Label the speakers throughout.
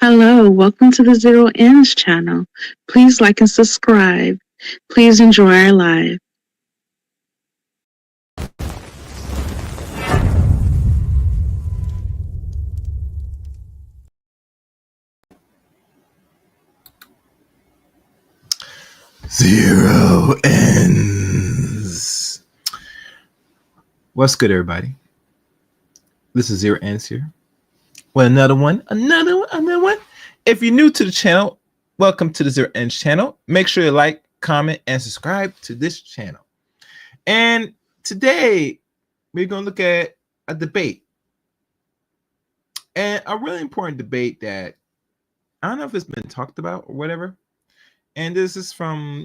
Speaker 1: Hello, welcome to the Zero Ends channel. Please like and subscribe. Please enjoy our live.
Speaker 2: Zero Ends. What's good, everybody? This is Zero Ends here. Well, another one. If you're new to the channel, welcome to the Zero Ends channel. Make sure you like, comment, and subscribe to this channel. And today, we're going to look at a debate. And a really important debate that I don't know if it's been talked about or whatever. And this is from,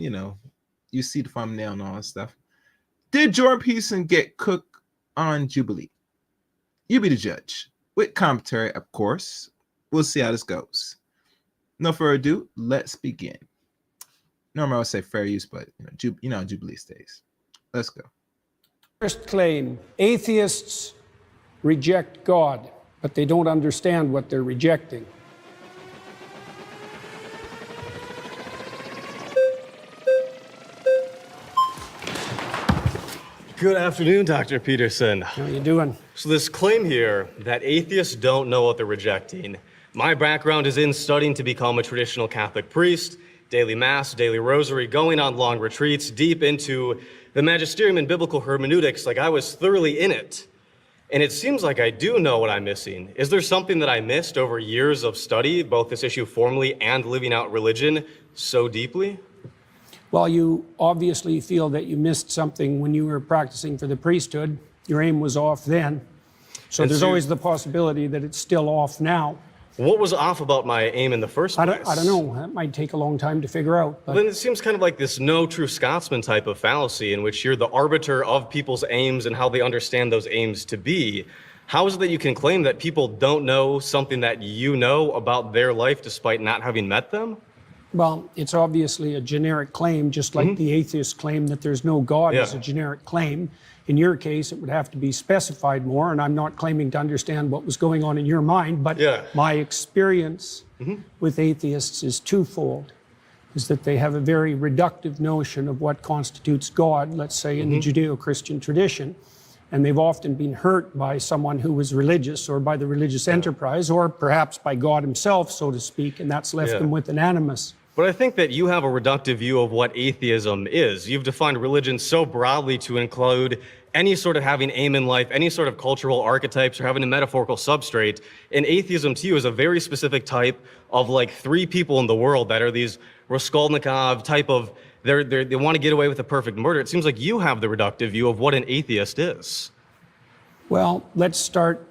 Speaker 2: you see the thumbnail and all that stuff. Did Jordan Peterson get cooked on Jubilee? You be the judge. With commentary, of course. We'll see how this goes. No further ado, let's begin. Normally I would say fair use, but Jubilee stays. Let's go.
Speaker 3: First claim, atheists reject God, but they don't understand what they're rejecting.
Speaker 4: Good afternoon, Dr. Peterson.
Speaker 3: How are you doing?
Speaker 4: So this claim here that atheists don't know what they're rejecting. My background is in studying to become a traditional Catholic priest, daily mass, daily rosary, going on long retreats, deep into the magisterium and biblical hermeneutics, like I was thoroughly in it. And it seems like I do know what I'm missing. Is there something that I missed over years of study, both this issue formally and living out religion so deeply?
Speaker 3: Well, you obviously feel that you missed something when you were practicing for the priesthood. Your aim was off then. So there's always the possibility that it's still off now.
Speaker 4: What was off about my aim in the first place?
Speaker 3: I don't know. That might take a long time to figure out. But
Speaker 4: Well, then it seems kind of like this no true Scotsman type of fallacy in which you're the arbiter of people's aims and how they understand those aims to be. How is it that you can claim that people don't know something that you know about their life despite not having met them?
Speaker 3: Well, it's obviously a generic claim, just like the atheist claim that there's no God is a generic claim. In your case, it would have to be specified more, and I'm not claiming to understand what was going on in your mind, but my experience with atheists is twofold, is that they have a very reductive notion of what constitutes God, let's say in the Judeo-Christian tradition, and they've often been hurt by someone who was religious or by the religious enterprise or perhaps by God himself, so to speak, and that's left them with an animus.
Speaker 4: But I think that you have a reductive view of what atheism is. You've defined religion so broadly to include any sort of having aim in life, any sort of cultural archetypes or having a metaphorical substrate. And atheism to you is a very specific type of like three people in the world that are these Raskolnikov type of, they want to get away with a perfect murder. It seems like you have the reductive view of what an atheist is.
Speaker 3: Well, let's start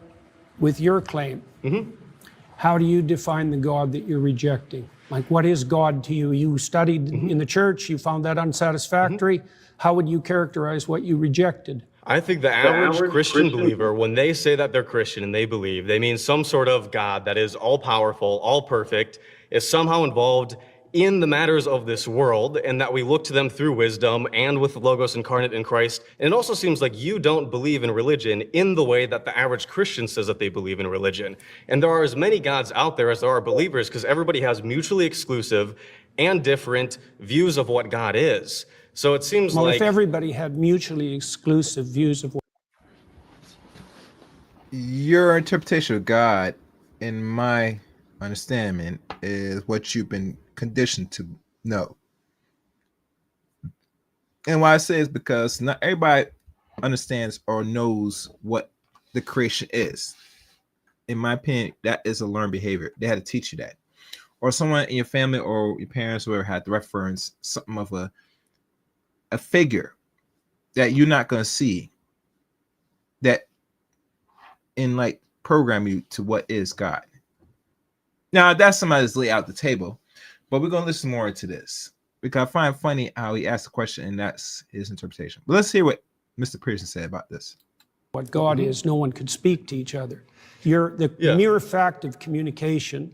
Speaker 3: with your claim. How do you define the God that you're rejecting? Like, what is God to you? You studied in the church, you found that unsatisfactory. How would you characterize what you rejected?
Speaker 4: I think the average Christian believer, when they say that they're Christian and they believe, they mean some sort of God that is all-powerful, all-perfect, is somehow involved in the matters of this world, and that we look to them through wisdom and with the Logos incarnate in Christ. And it also seems like you don't believe in religion in the way that the average Christian says that they believe in religion. And there are as many gods out there as there are believers, because everybody has mutually exclusive and different views of what God is. So it seems
Speaker 3: Well,
Speaker 4: like
Speaker 3: if everybody had mutually exclusive views of what...
Speaker 2: Your interpretation of God, in my understanding, is what you've been conditioned to know. And why I say is because not everybody understands or knows what the creation is. In my opinion, that is a learned behavior. They had to teach you that. Or someone in your family or your parents or whoever had to reference something of a figure that you're not going to see that in like program you to what is God. Now that's somebody that's laid out the table, but we're going to listen more into this because I find it funny how he asked the question and that's his interpretation. But let's hear what Mr. Pearson said about this.
Speaker 3: What God is, no one could speak to each other. The mere fact of communication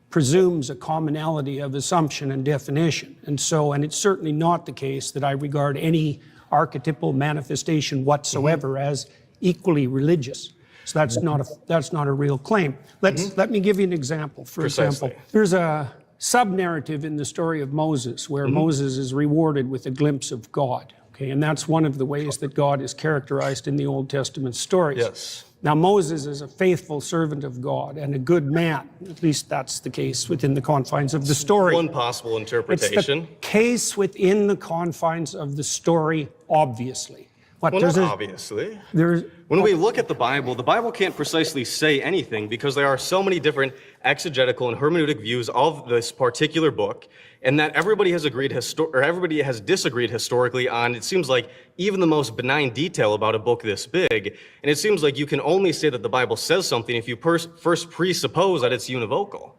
Speaker 3: presumes a commonality of assumption and definition. And it's certainly not the case that I regard any archetypal manifestation whatsoever as equally religious. So that's not a real claim. Let me give you an example. For
Speaker 4: Precisely.
Speaker 3: example, there's a sub-narrative in the story of Moses where Moses is rewarded with a glimpse of God. Okay, and that's one of the ways that God is characterized in the Old Testament stories.
Speaker 4: Yes.
Speaker 3: Now, Moses is a faithful servant of God and a good man. At least that's the case within the confines of the story.
Speaker 4: One possible
Speaker 3: It's
Speaker 4: interpretation.
Speaker 3: the case within the confines of the story, obviously.
Speaker 4: Well, not obviously. When we look at the Bible can't precisely say anything because there are so many different exegetical and hermeneutic views of this particular book, and that everybody has everybody has disagreed historically on, it seems like, even the most benign detail about a book this big. And it seems like you can only say that the Bible says something if you first presuppose that it's univocal.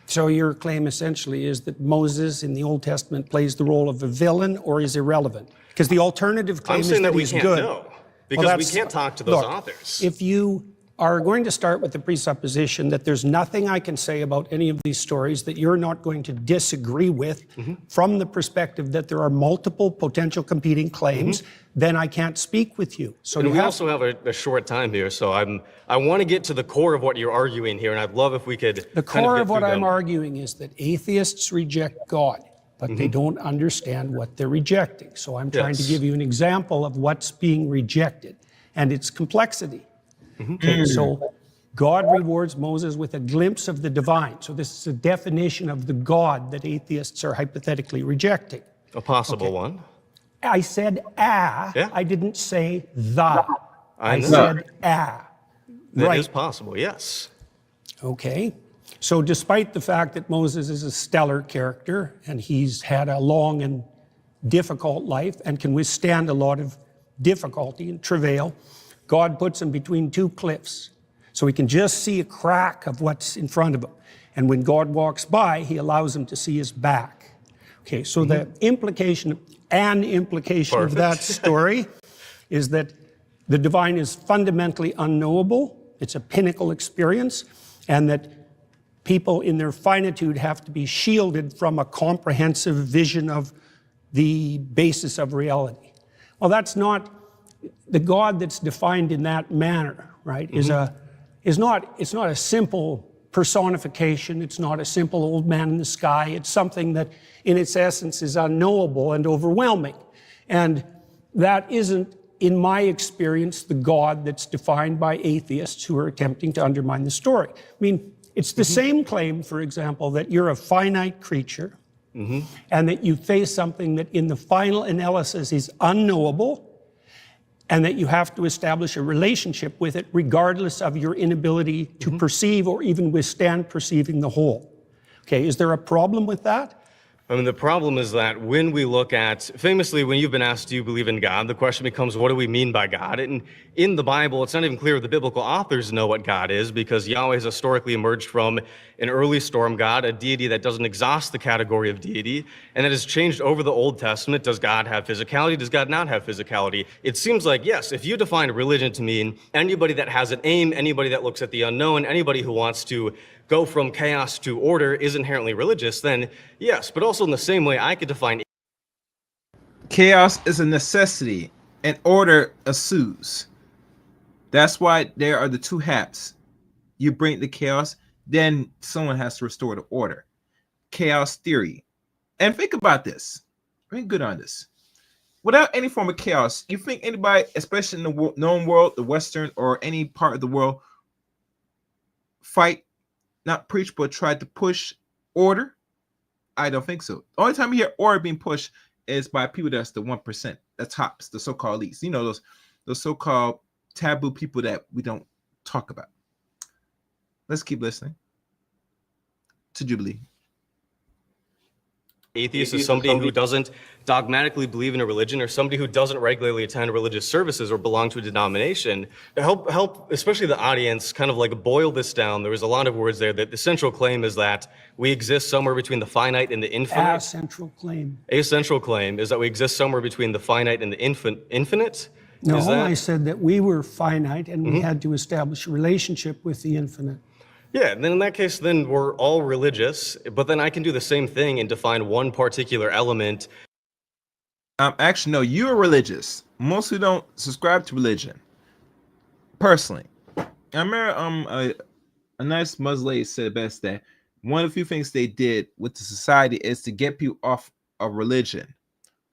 Speaker 3: So your claim essentially is that Moses in the Old Testament plays the role of a villain or is irrelevant? Because the alternative claim is that he's good.
Speaker 4: I'm saying that we can't know, because we can't talk to those authors.
Speaker 3: If you are going to start with the presupposition that there's nothing I can say about any of these stories that you're not going to disagree with from the perspective that there are multiple potential competing claims, then I can't speak with you. So
Speaker 4: and we also have a short time here, so I want to get to the core of what you're arguing here, and I'd love if we could.
Speaker 3: The core of what I'm arguing is that atheists reject God, but they don't understand what they're rejecting. So I'm trying to give you an example of what's being rejected and its complexity. Okay, so God rewards Moses with a glimpse of the divine. So this is a definition of the God that atheists are hypothetically rejecting.
Speaker 4: A possible one.
Speaker 3: I said
Speaker 4: Yeah.
Speaker 3: I didn't say the. I
Speaker 4: know.
Speaker 3: said a.
Speaker 4: That is possible, yes.
Speaker 3: Okay. So despite the fact that Moses is a stellar character and he's had a long and difficult life and can withstand a lot of difficulty and travail, God puts him between two cliffs so he can just see a crack of what's in front of him. And when God walks by, he allows him to see his back. Okay, so the implication of that story is that the divine is fundamentally unknowable. It's a pinnacle experience, and that people in their finitude have to be shielded from a comprehensive vision of the basis of reality. Well, that's not the God that's defined in that manner, right? It's not a simple personification. It's not a simple old man in the sky. It's something that in its essence is unknowable and overwhelming. And that isn't, in my experience, the God that's defined by atheists who are attempting to undermine the story. I mean, it's the same claim, for example, that you're a finite creature and that you face something that in the final analysis is unknowable, and that you have to establish a relationship with it regardless of your inability to perceive or even withstand perceiving the whole. Okay, is there a problem with that?
Speaker 4: I mean, the problem is that when we look at, famously, when you've been asked, do you believe in God? The question becomes, what do we mean by God? And in the Bible, it's not even clear if the biblical authors know what God is, because Yahweh has historically emerged from an early storm god, a deity that doesn't exhaust the category of deity, and that has changed over the Old Testament. Does God have physicality? Does God not have physicality? It seems like, yes, if you define religion to mean anybody that has an aim, anybody that looks at the unknown, anybody who wants to go from chaos to order is inherently religious, then yes. But also in the same way, I could define
Speaker 2: chaos is a necessity and order ensues. That's why there are the two hats. You bring the chaos, then someone has to restore the order. Chaos theory. And think about this. Think good on this. Without any form of chaos, you think anybody, especially in the known world, the Western or any part of the world, fight, not preach, but try to push order? I don't think so. The only time you hear order being pushed is by people that's the 1%, the tops, the so-called elites. You know, those so-called taboo people that we don't talk about. Let's keep listening to Jubilee.
Speaker 4: Atheist is somebody who doesn't dogmatically believe in a religion, or somebody who doesn't regularly attend religious services or belong to a denomination. To help especially the audience kind of like boil this down, there was a lot of words there. That the central claim is that we exist somewhere between the finite and the infinite.
Speaker 3: A central claim.
Speaker 4: A central claim is that we exist somewhere between the finite and the infinite.
Speaker 3: No, I said that we were finite and we had to establish a relationship with the infinite.
Speaker 4: Yeah, and then in that case, then we're all religious, but then I can do the same thing and define one particular element.
Speaker 2: Actually, no, you're religious. Most who don't subscribe to religion, personally, I remember a nice Muslim lady said best that one of the few things they did with the society is to get people off of religion,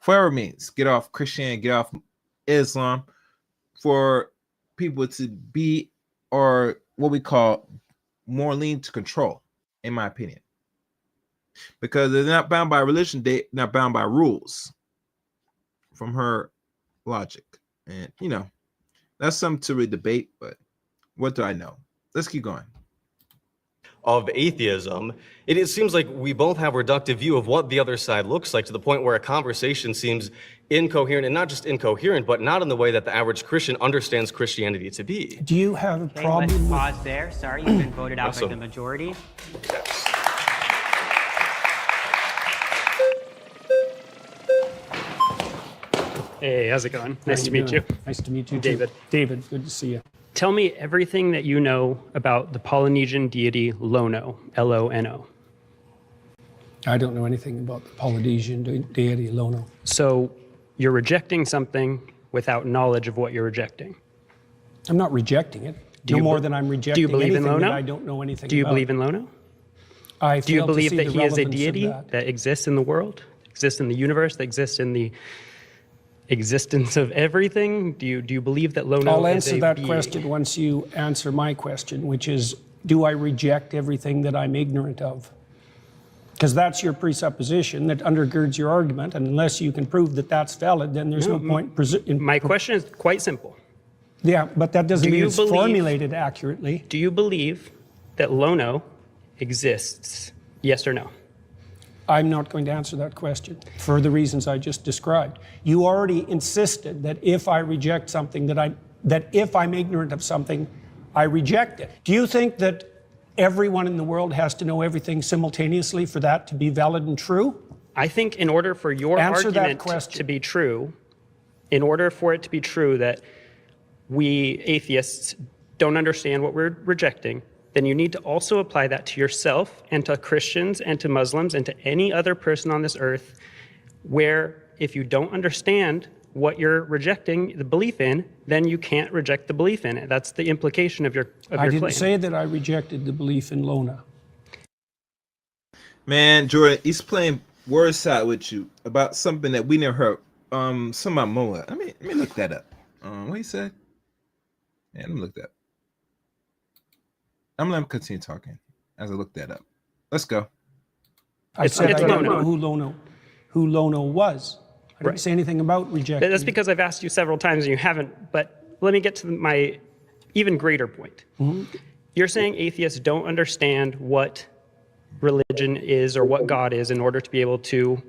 Speaker 2: whatever it means, get off Christianity, get off Islam, for people to be, or what we call, more lean to control, in my opinion. Because they're not bound by religion, they're not bound by rules, from her logic. And, you know, that's something to really debate, but what do I know? Let's keep going.
Speaker 4: Of atheism, it seems like we both have a reductive view of what the other side looks like, to the point where a conversation seems incoherent, and not just incoherent, but not in the way that the average Christian understands Christianity to be.
Speaker 3: Do you have a
Speaker 5: Okay,
Speaker 3: problem
Speaker 5: let's
Speaker 3: with...
Speaker 5: pause there. Sorry, you've been voted out
Speaker 4: Awesome.
Speaker 5: by the majority.
Speaker 6: Hey, how's it going?
Speaker 3: How
Speaker 6: Nice to meet you.
Speaker 3: doing? Nice to meet you, too.
Speaker 6: David.
Speaker 3: David, good to see you.
Speaker 6: Tell me everything that you know about the Polynesian deity Lono, L-O-N-O.
Speaker 3: I don't know anything about the Polynesian deity Lono.
Speaker 6: So you're rejecting something without knowledge of what you're rejecting.
Speaker 3: I'm not rejecting it.
Speaker 6: Do
Speaker 3: No
Speaker 6: you
Speaker 3: more
Speaker 6: be-
Speaker 3: than I'm
Speaker 6: do
Speaker 3: rejecting
Speaker 6: you believe in
Speaker 3: anything that
Speaker 6: Lono?
Speaker 3: I don't know anything
Speaker 6: Do you
Speaker 3: about.
Speaker 6: believe in Lono?
Speaker 3: I
Speaker 6: Do you
Speaker 3: fail to
Speaker 6: believe
Speaker 3: see
Speaker 6: that
Speaker 3: the
Speaker 6: he is a
Speaker 3: relevance of
Speaker 6: deity that exists in the world, exists in the universe, that exists in the existence of everything? Do you believe that Lono
Speaker 3: I'll
Speaker 6: is
Speaker 3: answer
Speaker 6: a
Speaker 3: that
Speaker 6: being?
Speaker 3: question once you answer my question, which is, do I reject everything that I'm ignorant of? Because that's your presupposition that undergirds your argument, and unless you can prove that that's valid, then there's no point.
Speaker 6: My question is quite simple.
Speaker 3: Yeah, but that doesn't
Speaker 6: Do
Speaker 3: mean
Speaker 6: you
Speaker 3: it's
Speaker 6: believe-
Speaker 3: formulated accurately.
Speaker 6: Do you believe that Lono exists? Yes or no?
Speaker 3: I'm not going to answer that question for the reasons I just described. You already insisted that if I reject something, that if I'm ignorant of something, I reject it. Do you think that everyone in the world has to know everything simultaneously for that to be valid and true?
Speaker 6: I think in order for your
Speaker 3: Answer that
Speaker 6: argument
Speaker 3: question.
Speaker 6: to be true, in order for it to be true that we atheists don't understand what we're rejecting, then you need to also apply that to yourself and to Christians and to Muslims and to any other person on this earth, where if you don't understand what you're rejecting the belief in, then you can't reject the belief in it. That's the implication of your
Speaker 3: I didn't
Speaker 6: claim.
Speaker 3: say that I rejected the belief in Lona.
Speaker 2: Man, Jordan, he's playing word side with you about something that we never heard. Something about Moa. Let me look that up. What he said? Yeah, let me look that up. I'm gonna let him continue talking as I look that up. Let's go.
Speaker 3: I
Speaker 6: It's
Speaker 3: said I don't
Speaker 6: Lono.
Speaker 3: know who Lono was. I didn't
Speaker 6: Right.
Speaker 3: say anything about rejecting.
Speaker 6: That's because I've asked you several times and you haven't. But let me get to my even greater point. You're saying atheists don't understand what religion is or what God is in order to be able to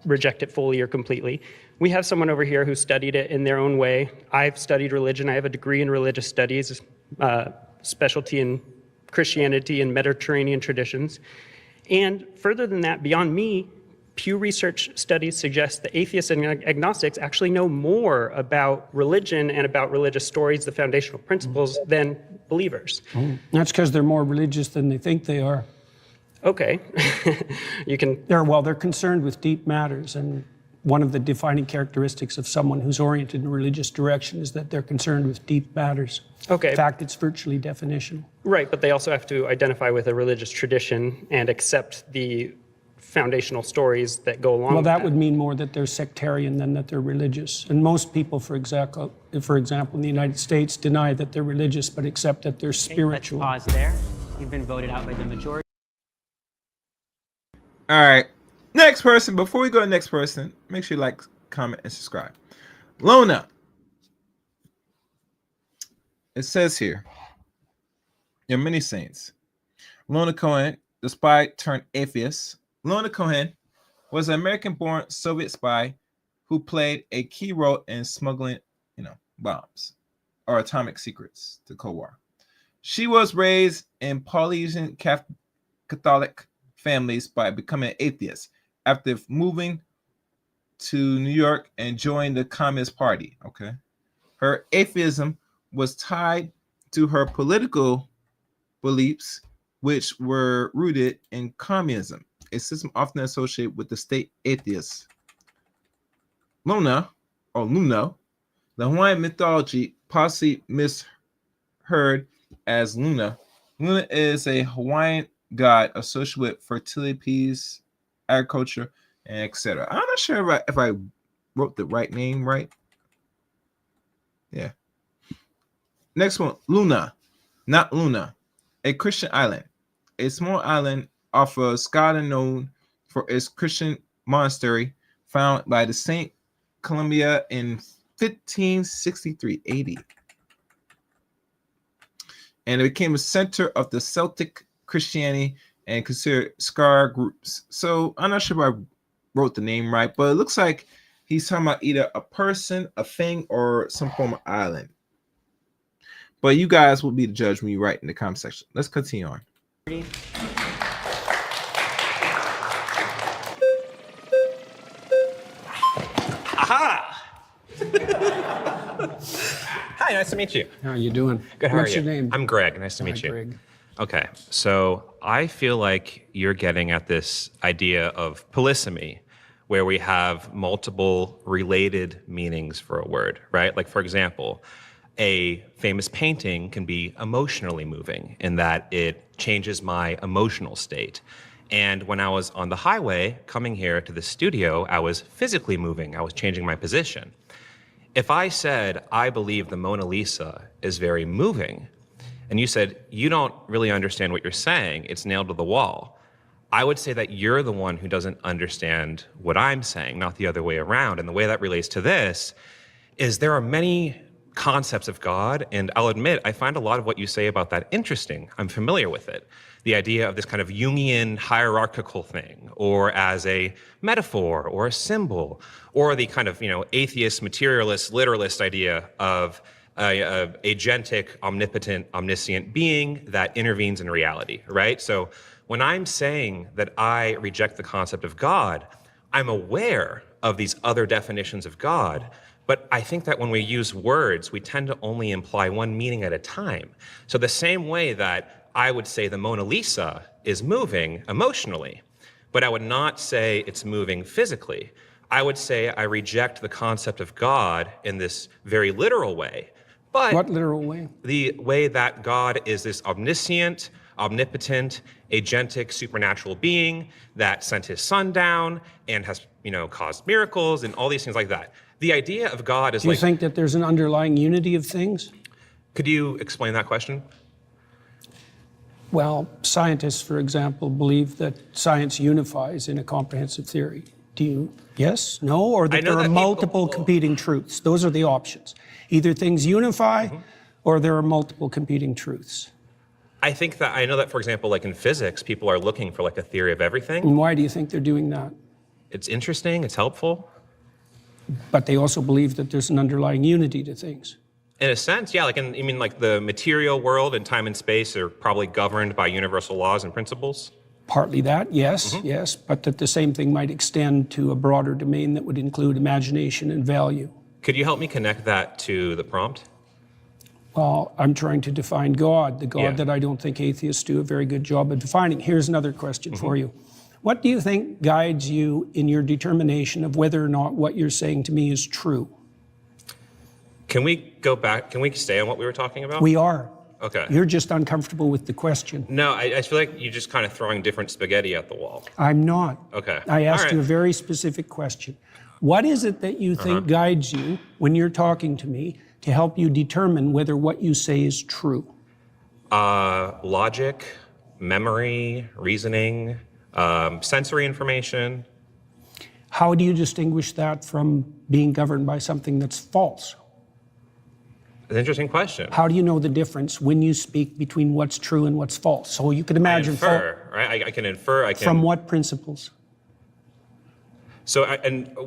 Speaker 6: reject it fully or completely. We have someone over here who studied it in their own way. I've studied religion. I have a degree in religious studies, specialty in Christianity and Mediterranean traditions. And further than that, beyond me, Pew Research studies suggest that atheists and agnostics actually know more about religion and about religious stories, the foundational principles, than believers.
Speaker 3: That's because they're more religious than they think they are.
Speaker 6: Okay, you can.
Speaker 3: They're concerned with deep matters, and one of the defining characteristics of someone who's oriented in a religious direction is that they're concerned with deep matters.
Speaker 6: Okay.
Speaker 3: In fact, it's virtually definitional.
Speaker 6: Right, but they also have to identify with a religious tradition and accept the foundational stories that go along
Speaker 3: Well,
Speaker 6: with
Speaker 3: that would mean more that they're sectarian than that they're religious. And most people, for example, in the United States, deny that they're religious but accept that they're
Speaker 5: Okay, let's
Speaker 3: spiritual.
Speaker 5: pause there. You've been voted out by the majority.
Speaker 2: All right. Next person. Before we go to the next person, make sure you like, comment, and subscribe. Lona. It says here, there are many saints. Lona Cohen, the spy turned atheist. Lona Cohen was an American-born Soviet spy who played a key role in smuggling, bombs or atomic secrets to the Cold War. She was raised in Polynesian Catholic families by becoming an atheist after moving to New York and joined the Communist Party. Okay. Her atheism was tied to her political beliefs, which were rooted in communism, a system often associated with the state atheists. Luna, the Hawaiian mythology possibly missed heard as Luna. Luna is a Hawaiian god associated with fertility, peace, agriculture, and etc. I'm not sure if I wrote the right name right. Yeah. Next one, Luna, not Luna, a Christian island. A small island off of Scotland known for its Christian monastery found by the Saint Columbia in 1563 AD. And it became a center of the Celtic Christianity and considered Scar groups. So I'm not sure if I wrote the name right, but it looks like he's talking about either a person, a thing, or some form of island. But you guys will be the judge when you write in the comment section. Let's continue on.
Speaker 7: Aha! Hi, nice to meet you.
Speaker 3: How are you doing?
Speaker 7: Good, how
Speaker 3: What's
Speaker 7: are you?
Speaker 3: your name?
Speaker 7: I'm Greg, nice to meet
Speaker 3: Hi,
Speaker 7: you.
Speaker 3: Greg.
Speaker 7: Okay, so I feel like you're getting at this idea of polysemy, where we have multiple related meanings for a word, right? Like, for example, a famous painting can be emotionally moving in that it changes my emotional state. And when I was on the highway coming here to the studio, I was physically moving. I was changing my position. If I said, I believe the Mona Lisa is very moving, and you said, you don't really understand what you're saying, it's nailed to the wall, I would say that you're the one who doesn't understand what I'm saying, not the other way around. And the way that relates to this is there are many concepts of God, and I'll admit, I find a lot of what you say about that interesting. I'm familiar with it. The idea of this kind of Jungian hierarchical thing, or as a metaphor or a symbol, or the kind of, atheist, materialist, literalist idea of a agentic, omnipotent, omniscient being that intervenes in reality, right? So when I'm saying that I reject the concept of God, I'm aware of these other definitions of God, but I think that when we use words, we tend to only imply one meaning at a time. So the same way that I would say the Mona Lisa is moving emotionally, but I would not say it's moving physically. I would say I reject the concept of God in this very literal way. But
Speaker 3: What literal way?
Speaker 7: the way that God is this omniscient, omnipotent, agentic, supernatural being that sent his son down and has, caused miracles and all these things like that. The idea of God is
Speaker 3: Do you
Speaker 7: like,
Speaker 3: think that there's an underlying unity of things?
Speaker 7: could you explain that question?
Speaker 3: Well, scientists, for example, believe that science unifies in a comprehensive theory. Do you, yes, no, or that there are multiple competing truths? Those are the options. Either things unify or there are multiple competing truths.
Speaker 7: I know that, for example, like in physics, people are looking for like a theory of everything.
Speaker 3: And why do you think they're doing that?
Speaker 7: It's interesting, it's helpful.
Speaker 3: But they also believe that there's an underlying unity to things.
Speaker 7: In a sense, yeah, like the material world and time and space are probably governed by universal laws and principles?
Speaker 3: Partly that, yes, yes, but that the same thing might extend to a broader domain that would include imagination and value.
Speaker 7: Could you help me connect that to the prompt?
Speaker 3: Well, I'm trying to define God, the God
Speaker 7: Yeah.
Speaker 3: that I don't think atheists do a very good job of defining. Here's another question for you. What do you think guides you in your determination of whether or not what you're saying to me is true?
Speaker 7: Can we go back? Can we stay on what we were talking about?
Speaker 3: We are.
Speaker 7: Okay.
Speaker 3: You're just uncomfortable with the question.
Speaker 7: No, I feel like you're just kind of throwing different spaghetti at the wall.
Speaker 3: I'm not.
Speaker 7: Okay.
Speaker 3: I asked
Speaker 7: All right.
Speaker 3: you a very specific question. What is it that you think guides you when you're talking to me to help you determine whether what you say is true?
Speaker 7: Logic, memory, reasoning, sensory information.
Speaker 3: How do you distinguish that from being governed by something that's false?
Speaker 7: An interesting question.
Speaker 3: How do you know the difference when you speak between what's true and what's false? So you could imagine
Speaker 7: Right? I can infer. I can.
Speaker 3: from what principles?
Speaker 7: So,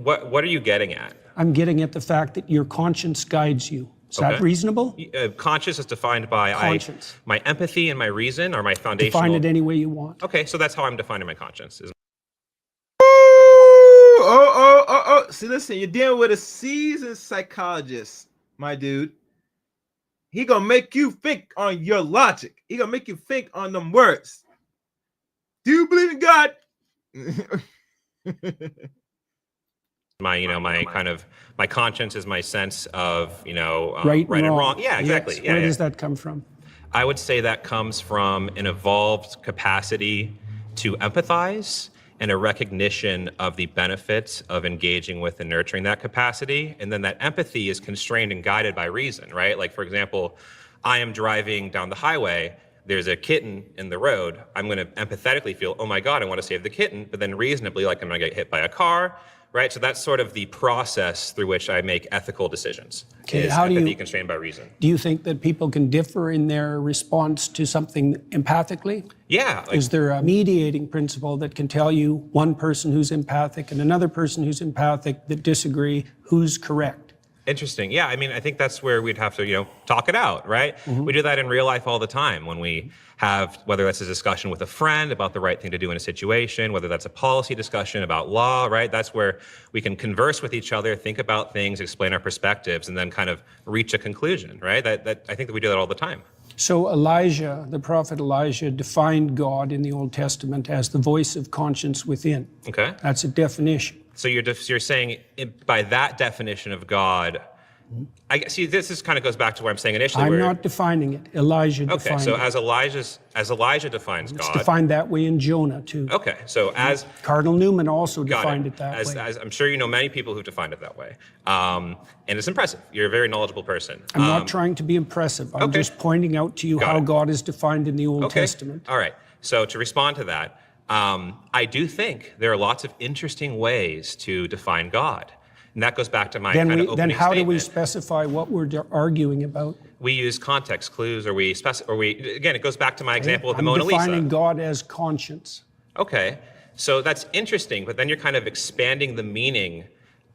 Speaker 7: what are you getting at?
Speaker 3: I'm getting at the fact that your conscience guides you. Is that reasonable?
Speaker 7: Conscious is defined by
Speaker 3: Conscience.
Speaker 7: my empathy and my reason are my foundational.
Speaker 3: Define it any way you want.
Speaker 7: Okay, so that's how I'm defining my conscience.
Speaker 2: Oh. See, listen, you're dealing with a seasoned psychologist, my dude. He gonna make you think on your logic. He gonna make you think on them words. Do you believe in God?
Speaker 7: My conscience is my sense of,
Speaker 3: Right
Speaker 7: and
Speaker 3: and
Speaker 7: wrong.
Speaker 3: wrong.
Speaker 7: Yeah, exactly.
Speaker 3: Yes.
Speaker 7: Yeah,
Speaker 3: Where
Speaker 7: yeah.
Speaker 3: does that come from?
Speaker 7: I would say that comes from an evolved capacity to empathize and a recognition of the benefits of engaging with and nurturing that capacity. And then that empathy is constrained and guided by reason, right? Like, for example, I am driving down the highway, there's a kitten in the road. I'm going to empathetically feel, oh my God, I want to save the kitten, but then reasonably, like, I'm going to get hit by a car, right? So that's sort of the process through which I make ethical decisions.
Speaker 3: Okay,
Speaker 7: is
Speaker 3: how do
Speaker 7: empathy
Speaker 3: you-
Speaker 7: constrained by reason?
Speaker 3: Do you think that people can differ in their response to something empathically?
Speaker 7: Yeah.
Speaker 3: Is there a mediating principle that can tell you one person who's empathic and another person who's empathic that disagree, who's correct?
Speaker 7: Interesting. Yeah, I mean, I think that's where we'd have to, talk it out, right? We do that in real life all the time when we have, whether that's a discussion with a friend about the right thing to do in a situation, whether that's a policy discussion about law, right? That's where we can converse with each other, think about things, explain our perspectives, and then kind of reach a conclusion, right? That I think that we do that all the time.
Speaker 3: So Elijah, the prophet Elijah, defined God in the Old Testament as the voice of conscience within.
Speaker 7: Okay.
Speaker 3: That's a definition.
Speaker 7: So you're saying by that definition of God, I see this kind of goes back to what I'm saying initially.
Speaker 3: I'm not defining it. Elijah
Speaker 7: Okay,
Speaker 3: defined
Speaker 7: so
Speaker 3: it.
Speaker 7: as Elijah defines
Speaker 3: It's
Speaker 7: God.
Speaker 3: defined that way in Jonah, too.
Speaker 7: Okay, so as
Speaker 3: Cardinal Newman also
Speaker 7: got
Speaker 3: defined it that
Speaker 7: as,
Speaker 3: way.
Speaker 7: as I'm sure you know many people who've defined it that way, and it's impressive. You're a very knowledgeable person.
Speaker 3: I'm not trying to be impressive. I'm
Speaker 7: okay.
Speaker 3: just pointing out to you
Speaker 7: Got
Speaker 3: how
Speaker 7: it.
Speaker 3: God is defined in the Old
Speaker 7: Okay.
Speaker 3: Testament.
Speaker 7: All right. So to respond to that, I do think there are lots of interesting ways to define God. And that goes back to my kind of opening
Speaker 3: Then how do we
Speaker 7: statement.
Speaker 3: specify what we're arguing about?
Speaker 7: We use context clues, or again, it goes back to my example of the
Speaker 3: I'm
Speaker 7: Mona Lisa.
Speaker 3: defining God as conscience.
Speaker 7: Okay. So that's interesting, but then you're kind of expanding the meaning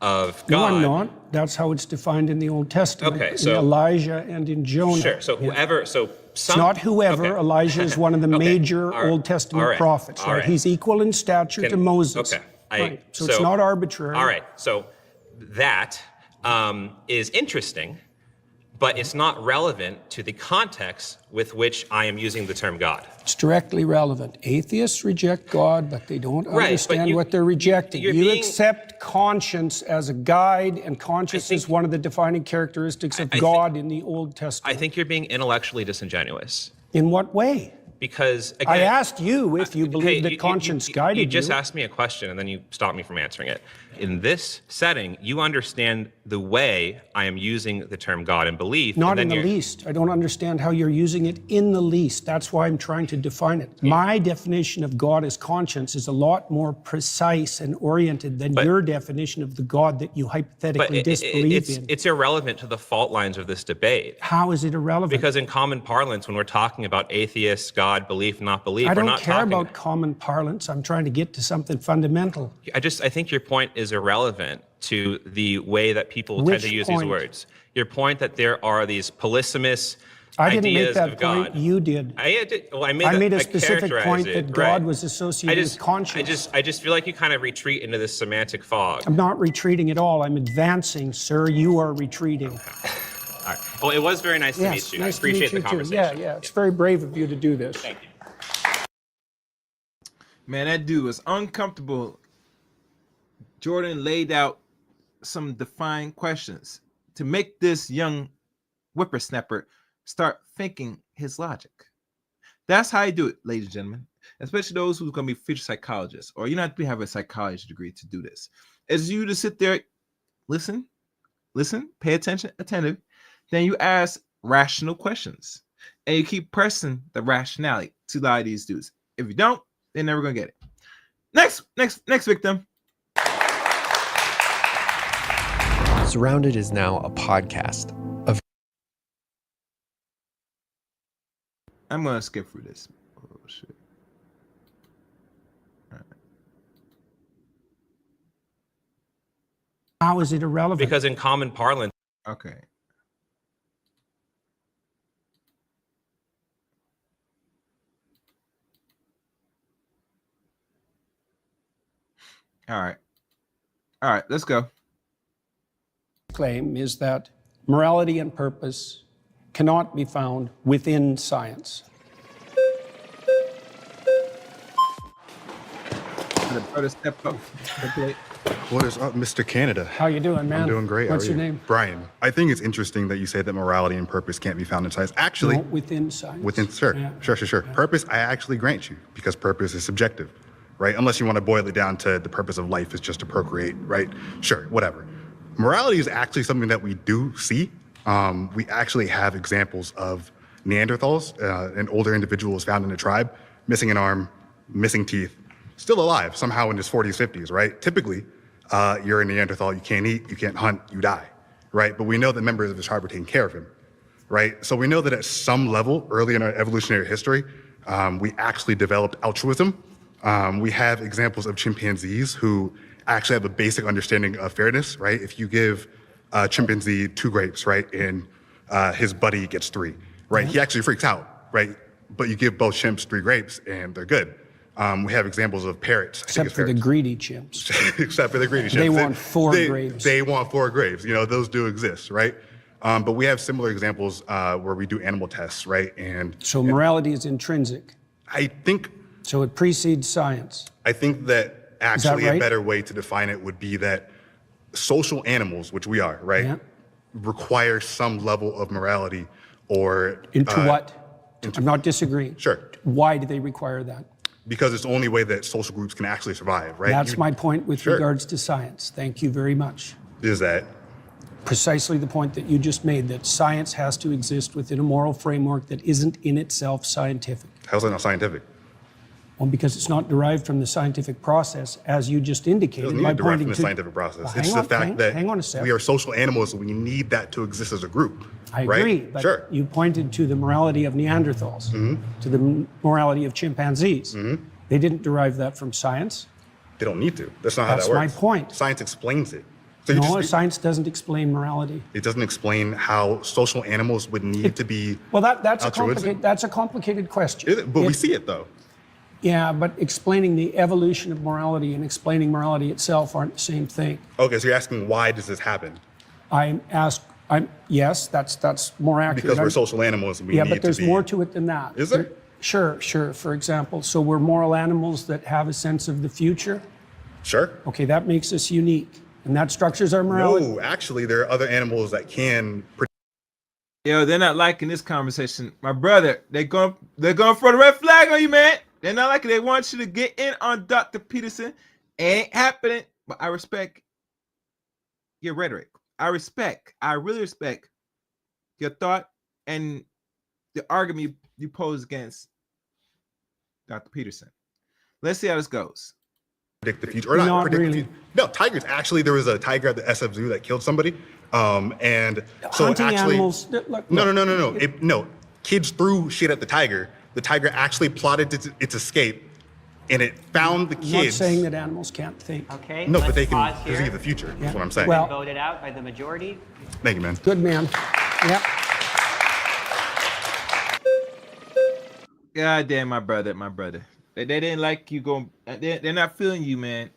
Speaker 7: of
Speaker 3: No,
Speaker 7: God.
Speaker 3: I'm not. That's how it's defined in the Old Testament.
Speaker 7: Okay,
Speaker 3: in
Speaker 7: so-
Speaker 3: Elijah and in Jonah.
Speaker 7: Sure. So whoever, so some.
Speaker 3: It's not whoever.
Speaker 7: Okay.
Speaker 3: Elijah is one of the
Speaker 7: Okay.
Speaker 3: major
Speaker 7: All right.
Speaker 3: Old Testament
Speaker 7: All right.
Speaker 3: prophets.
Speaker 7: All
Speaker 3: Right?
Speaker 7: right.
Speaker 3: He's equal in stature to Moses.
Speaker 7: Okay.
Speaker 3: Right. So it's not arbitrary.
Speaker 7: All right. So that is interesting, but it's not relevant to the context with which I am using the term God.
Speaker 3: It's directly relevant. Atheists reject God, but they don't
Speaker 7: but
Speaker 3: understand
Speaker 7: you-
Speaker 3: what they're rejecting.
Speaker 7: you're
Speaker 3: You
Speaker 7: being-
Speaker 3: accept conscience as a guide, and conscience is one of the defining characteristics of
Speaker 7: I
Speaker 3: God in the Old Testament.
Speaker 7: I think you're being intellectually disingenuous
Speaker 3: In what way?
Speaker 7: because again,
Speaker 3: I asked you if you believe that conscience guided you.
Speaker 7: You just asked me a question and then you stopped me from answering it. In this setting, you understand the way I am using the term God and belief.
Speaker 3: Not
Speaker 7: and
Speaker 3: in
Speaker 7: then
Speaker 3: the
Speaker 7: you're-
Speaker 3: least. I don't understand how you're using it in the least. That's why I'm trying to define it. My definition of God as conscience is a lot more precise and oriented than your definition of the God that you
Speaker 7: But
Speaker 3: hypothetically disbelieve in.
Speaker 7: it's irrelevant to the fault lines of this debate.
Speaker 3: How is it irrelevant?
Speaker 7: Because in common parlance, when we're talking about atheists, God, belief, not belief,
Speaker 3: I
Speaker 7: we're
Speaker 3: don't
Speaker 7: not
Speaker 3: care
Speaker 7: talking.
Speaker 3: about common parlance. I'm trying to get to something fundamental.
Speaker 7: I think your point is irrelevant to the way that people tend
Speaker 3: Which
Speaker 7: to use
Speaker 3: point?
Speaker 7: these words. Your point that there are these polysemous
Speaker 3: I didn't
Speaker 7: ideas
Speaker 3: make that
Speaker 7: of
Speaker 3: point.
Speaker 7: God.
Speaker 3: You did.
Speaker 7: I
Speaker 3: I made a
Speaker 7: I
Speaker 3: specific
Speaker 7: characterized
Speaker 3: point
Speaker 7: it,
Speaker 3: that God
Speaker 7: right.
Speaker 3: was associated with conscience.
Speaker 7: I just feel like you kind of retreat into this semantic fog.
Speaker 3: I'm not retreating at all. I'm advancing, sir. You are retreating.
Speaker 7: All right. Well, it was very nice to meet you. I
Speaker 3: nice to
Speaker 7: appreciate
Speaker 3: meet you
Speaker 7: the
Speaker 3: too.
Speaker 7: conversation.
Speaker 3: Yeah. It's very brave of you to do this.
Speaker 7: Thank you.
Speaker 2: Man, that dude was uncomfortable. Jordan laid out some defined questions to make this young whippersnapper start thinking his logic. That's how you do it, ladies and gentlemen, especially those who's going to be future psychologists, or you don't have to have a psychology degree to do this. Is you to sit there, listen, pay attention, attentive, then you ask rational questions, and you keep pressing the rationality to a lot of these dudes. If you don't, they're never going to get it. Next victim.
Speaker 8: Surrounded is now a podcast of.
Speaker 2: I'm going to skip through this. Oh, shit. All right.
Speaker 3: How is it irrelevant?
Speaker 7: Because in common parlance,
Speaker 2: Okay. All right, let's go.
Speaker 3: claim is that morality and purpose cannot be found within science.
Speaker 2: The brother step up. Step late.
Speaker 9: What is up, Mr. Canada?
Speaker 3: How you doing, man?
Speaker 9: I'm doing great.
Speaker 3: What's
Speaker 9: How are
Speaker 3: your
Speaker 9: you?
Speaker 3: name?
Speaker 9: Brian. I think it's interesting that you say that morality and purpose can't be found in science. Actually,
Speaker 3: No, within science.
Speaker 9: sure.
Speaker 3: Yeah.
Speaker 9: Purpose, I actually grant you, because purpose is subjective, right? Unless you want to boil it down to the purpose of life is just to procreate, right? Sure, whatever. Morality is actually something that we do see. We actually have examples of Neanderthals, an older individual was found in a tribe, missing an arm, missing teeth, still alive somehow in his 40s, 50s, right? Typically, you're a Neanderthal, you can't eat, you can't hunt, you die, right? But we know that members of his tribe were taking care of him, right? So we know that at some level, early in our evolutionary history, we actually developed altruism. We have examples of chimpanzees who actually have a basic understanding of fairness, right? If you give a chimpanzee 2 grapes, right, and his buddy gets 3, right? He actually freaks out, right? But you give both chimps 3 grapes and they're good. We have examples of parrots.
Speaker 3: Except for the greedy chimps.
Speaker 9: Except for the greedy chimps.
Speaker 3: They want 4 grapes.
Speaker 9: They want 4 grapes. You know, those do exist, right? But we have similar examples where we do animal tests, right? And
Speaker 3: So morality is intrinsic.
Speaker 9: I think
Speaker 3: So it precedes science.
Speaker 9: I think that actually
Speaker 3: right?
Speaker 9: a better way to define it would be that social animals, which we are, right,
Speaker 3: Yeah.
Speaker 9: require some level of morality or
Speaker 3: Into what? I'm not disagreeing.
Speaker 9: Sure.
Speaker 3: Why do they require that?
Speaker 9: Because it's the only way that social groups can actually survive, right?
Speaker 3: That's my point with
Speaker 9: Sure.
Speaker 3: regards to science. Thank you very much.
Speaker 9: Is that
Speaker 3: Precisely the point that you just made, that science has to exist within a moral framework that isn't in itself scientific.
Speaker 9: how's that not scientific?
Speaker 3: Well, because it's not derived from the scientific process, as you just
Speaker 9: It
Speaker 3: indicated
Speaker 9: doesn't
Speaker 3: by
Speaker 9: need to derive
Speaker 3: pointing
Speaker 9: from the
Speaker 3: to.
Speaker 9: scientific process.
Speaker 3: Well,
Speaker 9: It's
Speaker 3: hang
Speaker 9: the
Speaker 3: on,
Speaker 9: fact that
Speaker 3: hang on a sec.
Speaker 9: we are social animals, and we need that to exist as a group.
Speaker 3: I
Speaker 9: right?
Speaker 3: agree, but
Speaker 9: Sure.
Speaker 3: you pointed to the morality of Neanderthals, to the morality of chimpanzees. They didn't derive that from science.
Speaker 9: They don't need to. That's not how
Speaker 3: That's
Speaker 9: that
Speaker 3: my
Speaker 9: works.
Speaker 3: point.
Speaker 9: Science explains it. So you
Speaker 3: No,
Speaker 9: just,
Speaker 3: science doesn't explain morality.
Speaker 9: it doesn't explain how social animals would need to be.
Speaker 3: Well, that's
Speaker 9: altruistic.
Speaker 3: a complicated question.
Speaker 9: Is it? But we see it though.
Speaker 3: Yeah, but explaining the evolution of morality and explaining morality itself aren't the same thing.
Speaker 9: Okay, so you're asking why does this happen?
Speaker 3: Yes, that's more accurate.
Speaker 9: Because we're
Speaker 3: I'm-
Speaker 9: social animals and we
Speaker 3: Yeah,
Speaker 9: need
Speaker 3: but there's
Speaker 9: to be.
Speaker 3: more to it than that.
Speaker 9: Is there?
Speaker 3: Sure. For example, so we're moral animals that have a sense of the future.
Speaker 9: Sure.
Speaker 3: Okay, that makes us unique, and that structures our morality.
Speaker 9: No, actually, there are other animals that can.
Speaker 2: Yo, they're not liking this conversation. My brother, they're going for the red flag on you, man. They're not liking it. They want you to get in on Dr. Peterson. Ain't happening. But I respect your rhetoric. I really respect your thought and the argument you pose against Dr. Peterson. Let's see how this goes.
Speaker 9: Predict the future, or
Speaker 3: Not
Speaker 9: not predict
Speaker 3: really.
Speaker 9: the future. No, tigers. Actually, there was a tiger at the SF Zoo that killed somebody, and so
Speaker 3: Hunting
Speaker 9: actually,
Speaker 3: animals. Look,
Speaker 9: no. Kids threw shit at the tiger. The tiger actually plotted its escape, and it found the
Speaker 3: I'm not
Speaker 9: kids.
Speaker 3: saying that animals can't think.
Speaker 5: Okay,
Speaker 9: No,
Speaker 5: let's
Speaker 9: but they can
Speaker 5: pause here.
Speaker 9: perceive the future. That's what I'm saying.
Speaker 3: Well-
Speaker 5: Voted out by the majority.
Speaker 9: Thank you, man.
Speaker 3: Good man. Yeah.
Speaker 2: God damn, my brother. They didn't like you going. They're not feeling you, man.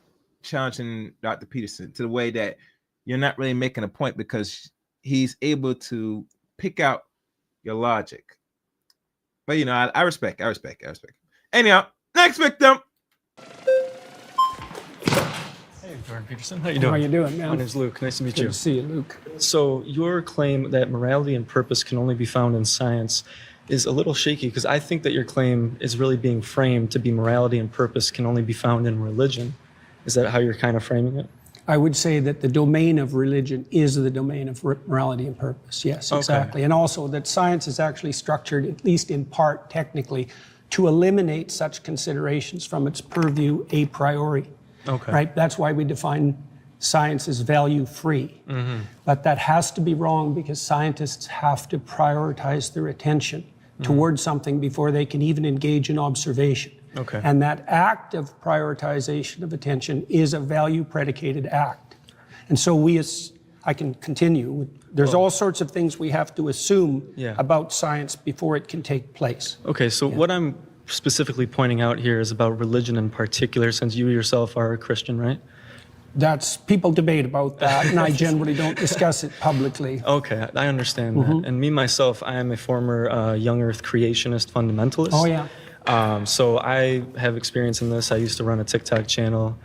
Speaker 2: Challenging Dr. Peterson to the way that you're not really making a point because he's able to pick out your logic. But you know, I respect. Anyhow, next victim.
Speaker 10: Hey, Jordan Peterson. How you doing?
Speaker 3: How you doing, man?
Speaker 10: My name's Luke. Nice to meet
Speaker 3: Good
Speaker 10: you.
Speaker 3: to see you, Luke.
Speaker 10: So your claim that morality and purpose can only be found in science is a little shaky because I think that your claim is really being framed to be morality and purpose can only be found in religion. Is that how you're kind of framing it?
Speaker 3: I would say that the domain of religion is the domain of morality and purpose. Yes,
Speaker 10: Okay.
Speaker 3: exactly. And also that science is actually structured, at least in part technically, to eliminate such considerations from its purview a priori.
Speaker 10: Okay.
Speaker 3: Right? That's why we define science as value-free.
Speaker 10: Mm-hmm.
Speaker 3: But that has to be wrong because scientists have to prioritize their attention
Speaker 10: Mm-hmm.
Speaker 3: towards something before they can even engage in observation.
Speaker 10: Okay.
Speaker 3: And that act of prioritization of attention is a value-predicated act. And so I can continue. There's all sorts of things we have to assume
Speaker 10: Yeah.
Speaker 3: about science before it can take place.
Speaker 10: Okay, so what I'm specifically pointing out here is about religion in particular, since you yourself are a Christian, right?
Speaker 3: People debate about that, and I generally don't discuss it publicly.
Speaker 10: Okay, I understand
Speaker 3: Mm-hmm.
Speaker 10: that. And me, myself, I am a former young earth creationist fundamentalist.
Speaker 3: Oh, yeah.
Speaker 10: So I have experience in this. I used to run a TikTok channel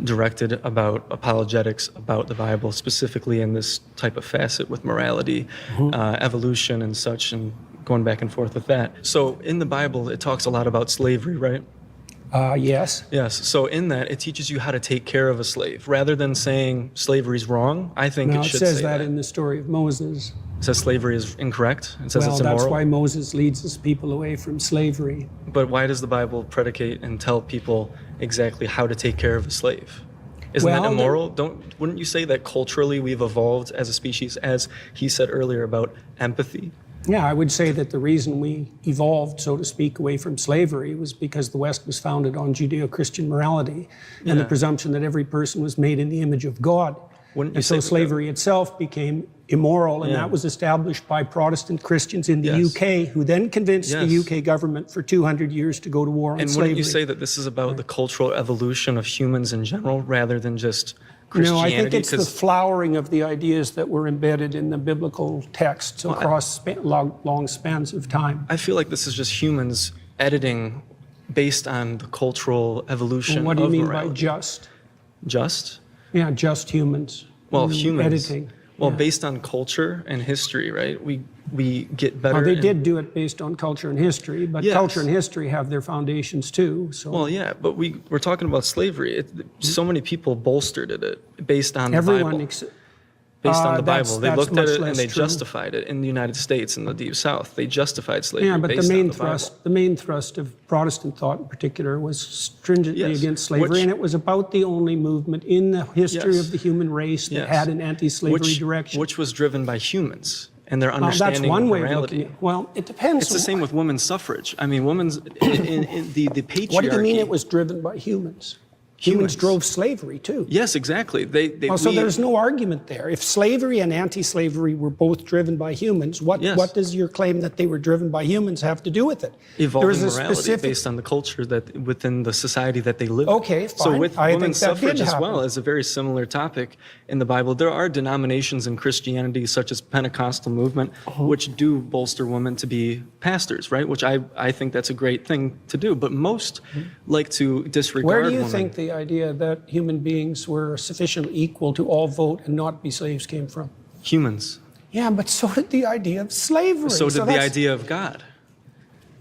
Speaker 10: directed about apologetics about the Bible, specifically in this type of facet with morality, evolution and such, and going back and forth with that. So in the Bible, it talks a lot about slavery, right?
Speaker 3: Yes.
Speaker 10: Yes. So in that, it teaches you how to take care of a slave. Rather than saying slavery is wrong, I think
Speaker 3: No,
Speaker 10: it
Speaker 3: it
Speaker 10: should
Speaker 3: says
Speaker 10: say
Speaker 3: that in the story of Moses.
Speaker 10: It says slavery is incorrect. It says
Speaker 3: Well,
Speaker 10: it's immoral.
Speaker 3: that's why Moses leads his people away from slavery.
Speaker 10: But why does the Bible predicate and tell people exactly how to take care of a slave? Isn't
Speaker 3: Well,
Speaker 10: that immoral? Wouldn't you say that culturally we've evolved as a species, as he said earlier about empathy?
Speaker 3: Yeah, I would say that the reason we evolved, so to speak, away from slavery was because the West was founded on Judeo-Christian morality and the presumption that every person was made in the image of God.
Speaker 10: Wouldn't you
Speaker 3: And so
Speaker 10: say
Speaker 3: slavery itself became immoral, and that was established by Protestant Christians in the UK, who then convinced the UK government for 200 years to go to war on slavery.
Speaker 10: And wouldn't you say that this is about the cultural evolution of humans in general, rather than just Christianity?
Speaker 3: No, I think it's the flowering of the ideas that were embedded in the biblical texts across long spans of time.
Speaker 10: I feel like this is just humans editing based on the cultural evolution of morality.
Speaker 3: What do you mean by just?
Speaker 10: Just?
Speaker 3: Yeah, just humans.
Speaker 10: Well, humans.
Speaker 3: Editing.
Speaker 10: Well, based on culture and history, right? We get better.
Speaker 3: Well, they did do it based on culture and history, but culture and history have their foundations too. So.
Speaker 10: Well, yeah, but we're talking about slavery. So many people bolstered it based on the Bible. Based on the Bible. They looked at it and they justified it in the United States in the Deep South. They justified slavery.
Speaker 3: Yeah, but
Speaker 10: based
Speaker 3: the main thrust of Protestant thought in particular was stringently against slavery, and it was about the only movement in the history of the human race that had an anti-slavery direction.
Speaker 10: Which was driven by humans and their understanding
Speaker 3: that's one
Speaker 10: of
Speaker 3: way
Speaker 10: morality.
Speaker 3: of looking at it. Well, it depends.
Speaker 10: It's the same with women's suffrage. I mean, women's in the patriarchy.
Speaker 3: What do you mean it was driven by humans? Humans drove slavery too.
Speaker 10: Yes, exactly.
Speaker 3: So there's no argument there. If slavery and anti-slavery were both driven by humans, what does your claim that they were driven by humans have to do with it?
Speaker 10: Evolving morality based on the culture that within the society that they live in.
Speaker 3: Okay, fine.
Speaker 10: So with women's suffrage as well is a very similar topic in the Bible. There are denominations in Christianity, such as Pentecostal movement, which do bolster women to be pastors, right? Which I think that's a great thing to do. But most like to disregard women.
Speaker 3: Where do you think the idea that human beings were sufficiently equal to all vote and not be slaves came from?
Speaker 10: Humans.
Speaker 3: Yeah, but so did the idea of slavery.
Speaker 10: So did the idea of God.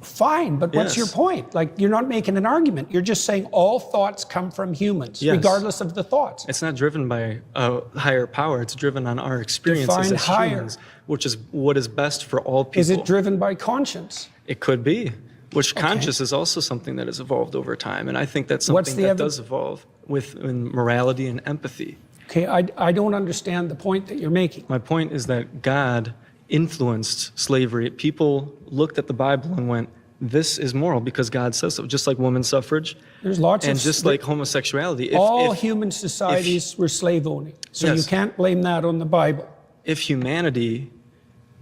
Speaker 3: Fine, but what's your point? Like, you're not making an argument. You're just saying all thoughts come from humans, regardless of the thoughts.
Speaker 10: It's not driven by a higher power. It's driven on our experiences as humans, which is what is best for all people.
Speaker 3: Is it driven by conscience?
Speaker 10: It could be. Which conscience is also something that has evolved over time. And I think that's something that does evolve in morality and empathy.
Speaker 3: Okay, I don't understand the point that you're making.
Speaker 10: My point is that God influenced slavery. People looked at the Bible and went, this is moral because God says so. Just like women's suffrage.
Speaker 3: There's lots
Speaker 10: and just like homosexuality.
Speaker 3: All human societies were slave owning. So you can't blame that on the Bible.
Speaker 10: If humanity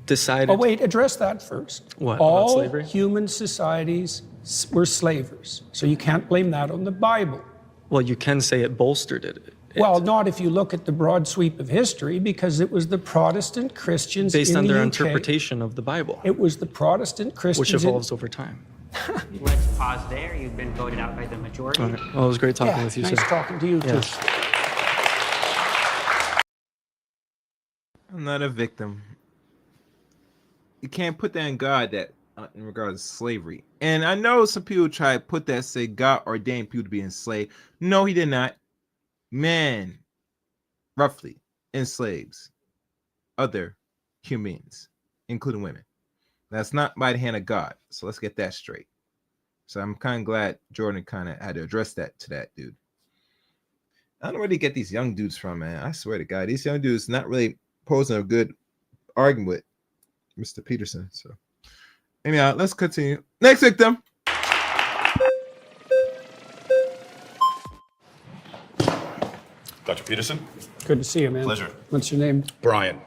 Speaker 10: decided...
Speaker 3: Oh, wait, address that first.
Speaker 10: What,
Speaker 3: all
Speaker 10: about slavery?
Speaker 3: Human societies were slavers. So you can't blame that on the Bible.
Speaker 10: Well, you can say it bolstered it.
Speaker 3: Well, not if you look at the broad sweep of history, because it was the Protestant Christians
Speaker 10: based on their
Speaker 3: UK.
Speaker 10: interpretation of the Bible.
Speaker 3: It was the Protestant Christians...
Speaker 10: Which evolves over time.
Speaker 5: Let's pause there. You've been voted out by the majority.
Speaker 10: All right. Well, it was great talking with you,
Speaker 3: nice
Speaker 10: sir.
Speaker 3: talking to you, too.
Speaker 2: I'm not a victim. You can't put that in God that in regards to slavery. And I know some people try to put that, say God ordained people to be enslaved. No, he did not. Man, roughly, enslaves other humans, including women. That's not by the hand of God. So let's get that straight. So I'm kind of glad Jordan kind of had to address that to that dude. I don't know where they get these young dudes from, man. I swear to God, these young dudes not really posing a good argument with Mr. Peterson. So anyhow, let's continue. Next victim.
Speaker 11: Dr. Peterson?
Speaker 3: Good to see you, man.
Speaker 11: Pleasure.
Speaker 3: What's your name?
Speaker 11: Brian.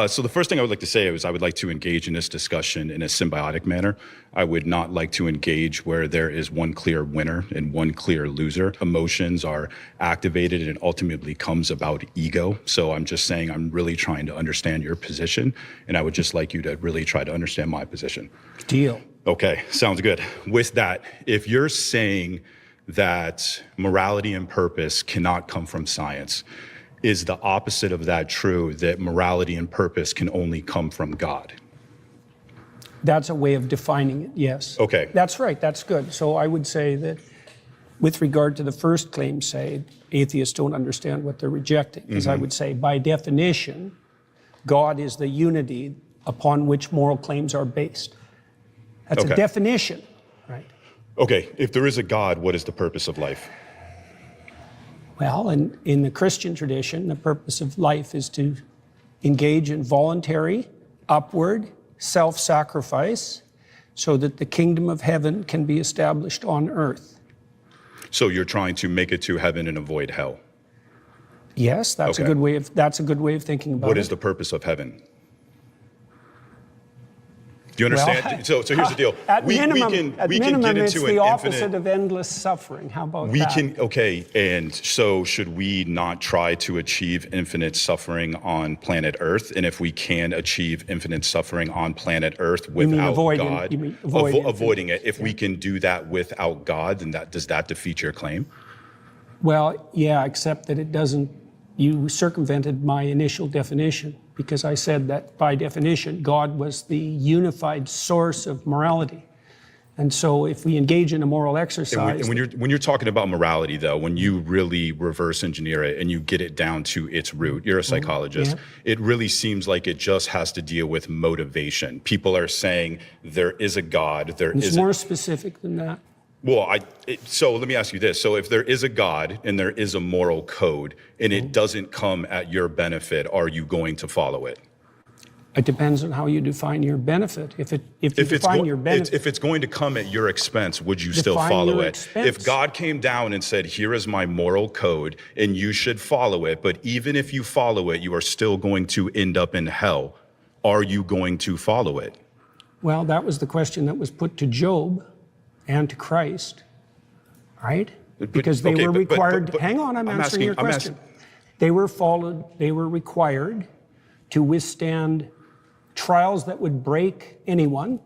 Speaker 11: So the first thing I would like to say is I would like to engage in this discussion in a symbiotic manner. I would not like to engage where there is one clear winner and one clear loser. Emotions are activated and it ultimately comes about ego. So I'm just saying I'm really trying to understand your position, and I would just like you to really try to understand my position.
Speaker 3: Deal.
Speaker 11: Okay, sounds good. With that, if you're saying that morality and purpose cannot come from science. Is the opposite of that true, that morality and purpose can only come from God?
Speaker 3: That's a way of defining it, yes.
Speaker 11: Okay.
Speaker 3: That's right, that's good. So I would say that with regard to the first claim, say, atheists don't understand what they're rejecting, because I would say, by definition, God is the unity upon which moral claims are based. That's a definition, right?
Speaker 11: Okay, if there is a God, what is the purpose of life?
Speaker 3: Well, in the Christian tradition, the purpose of life is to engage in voluntary, upward, self-sacrifice so that the kingdom of heaven can be established on earth.
Speaker 11: So you're trying to make it to heaven and avoid hell?
Speaker 3: Yes, that's a good way of thinking about it.
Speaker 11: What is the purpose of heaven? Do you understand?
Speaker 3: Well,
Speaker 11: so here's the deal.
Speaker 3: At
Speaker 11: we
Speaker 3: minimum,
Speaker 11: can get
Speaker 3: it's
Speaker 11: into
Speaker 3: the
Speaker 11: an
Speaker 3: opposite
Speaker 11: infinite.
Speaker 3: of endless suffering. How about that?
Speaker 11: And so should we not try to achieve infinite suffering on planet Earth? And if we can achieve infinite suffering on planet Earth without God, avoiding it, if we can do that without God, then does that defeat your claim?
Speaker 3: Well, yeah, except that it doesn't. You circumvented my initial definition, because I said that by definition, God was the unified source of morality. And so if we engage in a moral exercise...
Speaker 11: And when you're talking about morality, though, when you really reverse engineer it and you get it down to its root, you're a psychologist, it really seems like it just has to deal with motivation. People are saying there is a God,
Speaker 3: It's more specific than that.
Speaker 11: Well, so let me ask you this. So if there is a God and there is a moral code and it doesn't come at your benefit, are you going to follow it?
Speaker 3: It depends on how you define your benefit. If
Speaker 11: it's going to come at your expense, would you still follow it? If God came down and said, here is my moral code and you should follow it, but even if you follow it, you are still going to end up in hell, are you going to follow it?
Speaker 3: Well, that was the question that was put to Job and to Christ, right? Because they were required. Hang on, I'm answering your question. They were required to withstand trials that would break anyone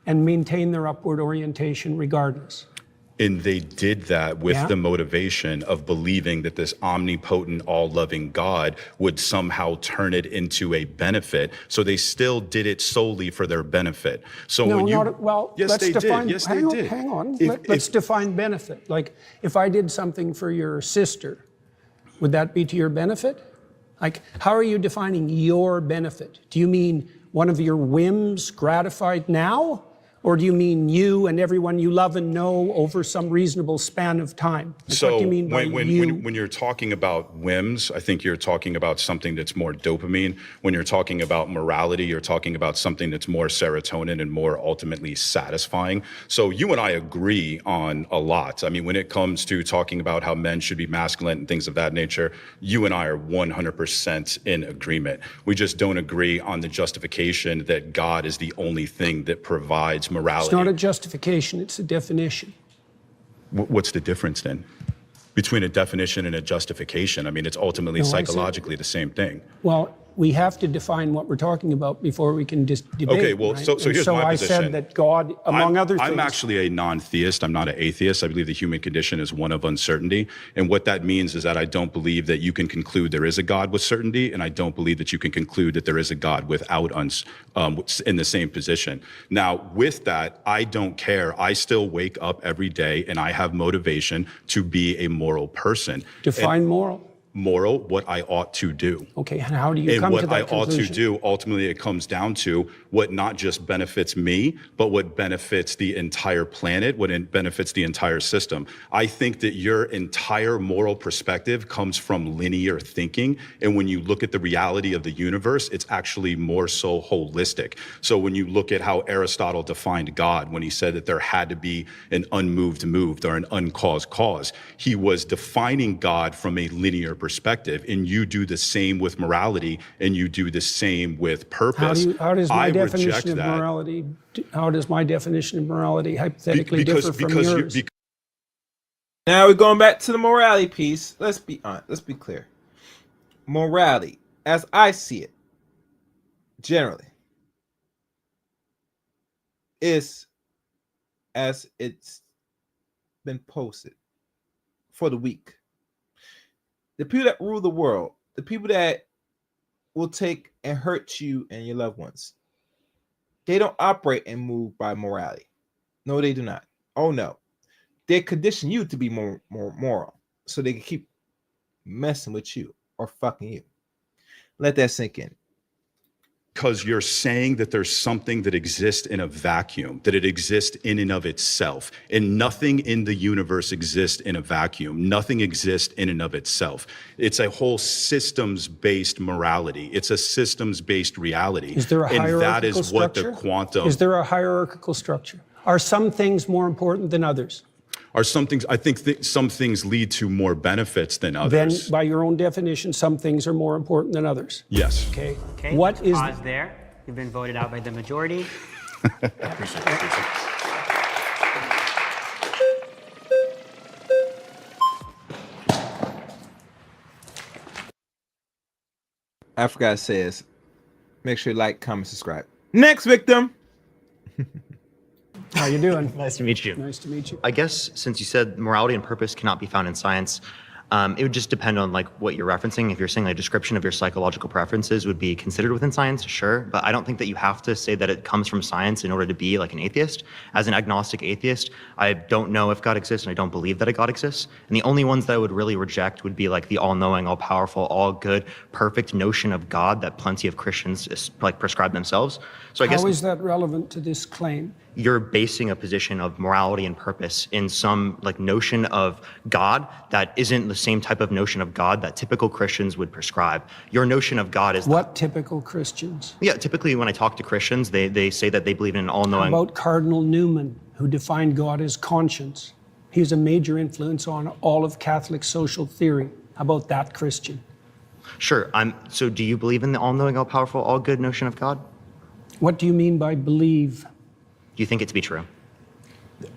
Speaker 3: and maintain their upward orientation regardless.
Speaker 11: And they did that with the motivation of believing that this omnipotent, all-loving God would somehow turn it into a benefit. So they still did it solely for their benefit. So let's define. Hang on. Let's define benefit. Like, if I did something for your sister, would that be to your benefit? Like, how are you defining your benefit? Do you mean one of your whims gratified now? Or do you mean you and everyone you love and know over some reasonable span of time? Like, so
Speaker 3: what do you mean by
Speaker 11: when you're talking about whims, I think you're talking about something that's more dopamine. When you're talking about morality, you're talking about something that's more serotonin and more ultimately satisfying. So you and I agree on a lot. I mean, when it comes to talking about how men should be masculine and things of that nature, you and I are 100% in agreement. We just don't agree on the justification that God is the only thing that provides morality.
Speaker 3: It's not a justification, it's a definition.
Speaker 11: What's the difference then between a definition and a justification? I mean, it's ultimately psychologically the same thing.
Speaker 3: Well, we have to define what we're talking about before we can just debate.
Speaker 11: Okay, well,
Speaker 3: right?
Speaker 11: so here's my position.
Speaker 3: So I said that God, among other things...
Speaker 11: I'm actually a non-theist. I'm not an atheist. I believe the human condition is one of uncertainty. And what that means is that I don't believe that you can conclude there is a God with certainty, and I don't believe that you can conclude that there is a God without in the same position. Now, with that, I don't care. I still wake up every day, and I have motivation to be a moral person.
Speaker 3: Define moral.
Speaker 11: Moral, what I ought to do.
Speaker 3: Okay, and how do you come to that conclusion?
Speaker 11: And what I ought to do, ultimately it comes down to what not just benefits me, but what benefits the entire planet, what benefits the entire system. I think that your entire moral perspective comes from linear thinking. And when you look at the reality of the universe, it's actually more so holistic. So when you look at how Aristotle defined God, when he said that there had to be an unmoved moved or an uncaused cause, he was defining God from a linear perspective, and you do the same with morality, and you do the same with purpose.
Speaker 3: How does my definition of morality? How does my definition of morality hypothetically differ from yours?
Speaker 2: Now we're going back to the morality piece. Let's be honest. Let's be clear. Morality, as I see it, generally, is as it's been posted for the weak. The people that rule the world, the people that will take and hurt you and your loved ones, they don't operate and move by morality. No, they do not. Oh no. They condition you to be more moral so they can keep messing with you or fucking you. Let that sink in.
Speaker 11: Because you're saying that there's something that exists in a vacuum, that it exists in and of itself. And nothing in the universe exists in a vacuum. Nothing exists in and of itself. It's a whole systems-based morality. It's a systems-based reality.
Speaker 3: Is there a hierarchical
Speaker 11: structure? And that is what the quantum...
Speaker 3: Is there a hierarchical structure? Are some things more important than others?
Speaker 11: Are some things, I think some things lead to more benefits than others.
Speaker 3: Then, by your own definition, some things are more important than others.
Speaker 11: Yes.
Speaker 3: Okay.
Speaker 5: Okay,
Speaker 3: What is
Speaker 5: pause there. You've been voted out by the majority.
Speaker 2: I forgot to say this. Make sure you like, comment, subscribe. Next victim.
Speaker 3: How you doing?
Speaker 12: Nice to meet you.
Speaker 3: Nice to meet you.
Speaker 12: I guess since you said morality and purpose cannot be found in science, it would just depend on like what you're referencing. If you're saying a description of your psychological preferences would be considered within science, sure. But I don't think that you have to say that it comes from science in order to be like an atheist. As an agnostic atheist, I don't know if God exists and I don't believe that a God exists. And the only ones that I would really reject would be like the all-knowing, all-powerful, all-good, perfect notion of God that plenty of Christians like prescribe themselves. So I guess
Speaker 3: How is that relevant to this claim?
Speaker 12: You're basing a position of morality and purpose in some like notion of God that isn't the same type of notion of God that typical Christians would prescribe. Your notion of God is
Speaker 3: what typical Christians?
Speaker 12: Yeah, typically when I talk to Christians, they say that they believe in an all-knowing.
Speaker 3: How about Cardinal Newman, who defined God as conscience? He was a major influence on all of Catholic social theory. How about that Christian?
Speaker 12: Sure. So do you believe in the all-knowing, all-powerful, all-good notion of God?
Speaker 3: What do you mean by believe?
Speaker 12: Do you think it to be true?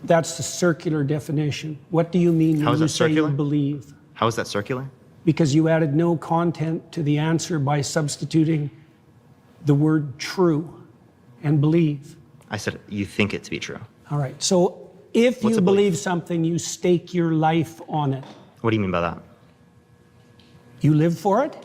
Speaker 3: That's the circular definition. What do you mean
Speaker 12: How
Speaker 3: when
Speaker 12: is
Speaker 3: you
Speaker 12: that
Speaker 3: say
Speaker 12: circular?
Speaker 3: you believe?
Speaker 12: How is that circular?
Speaker 3: Because you added no content to the answer by substituting the word true and believe.
Speaker 12: I said you think it to be true.
Speaker 3: All right. So if
Speaker 12: What's
Speaker 3: you
Speaker 12: a
Speaker 3: believe
Speaker 12: belief?
Speaker 3: something, you stake your life on it.
Speaker 12: What do you mean by that?
Speaker 3: You live for it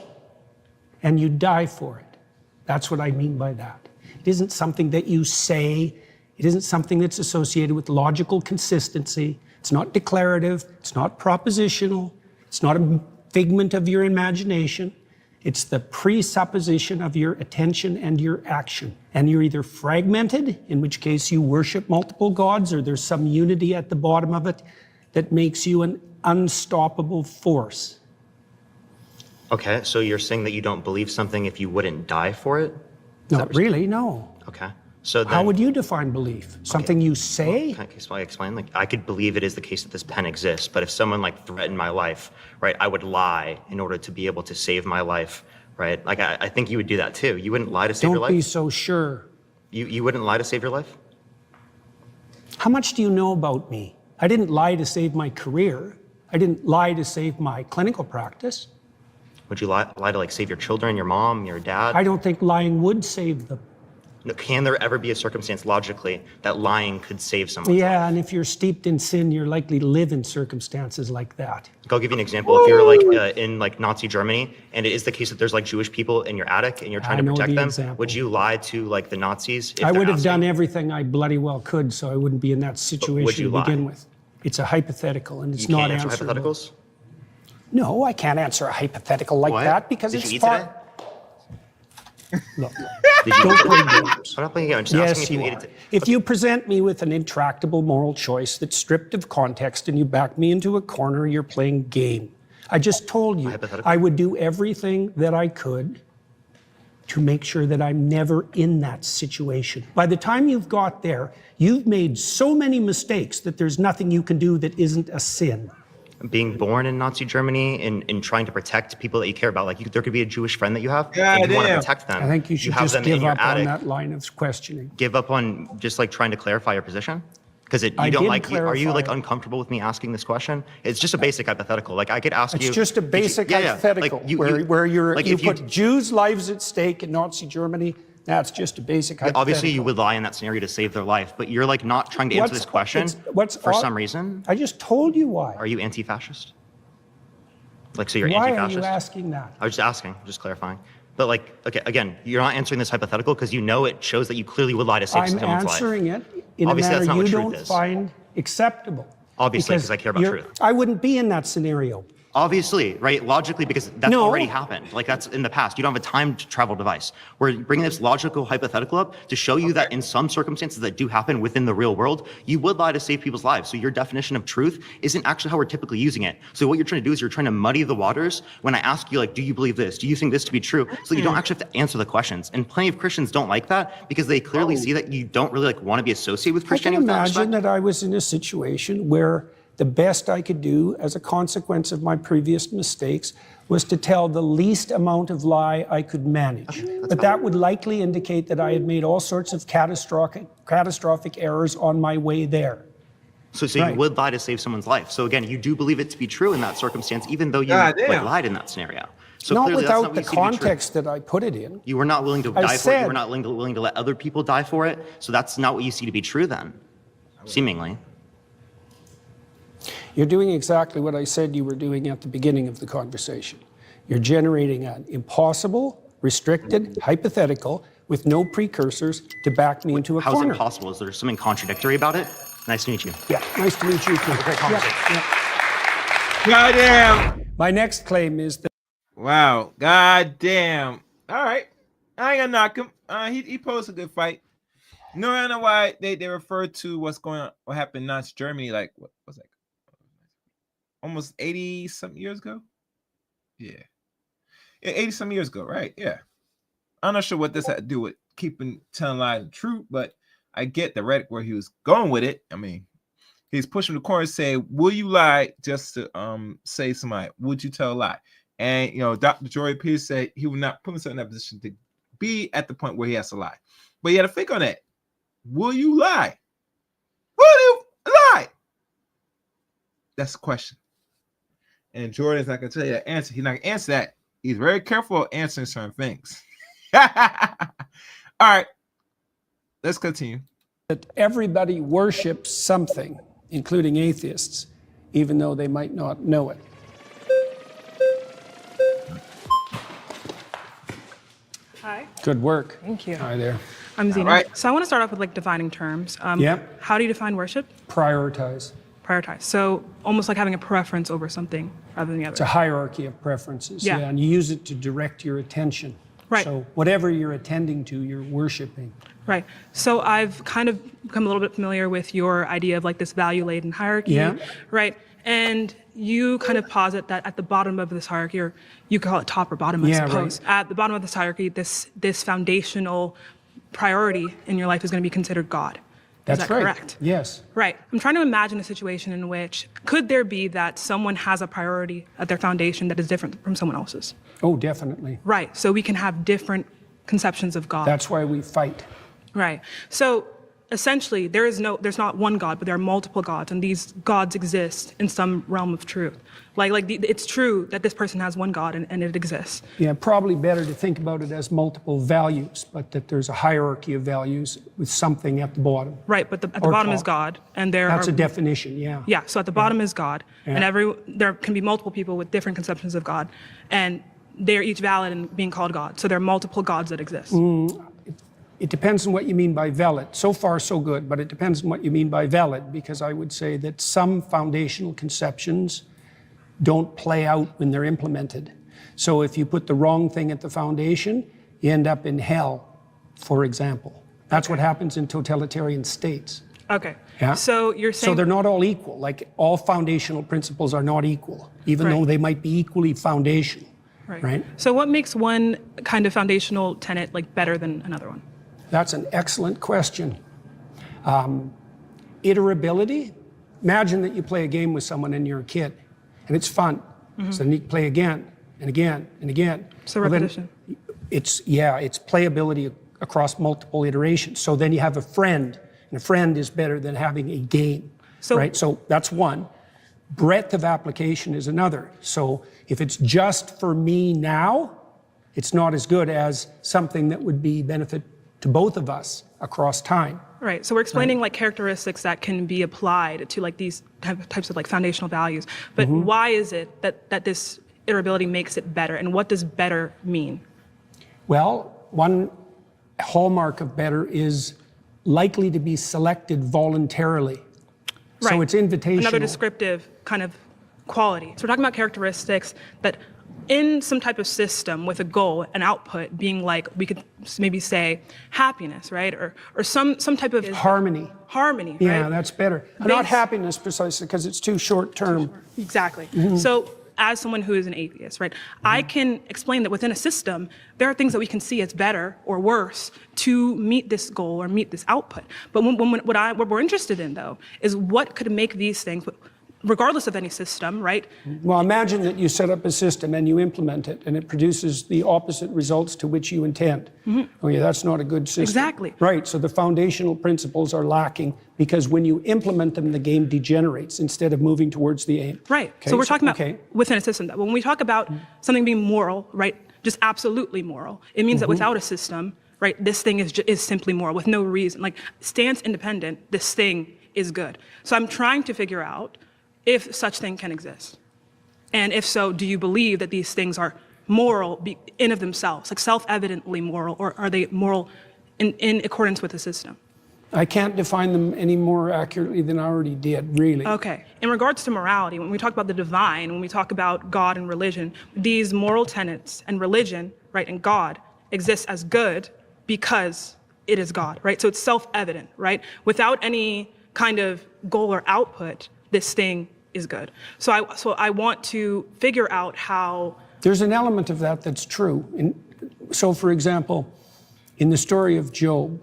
Speaker 3: and you die for it. That's what I mean by that. It isn't something that you say. It isn't something that's associated with logical consistency. It's not declarative. It's not propositional. It's not a figment of your imagination. It's the presupposition of your attention and your action. And you're either fragmented, in which case you worship multiple gods, or there's some unity at the bottom of it that makes you an unstoppable force.
Speaker 12: Okay, so you're saying that you don't believe something if you wouldn't die for it?
Speaker 3: Not really, no.
Speaker 12: Okay. So then,
Speaker 3: How would you define belief? Something you say?
Speaker 12: Can I explain? Like, I could believe it is the case that this pen exists, but if someone like threatened my life, right, I would lie in order to be able to save my life, right? Like, I think you would do that too. You wouldn't lie to save your
Speaker 3: Don't
Speaker 12: life?
Speaker 3: be so sure.
Speaker 12: You wouldn't lie to save your life?
Speaker 3: How much do you know about me? I didn't lie to save my career. I didn't lie to save my clinical practice.
Speaker 12: Would you lie to like save your children, your mom, your dad?
Speaker 3: I don't think lying would save them.
Speaker 12: No, can there ever be a circumstance logically that lying could save someone?
Speaker 3: Yeah, and if you're steeped in sin, you're likely to live in circumstances like that.
Speaker 12: I'll give you an example. If you're like in like Nazi Germany, and it is the case that there's like Jewish people in your attic and you're trying to protect them, would you lie to like the Nazis? If
Speaker 3: I
Speaker 12: they're
Speaker 3: would have
Speaker 12: asking?
Speaker 3: done everything I bloody well could, so I wouldn't be in that situation
Speaker 12: you
Speaker 3: to
Speaker 12: lie?
Speaker 3: begin with. It's a hypothetical, and it's
Speaker 12: You
Speaker 3: not
Speaker 12: can't answer
Speaker 3: answerable.
Speaker 12: hypotheticals?
Speaker 3: No, I can't answer a hypothetical like
Speaker 12: What?
Speaker 3: that because
Speaker 12: Did
Speaker 3: it's
Speaker 12: you eat
Speaker 3: far.
Speaker 12: today?
Speaker 3: Look,
Speaker 12: Did you
Speaker 3: don't play games.
Speaker 12: I'm not playing a game. I'm just
Speaker 3: Yes,
Speaker 12: asking if
Speaker 3: you
Speaker 12: you ate
Speaker 3: are.
Speaker 12: it.
Speaker 3: If you present me with an intractable moral choice that's stripped of context and you back me into a corner, you're playing game. I just told you
Speaker 12: Hypothetical?
Speaker 3: I would do everything that I could to make sure that I'm never in that situation. By the time you've got there, you've made so many mistakes that there's nothing you can do that isn't a sin.
Speaker 12: Being born in Nazi Germany and trying to protect people that you care about, like there could be a Jewish friend that you have, and you want to protect them.
Speaker 3: I think you should
Speaker 12: have
Speaker 3: just
Speaker 12: them in
Speaker 3: give
Speaker 12: your
Speaker 3: up on
Speaker 12: attic.
Speaker 3: that line of questioning.
Speaker 12: Give up on just like trying to clarify your position? Because
Speaker 3: I
Speaker 12: you don't
Speaker 3: did
Speaker 12: like, are you like
Speaker 3: clarify it.
Speaker 12: uncomfortable with me asking this question? It's just a basic hypothetical. Like I could ask you.
Speaker 3: It's just a
Speaker 12: if you-
Speaker 3: basic
Speaker 12: yeah, yeah,
Speaker 3: hypothetical
Speaker 12: like,
Speaker 3: where you're,
Speaker 12: like
Speaker 3: you
Speaker 12: if you-
Speaker 3: put Jews' lives at stake in Nazi Germany. That's just a basic hypothetical.
Speaker 12: Obviously, you would lie in that scenario to save their life, but you're like not trying to answer this question
Speaker 3: what's
Speaker 12: for
Speaker 3: odd-
Speaker 12: some reason.
Speaker 3: I just told you why.
Speaker 12: Are you anti-fascist? Like, so you're
Speaker 3: Why
Speaker 12: anti-fascist?
Speaker 3: are you asking that?
Speaker 12: I was just asking, just clarifying. But like, okay, again, you're not answering this hypothetical because you know it shows that you clearly would lie to save
Speaker 3: I'm
Speaker 12: someone's life.
Speaker 3: answering it in
Speaker 12: Obviously,
Speaker 3: a
Speaker 12: that's
Speaker 3: manner
Speaker 12: not what
Speaker 3: you
Speaker 12: truth
Speaker 3: don't
Speaker 12: is.
Speaker 3: find acceptable.
Speaker 12: Obviously, because I care about truth.
Speaker 3: I wouldn't be in that scenario.
Speaker 12: Obviously, right? Logically, because that's
Speaker 3: No.
Speaker 12: already happened. Like, that's in the past. You don't have a time travel device. We're bringing this logical hypothetical up to show you that in some circumstances that do happen within the real world, you would lie to save people's lives. So your definition of truth isn't actually how we're typically using it. So what you're trying to do is you're trying to muddy the waters when I ask you, like, do you believe this? Do you think this to be true? So you don't actually have to answer the questions. And plenty of Christians don't like that because they clearly see that you don't really like want to be associated with
Speaker 3: I can
Speaker 12: Christianity.
Speaker 3: imagine that I was in a situation where the best I could do as a consequence of my previous mistakes was to tell the least amount of lie I could manage. But that would likely indicate that I had made all sorts of catastrophic errors on my way there.
Speaker 12: So
Speaker 3: Right.
Speaker 12: you would lie to save someone's life. So again, you do believe it to be true in that circumstance, even though you like, lied in that scenario. So
Speaker 3: Not
Speaker 12: clearly that's
Speaker 3: without
Speaker 12: not what
Speaker 3: the
Speaker 12: you see to be true.
Speaker 3: context that I put it in.
Speaker 12: You were not willing to
Speaker 3: I
Speaker 12: die for it. You
Speaker 3: said-
Speaker 12: were not willing to let other people die for it. So that's not what you see to be true then, seemingly.
Speaker 3: You're doing exactly what I said you were doing at the beginning of the conversation. You're generating an impossible, restricted, hypothetical with no precursors to back me into a
Speaker 12: How is
Speaker 3: corner.
Speaker 12: it possible? Is there something contradictory about it? Nice to meet you.
Speaker 3: Yeah, nice to meet you too.
Speaker 12: Great conversation.
Speaker 2: Goddamn.
Speaker 3: My next claim is that.
Speaker 2: Wow. Goddamn. All right. I ain't gonna knock him. He posed a good fight. No, I don't know why they refer to what happened in Nazi Germany, like what was that? Almost 80 something years ago. Yeah, 80 some years ago, right? Yeah. I'm not sure what this had to do with telling lies and truth, but I get the rhetoric where he was going with it. I mean, he's pushing the corner and saying, will you lie just to say somebody? Would you tell a lie? And Dr. Jordan Peterson said he would not put himself in that position to be at the point where he has to lie. But you had to think on that. Will you lie? Will you lie? That's the question. And Jordan's not going to tell you that answer. He's not going to answer that. He's very careful answering certain things. All right. Let's continue.
Speaker 3: That everybody worships something, including atheists, even though they might not know it.
Speaker 13: Hi.
Speaker 3: Good work.
Speaker 13: Thank you.
Speaker 3: Hi there.
Speaker 13: I'm Zena.
Speaker 2: Right.
Speaker 13: So I want to start off with like defining terms.
Speaker 3: Yep.
Speaker 13: How do you define worship?
Speaker 3: Prioritize.
Speaker 13: Prioritize. So almost like having a preference over something rather than the
Speaker 3: It's a
Speaker 13: other.
Speaker 3: hierarchy of preferences.
Speaker 13: Yeah.
Speaker 3: And you use it to direct your attention.
Speaker 13: Right.
Speaker 3: So whatever you're attending to, you're worshiping.
Speaker 13: Right. So I've kind of become a little bit familiar with your idea of like this value-laden hierarchy.
Speaker 3: Yeah.
Speaker 13: Right. And you kind of posit that at the bottom of this hierarchy, or you call it top or bottom, I
Speaker 3: Yeah,
Speaker 13: suppose.
Speaker 3: right.
Speaker 13: At the bottom of this hierarchy, this foundational priority in your life is going to be considered God.
Speaker 3: That's
Speaker 13: Is that
Speaker 3: right.
Speaker 13: correct?
Speaker 3: Yes.
Speaker 13: Right. I'm trying to imagine a situation in which could there be that someone has a priority at their foundation that is different from someone else's?
Speaker 3: Oh, definitely.
Speaker 13: Right. So we can have different conceptions of God.
Speaker 3: That's why we fight.
Speaker 13: Right. So essentially, there's not one God, but there are multiple gods, and these gods exist in some realm of truth. It's true that this person has one God and it exists.
Speaker 3: Yeah, probably better to think about it as multiple values, but that there's a hierarchy of values with something at the bottom.
Speaker 13: Right. But at the
Speaker 3: Or
Speaker 13: bottom is
Speaker 3: top.
Speaker 13: God, and there
Speaker 3: That's
Speaker 13: are
Speaker 3: a definition, yeah.
Speaker 13: Yeah, so at the bottom is God,
Speaker 3: Yeah.
Speaker 13: and there can be multiple people with different conceptions of God, and they're each valid in being called God. So there are multiple gods that exist.
Speaker 3: It depends on what you mean by valid. So far, so good, but it depends on what you mean by valid, because I would say that some foundational conceptions don't play out when they're implemented. So if you put the wrong thing at the foundation, you end up in hell, for example. That's what happens in totalitarian states.
Speaker 13: Okay.
Speaker 3: Yeah.
Speaker 13: So you're saying
Speaker 3: So they're not all equal. Like all foundational principles are not equal, even though
Speaker 13: Right.
Speaker 3: they might be equally foundational. Right.
Speaker 13: So what makes one kind of foundational tenet like better than another one?
Speaker 3: That's an excellent question. Iterability. Imagine that you play a game with someone and you're a kid, and it's fun. So then you play again and again and again.
Speaker 13: So
Speaker 3: Well, then
Speaker 13: repetition.
Speaker 3: it's playability across multiple iterations. So then you have a friend, and a friend is better than having a game. Right? So that's one. Breadth of application is another. So if it's just for me now, it's not as good as something that would be benefit to both of us across time.
Speaker 13: Right. So we're explaining like characteristics that can be applied to like these types of like foundational values. But why is it that this iterability makes it better? And what does better mean?
Speaker 3: Well, one hallmark of better is likely to be selected voluntarily. So it's invitational.
Speaker 13: Another descriptive kind of quality. So we're talking about characteristics that in some type of system with a goal, an output being like, we could maybe say happiness, right? Or some type of
Speaker 3: harmony.
Speaker 13: Harmony,
Speaker 3: Yeah,
Speaker 13: right?
Speaker 3: that's better. Not happiness precisely, because it's too short term.
Speaker 13: Exactly. So as someone who is an atheist, right, I can explain that within a system, there are things that we can see as better or worse to meet this goal or meet this output. But what we're interested in, though, is what could make these things, regardless of any system, right?
Speaker 3: Well, imagine that you set up a system and you implement it, and it produces the opposite results to which you intend. Oh yeah, that's not a good system.
Speaker 13: Exactly.
Speaker 3: Right, so the foundational principles are lacking because when you implement them, the game degenerates instead of moving towards the aim.
Speaker 13: Right,
Speaker 3: Okay,
Speaker 13: so we're talking about
Speaker 3: okay.
Speaker 13: within a system. That when we talk about something being moral, right, just absolutely moral, it means that without a system, right, this thing is simply moral with no reason. Like, stance independent, this thing is good. So I'm trying to figure out if such thing can exist. And if so, do you believe that these things are moral in of themselves, like self-evidently moral, or are they moral in accordance with the system?
Speaker 3: I can't define them any more accurately than I already did, really.
Speaker 13: Okay. In regards to morality, when we talk about the divine, when we talk about God and religion, these moral tenets and religion, right, and God exists as good because it is God, right? So it's self-evident, right? Without any kind of goal or output, this thing is good. So I want to figure out how...
Speaker 3: There's an element of that that's true. So for example, in the story of Job,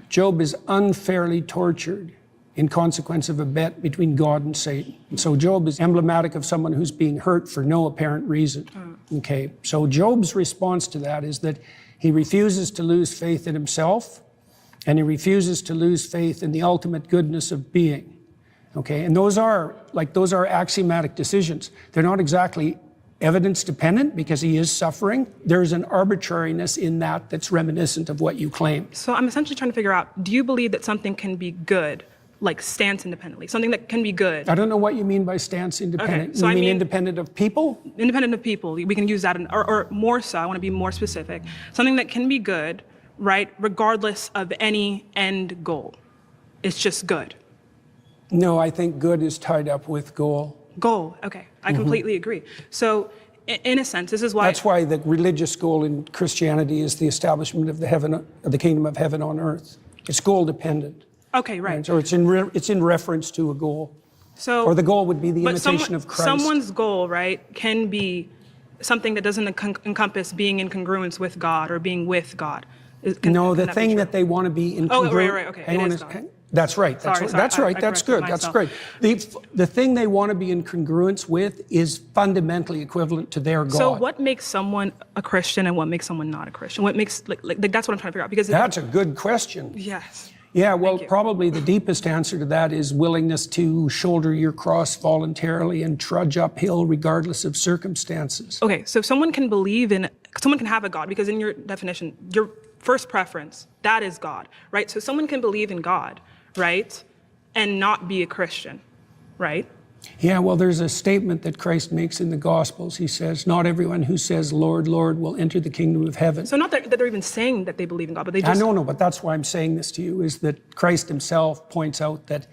Speaker 3: Job is unfairly tortured in consequence of a bet between God and Satan. And so Job is emblematic of someone who's being hurt for no apparent reason. Okay, so Job's response to that is that he refuses to lose faith in himself, and he refuses to lose faith in the ultimate goodness of being. Okay, and those are axiomatic decisions. They're not exactly evidence dependent because he is suffering. There's an arbitrariness in that that's reminiscent of what you claim.
Speaker 13: So I'm essentially trying to figure out, do you believe that something can be good, like stance independently, something that can be good?
Speaker 3: I don't know what you mean by stance independent.
Speaker 13: Okay, so
Speaker 3: you
Speaker 13: I
Speaker 3: mean
Speaker 13: mean
Speaker 3: independent of people?
Speaker 13: Independent of people, we can use that, or more so, I want to be more specific, something that can be good, right, regardless of any end goal. It's just good.
Speaker 3: No, I think good is tied up with goal.
Speaker 13: Goal, okay, I completely agree. So in a sense, this is why...
Speaker 3: That's why the religious goal in Christianity is the establishment of the kingdom of heaven on earth. It's goal dependent.
Speaker 13: Okay, right.
Speaker 3: So it's in reference to a goal.
Speaker 13: So,
Speaker 3: or the goal would be the
Speaker 13: but
Speaker 3: imitation of Christ.
Speaker 13: Someone's goal, right, can be something that doesn't encompass being in congruence with God or being with God.
Speaker 3: No, the thing that they want to be in congruence...
Speaker 13: Oh, right, okay, it is God.
Speaker 3: That's right. That's right. That's good. That's great. The thing they want to be in congruence with is fundamentally equivalent to their God.
Speaker 13: So what makes someone a Christian and what makes someone not a Christian? What makes like that's what I'm trying to figure out, because
Speaker 3: that's a good question.
Speaker 13: Yes.
Speaker 3: Yeah, well, probably the deepest answer to that is willingness to shoulder your cross voluntarily and trudge uphill regardless of circumstances.
Speaker 13: Okay, so someone can have a God, because in your definition, your first preference, that is God, right? So someone can believe in God, right, and not be a Christian, right?
Speaker 3: Yeah, well, there's a statement that Christ makes in the Gospels. He says, not everyone who says, Lord, Lord, will enter the kingdom of heaven.
Speaker 13: So not that they're even saying that they believe in God, but they just...
Speaker 3: No, but that's why I'm saying this to you, is that Christ himself points out that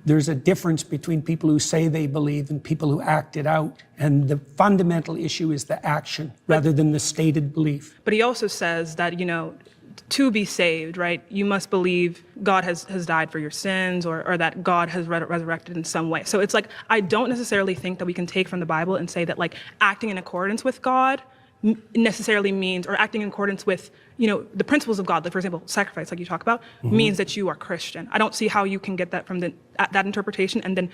Speaker 3: there's a difference between people who say they believe and people who act it out. And the fundamental issue is the action rather than the stated belief.
Speaker 13: But he also says that, to be saved, right, you must believe God has died for your sins, or that God has resurrected in some way. So it's like, I don't necessarily think that we can take from the Bible and say that like acting in accordance with God necessarily means, or acting in accordance with, the principles of God, like for example, sacrifice, like you talk about, means that you are Christian. I don't see how you can get that from that interpretation and then,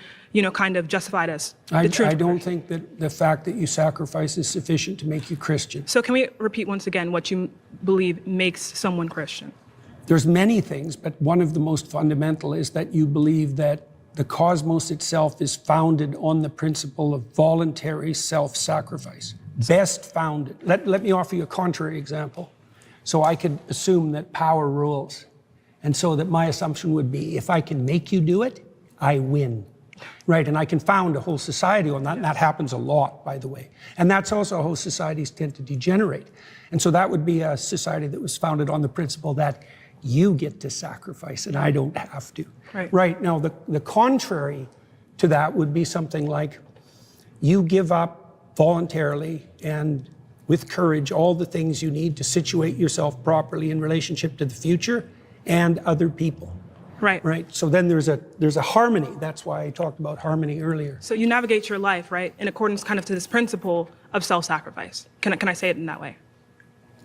Speaker 13: kind of justify it as the truth.
Speaker 3: I don't think that the fact that you sacrifice is sufficient to make you Christian.
Speaker 13: So can we repeat once again what you believe makes someone Christian?
Speaker 3: There's many things, but one of the most fundamental is that you believe that the cosmos itself is founded on the principle of voluntary self-sacrifice. Best founded. Let me offer you a contrary example. So I could assume that power rules. And so that my assumption would be, if I can make you do it, I win. Right, and I can found a whole society on that, and that happens a lot, by the way. And that's also how societies tend to degenerate. And so that would be a society that was founded on the principle that you get to sacrifice and I don't have to. Right, now the contrary to that would be something like you give up voluntarily and with courage all the things you need to situate yourself properly in relationship to the future and other people. Right. So then there's a harmony. That's why I talked about harmony earlier.
Speaker 13: So you navigate your life, right, in accordance kind of to this principle of self-sacrifice. Can I say it in that way?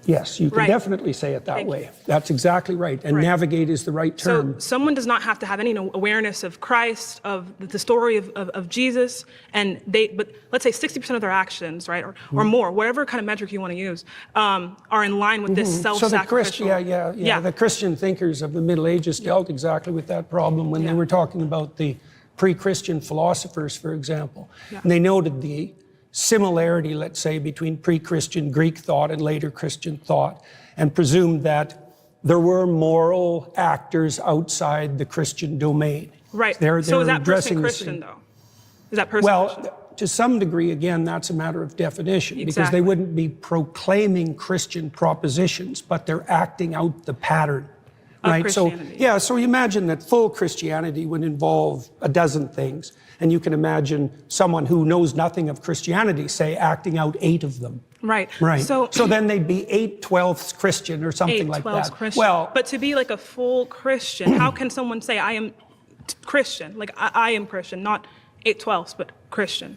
Speaker 3: Yes, you can definitely say it that way. That's exactly right. And navigate is the right term.
Speaker 13: So someone does not have to have any awareness of Christ, of the story of Jesus, but let's say 60% of their actions, right, or more, whatever kind of metric you want to use, are in line with this self-sacrificial.
Speaker 3: So the Christian thinkers of the Middle Ages dealt exactly with that problem when they were talking about the pre-Christian philosophers, for example. And they noted the similarity, let's say, between pre-Christian Greek thought and later Christian thought, and presumed that there were moral actors outside the Christian domain.
Speaker 13: Right. So is that person Christian, though? Is that person Christian?
Speaker 3: To some degree, again, that's a matter of definition, because they wouldn't be proclaiming Christian propositions, but they're acting out the pattern. Right. So you imagine that full Christianity would involve a dozen things. And you can imagine someone who knows nothing of Christianity, say, acting out 8 of them.
Speaker 13: Right.
Speaker 3: So then they'd be 8/12 Christian or something like that.
Speaker 13: Christian. Well, but to be like a full Christian, how can someone say I am Christian? Like I am Christian, not 8/12, but Christian.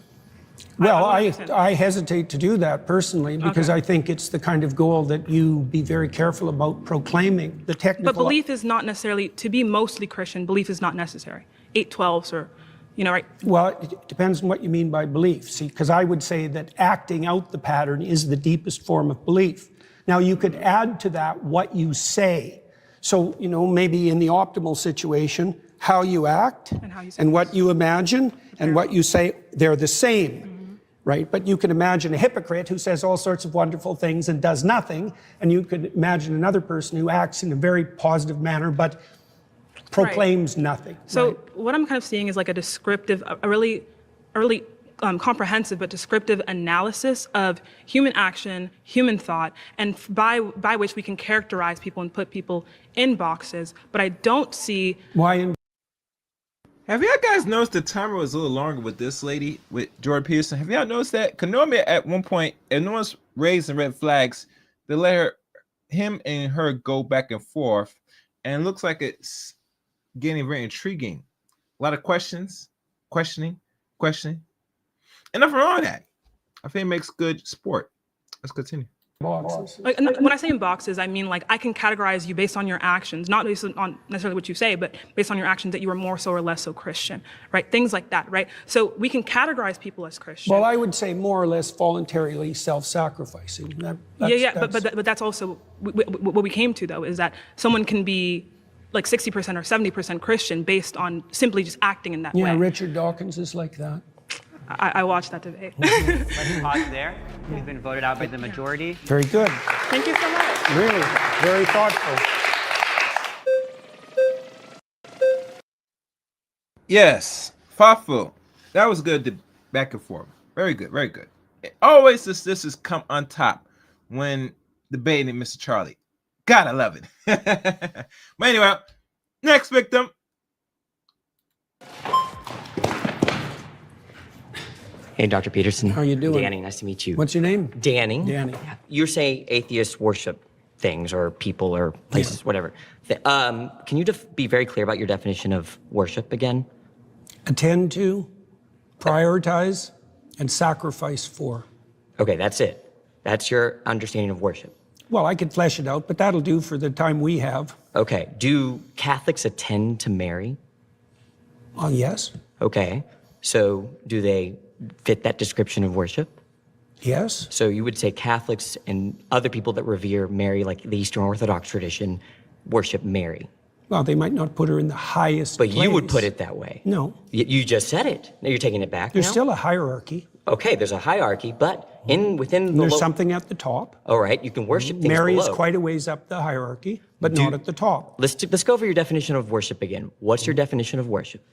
Speaker 3: Well, I hesitate to do that personally, because I think it's the kind of goal that you be very careful about proclaiming. The technical.
Speaker 13: But belief is not necessarily, to be mostly Christian, belief is not necessary. 8/12 or, right?
Speaker 3: Well, it depends on what you mean by belief. See, because I would say that acting out the pattern is the deepest form of belief. Now, you could add to that what you say. So, maybe in the optimal situation, how you act and what you imagine and what you say, they're the same, right? But you can imagine a hypocrite who says all sorts of wonderful things and does nothing, and you could imagine another person who acts in a very positive manner but proclaims nothing.
Speaker 13: So what I'm kind of seeing is like a descriptive, a really comprehensive but descriptive analysis of human action, human thought, and by which we can characterize people and put people in boxes. But I don't see
Speaker 3: why.
Speaker 2: Have y'all guys noticed the timer was a little longer with this lady, with Jordan Peterson? Have y'all noticed that? Because normally at one point, if no one's raising red flags, they let him and her go back and forth, and it looks like it's getting very intriguing. A lot of questioning. And nothing wrong with that. I think it makes good sport. Let's continue.
Speaker 3: Boxes.
Speaker 13: When I say in boxes, I mean like I can categorize you based on your actions, not based on necessarily what you say, but based on your actions that you are more so or less so Christian, right? Things like that, right? So we can categorize people as Christian.
Speaker 3: Well, I would say more or less voluntarily self-sacrificing.
Speaker 13: But that's also what we came to, though, is that someone can be like 60% or 70% Christian based on simply just acting in that way.
Speaker 3: Yeah, Richard Dawkins is like that.
Speaker 13: I watched that debate.
Speaker 5: Let's pause there. We've been voted out by the majority.
Speaker 3: Very good.
Speaker 13: Thank you so much.
Speaker 3: Really, very thoughtful.
Speaker 2: Yes, thoughtful. That was good. Back and forth. Very good. Very good. Always this has come on top when debating Mr. Charlie. God, I love it. But anyway, next victim.
Speaker 14: Hey, Dr. Peterson.
Speaker 3: How you doing?
Speaker 14: Danny, nice to meet you.
Speaker 3: What's your name?
Speaker 14: Danny.
Speaker 3: Danny.
Speaker 14: You're saying atheists worship things or people or places, whatever. Can you be very clear about your definition of worship again?
Speaker 3: Attend to, prioritize, and sacrifice for.
Speaker 14: Okay, that's it. That's your understanding of worship.
Speaker 3: Well, I could flesh it out, but that'll do for the time we have.
Speaker 14: Okay. Do Catholics attend to Mary?
Speaker 3: Yes.
Speaker 14: Okay. So do they fit that description of worship?
Speaker 3: Yes.
Speaker 14: So you would say Catholics and other people that revere Mary, like the Eastern Orthodox tradition, worship Mary.
Speaker 3: Well, they might not put her in the highest
Speaker 14: But
Speaker 3: place.
Speaker 14: you would put it that way.
Speaker 3: No.
Speaker 14: You just said it. Now you're taking it back.
Speaker 3: There's
Speaker 14: now?
Speaker 3: still a hierarchy.
Speaker 14: Okay, there's a hierarchy, but within the
Speaker 3: there's something at the top.
Speaker 14: All right, you can worship things
Speaker 3: Mary
Speaker 14: below.
Speaker 3: is quite a ways up the hierarchy, but not at the top.
Speaker 14: Let's go over your definition of worship again. What's your definition of worship?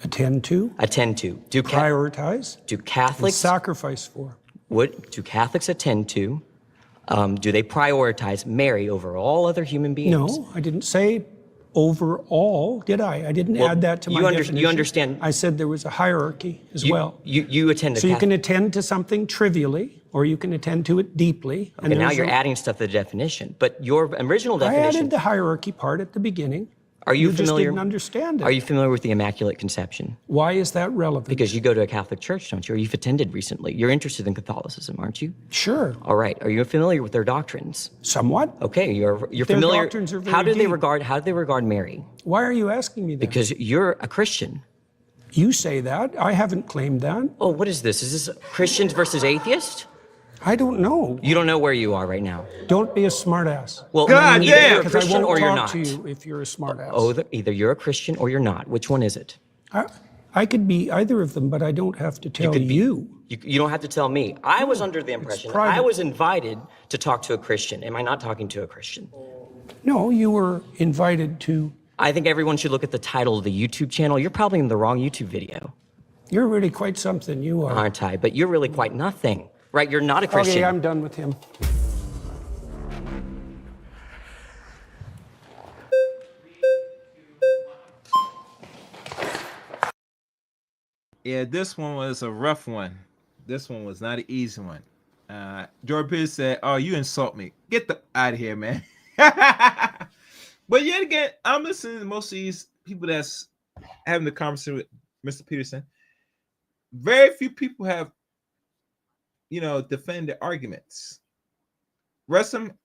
Speaker 3: Attend to.
Speaker 14: Attend to.
Speaker 3: Prioritize.
Speaker 14: Do
Speaker 3: And
Speaker 14: Catholics
Speaker 3: sacrifice for.
Speaker 14: do Catholics attend to? Do they prioritize Mary over all other human beings?
Speaker 3: No, I didn't say overall, did I? I didn't
Speaker 14: Well,
Speaker 3: add that to my definition.
Speaker 14: You understand.
Speaker 3: I said there was a hierarchy as well.
Speaker 14: You attend to
Speaker 3: So you can attend to something trivially, or you can attend to it deeply.
Speaker 14: Okay, now you're adding stuff to the definition. But your original
Speaker 3: I
Speaker 14: definition.
Speaker 3: added the hierarchy part at the beginning.
Speaker 14: Are you
Speaker 3: just
Speaker 14: familiar?
Speaker 3: didn't understand it.
Speaker 14: Are you familiar with the Immaculate Conception?
Speaker 3: Why is that relevant?
Speaker 14: Because you go to a Catholic church, don't you? Or you've attended recently. You're interested in Catholicism, aren't you?
Speaker 3: Sure.
Speaker 14: All right. Are you familiar with their doctrines?
Speaker 3: Somewhat.
Speaker 14: Okay, you're
Speaker 3: Their
Speaker 14: familiar.
Speaker 3: doctrines are very
Speaker 14: how do they
Speaker 3: deep.
Speaker 14: regard Mary?
Speaker 3: Why are you asking me that?
Speaker 14: Because you're a Christian.
Speaker 3: You say that. I haven't claimed that.
Speaker 14: Oh, what is this? Is this Christians versus atheists?
Speaker 3: I don't know.
Speaker 14: You don't know where you are right now.
Speaker 3: Don't be a smartass.
Speaker 14: Well,
Speaker 2: God
Speaker 14: either
Speaker 2: damn!
Speaker 14: you're a
Speaker 3: Because I
Speaker 14: Christian
Speaker 3: won't
Speaker 14: or you're
Speaker 3: talk
Speaker 14: not.
Speaker 3: to you if you're a smartass.
Speaker 14: Oh, either you're a Christian or you're not. Which one is it?
Speaker 3: I could be either of them, but I don't have to tell you.
Speaker 14: You don't have to tell me. I was under the impression
Speaker 3: private.
Speaker 14: I was invited to talk to a Christian. Am I not talking to a Christian?
Speaker 3: No, you were invited to.
Speaker 14: I think everyone should look at the title of the YouTube channel. You're probably in the wrong YouTube video.
Speaker 3: You're really quite something. You are.
Speaker 14: Aren't I? But you're really quite nothing. Right? You're not a Christian.
Speaker 3: Okay, I'm done with him.
Speaker 2: Yeah, this one was a rough one. This one was not an easy one. Jordan Peterson said, "Oh, you insult me. Get the out of here, man." But yet again, I'm listening to most of these people that's having the conversation with Mr. Peterson. Very few people have, defended arguments. Rest of them,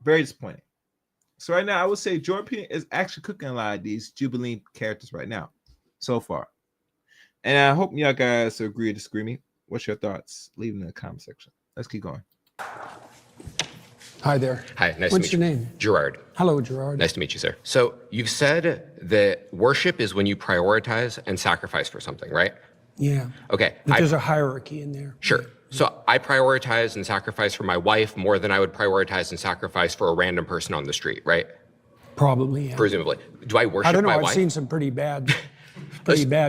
Speaker 2: very disappointing. So right now, I would say Jordan Peterson is actually cooking a lot of these Jubilee characters right now, so far. And I hope y'all guys agree or disagree with me. What's your thoughts? Leave them in the comment section. Let's keep going.
Speaker 3: Hi there.
Speaker 15: Hi, nice to meet you.
Speaker 3: What's your name?
Speaker 15: Gerard.
Speaker 3: Hello, Gerard.
Speaker 15: Nice to meet you, sir. So you've said that worship is when you prioritize and sacrifice for something, right?
Speaker 3: Yeah.
Speaker 15: Okay.
Speaker 3: But there's a hierarchy in there.
Speaker 15: Sure. So I prioritize and sacrifice for my wife more than I would prioritize and sacrifice for a random person on the street, right?
Speaker 3: Probably, yeah.
Speaker 15: Presumably. Do I worship
Speaker 3: I don't know.
Speaker 15: my
Speaker 3: I've
Speaker 15: wife?
Speaker 3: seen some pretty bad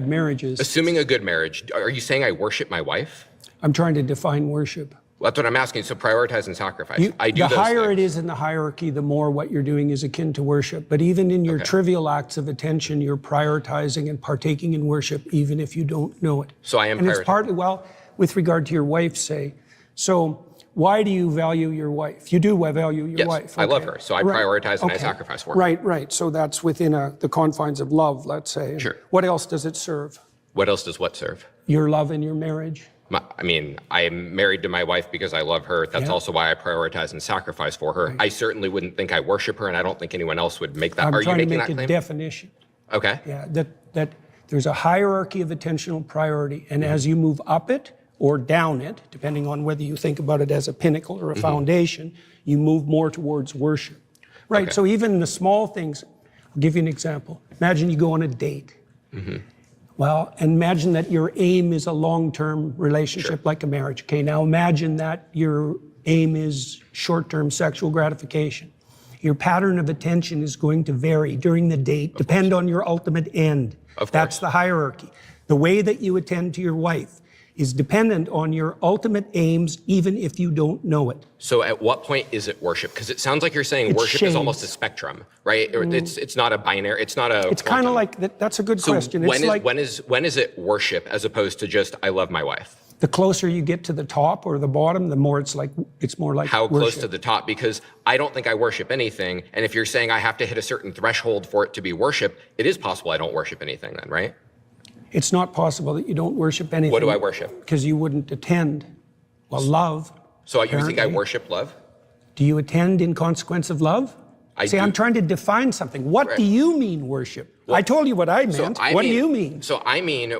Speaker 3: marriages.
Speaker 15: Assuming a good marriage, are you saying I worship my wife?
Speaker 3: I'm trying to define worship.
Speaker 15: Well, that's what I'm asking. So prioritize and sacrifice. I do
Speaker 3: the
Speaker 15: those
Speaker 3: higher
Speaker 15: things.
Speaker 3: it is in the hierarchy, the more what you're doing is akin to worship. But even in your trivial acts of attention, you're prioritizing and partaking in worship, even if you don't know it.
Speaker 15: So I am
Speaker 3: And it's
Speaker 15: prioritizing.
Speaker 3: partly, well, with regard to your wife, say. So why do you value your wife? You do value your
Speaker 15: Yes,
Speaker 3: wife.
Speaker 15: I love
Speaker 3: okay.
Speaker 15: her. So I
Speaker 3: Right.
Speaker 15: prioritize and I
Speaker 3: Okay.
Speaker 15: sacrifice for her.
Speaker 3: Right. So that's within the confines of love, let's say.
Speaker 15: Sure.
Speaker 3: What else does it serve?
Speaker 15: What else does what serve?
Speaker 3: Your love in your marriage?
Speaker 15: I am married to my wife because I love her. That's
Speaker 3: Yeah.
Speaker 15: also why I prioritize and sacrifice for her. I certainly wouldn't think I worship her, and I don't think anyone else would make that.
Speaker 3: I'm
Speaker 15: Are you
Speaker 3: trying to
Speaker 15: making
Speaker 3: make
Speaker 15: that
Speaker 3: a
Speaker 15: claim?
Speaker 3: definition.
Speaker 15: Okay.
Speaker 3: Yeah, that there's a hierarchy of attentional priority, and as you move up it or down it, depending on whether you think about it as a pinnacle or a foundation, you move more towards worship. Right.
Speaker 15: Okay.
Speaker 3: So even the small things. I'll give you an example. Imagine you go on a date. Well, and imagine that your aim is a long-term relationship like a marriage. Okay, now imagine that your aim is short-term sexual gratification. Your pattern of attention is going to vary during the date, depend on your ultimate end. That's the hierarchy. The way that you attend to your wife is dependent on your ultimate aims, even if you don't know it.
Speaker 15: So at what point is it worship? Because it sounds like you're saying
Speaker 3: It's
Speaker 15: worship is
Speaker 3: shades.
Speaker 15: almost a spectrum, right? Or it's not a binary. It's not a.
Speaker 3: It's kind of like that's a good question.
Speaker 15: When
Speaker 3: It's
Speaker 15: is
Speaker 3: like
Speaker 15: when is it worship as opposed to just I love my wife?
Speaker 3: the closer you get to the top or the bottom, the more it's more like
Speaker 15: How close
Speaker 3: worship.
Speaker 15: to the top? Because I don't think I worship anything. And if you're saying I have to hit a certain threshold for it to be worship, it is possible I don't worship anything then, right?
Speaker 3: It's not possible that you don't worship anything.
Speaker 15: What do I worship?
Speaker 3: Because you wouldn't attend. Well, love.
Speaker 15: So you think I
Speaker 3: apparently.
Speaker 15: worship love?
Speaker 3: Do you attend in consequence of love? See, I'm trying to define something. What do you mean worship? I told you what I meant. What do you mean?
Speaker 15: So I mean,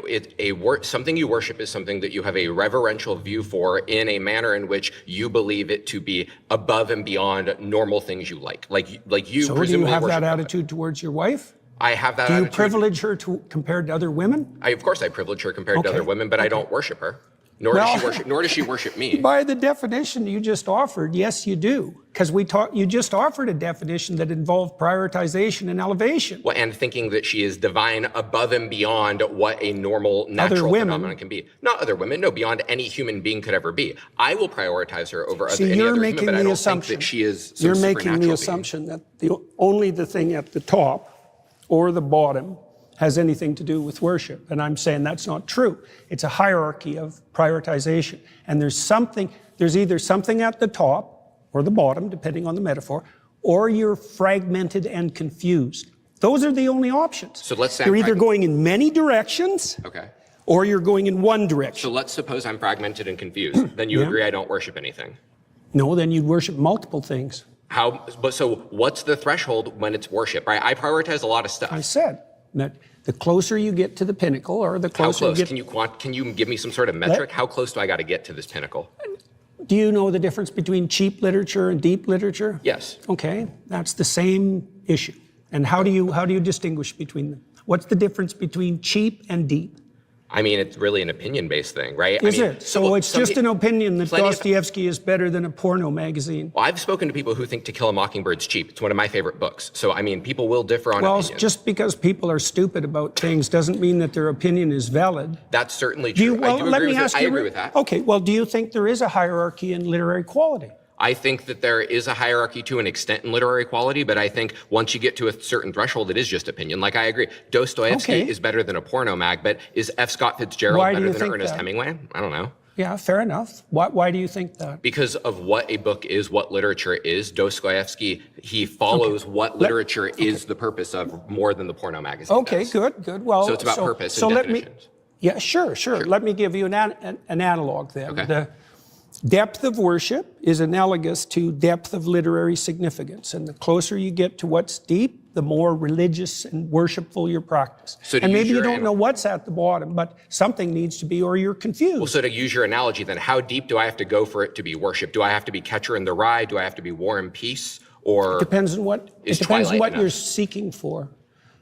Speaker 15: something you worship is something that you have a reverential view for in a manner in which you believe it to be above and beyond normal things you like. Like you
Speaker 3: So do you
Speaker 15: presumably
Speaker 3: have
Speaker 15: worship
Speaker 3: that attitude towards your wife?
Speaker 15: I have that
Speaker 3: Do you
Speaker 15: attitude.
Speaker 3: privilege her compared to other women?
Speaker 15: Of course I privilege her compared to other women, but I don't worship her. Nor does she worship me.
Speaker 3: By the definition you just offered, yes, you do. Because you just offered a definition that involved prioritization and elevation.
Speaker 15: Well, and thinking that she is divine above and beyond what a normal natural phenomenon can be. Not other women, no, beyond any human being could ever be. I will prioritize her over any other human, but I don't think that she is some
Speaker 3: You're making the
Speaker 15: supernatural
Speaker 3: assumption that only the thing at the top or the bottom has anything to do with worship. And I'm saying that's not true. It's a hierarchy of prioritization. And there's either something at the top or the bottom, depending on the metaphor, or you're fragmented and confused. Those are the only options.
Speaker 15: So let's say
Speaker 3: you're either going in many directions,
Speaker 15: okay,
Speaker 3: or you're going in one direction.
Speaker 15: So let's suppose I'm fragmented and confused. Then you agree I don't worship anything.
Speaker 3: No, then you'd worship multiple things.
Speaker 15: So what's the threshold when it's worship, right? I prioritize a lot of stuff.
Speaker 3: I said that the closer you get to the pinnacle, or the closer
Speaker 15: you get... Can you give me some sort of metric? How close do I got to get to this pinnacle?
Speaker 3: Do you know the difference between cheap literature and deep literature?
Speaker 15: Yes.
Speaker 3: Okay, that's the same issue. And how do you distinguish between them? What's the difference between cheap and deep?
Speaker 15: I mean, it's really an opinion-based thing, right?
Speaker 3: Is it? So it's just an opinion that Dostoevsky is better than a porno magazine?
Speaker 15: Well, I've spoken to people who think To Kill a Mockingbird's cheap. It's one of my favorite books. So, I mean, people will differ on opinions.
Speaker 3: Well, just because people are stupid about things doesn't mean that their opinion is valid.
Speaker 15: That's certainly true. I agree with that.
Speaker 3: Okay, well, do you think there is a hierarchy in literary quality?
Speaker 15: I think that there is a hierarchy to an extent in literary quality, but I think once you get to a certain threshold, it is just opinion. Like, I agree. Dostoevsky is better than a porno mag, but is F. Scott Fitzgerald better than Ernest Hemingway? I don't know.
Speaker 3: Yeah, fair enough. Why do you think that?
Speaker 15: Because of what a book is, what literature is. Dostoevsky, he follows what literature is the purpose of more than the porno magazine does.
Speaker 3: Good. Well,
Speaker 15: so it's about purpose and definitions.
Speaker 3: Sure. Let me give you an analog then. Okay. The depth of worship is analogous to depth of literary significance. And the closer you get to what's deep, the more religious and worshipful your practice. So and maybe you don't know what's at the bottom, but something needs to be, or you're confused.
Speaker 15: Well, so to use your analogy then, how deep do I have to go for it to be worship? Do I have to be Catcher in the Rye? Do I have to be War and Peace? Or
Speaker 3: it depends on what you're seeking for.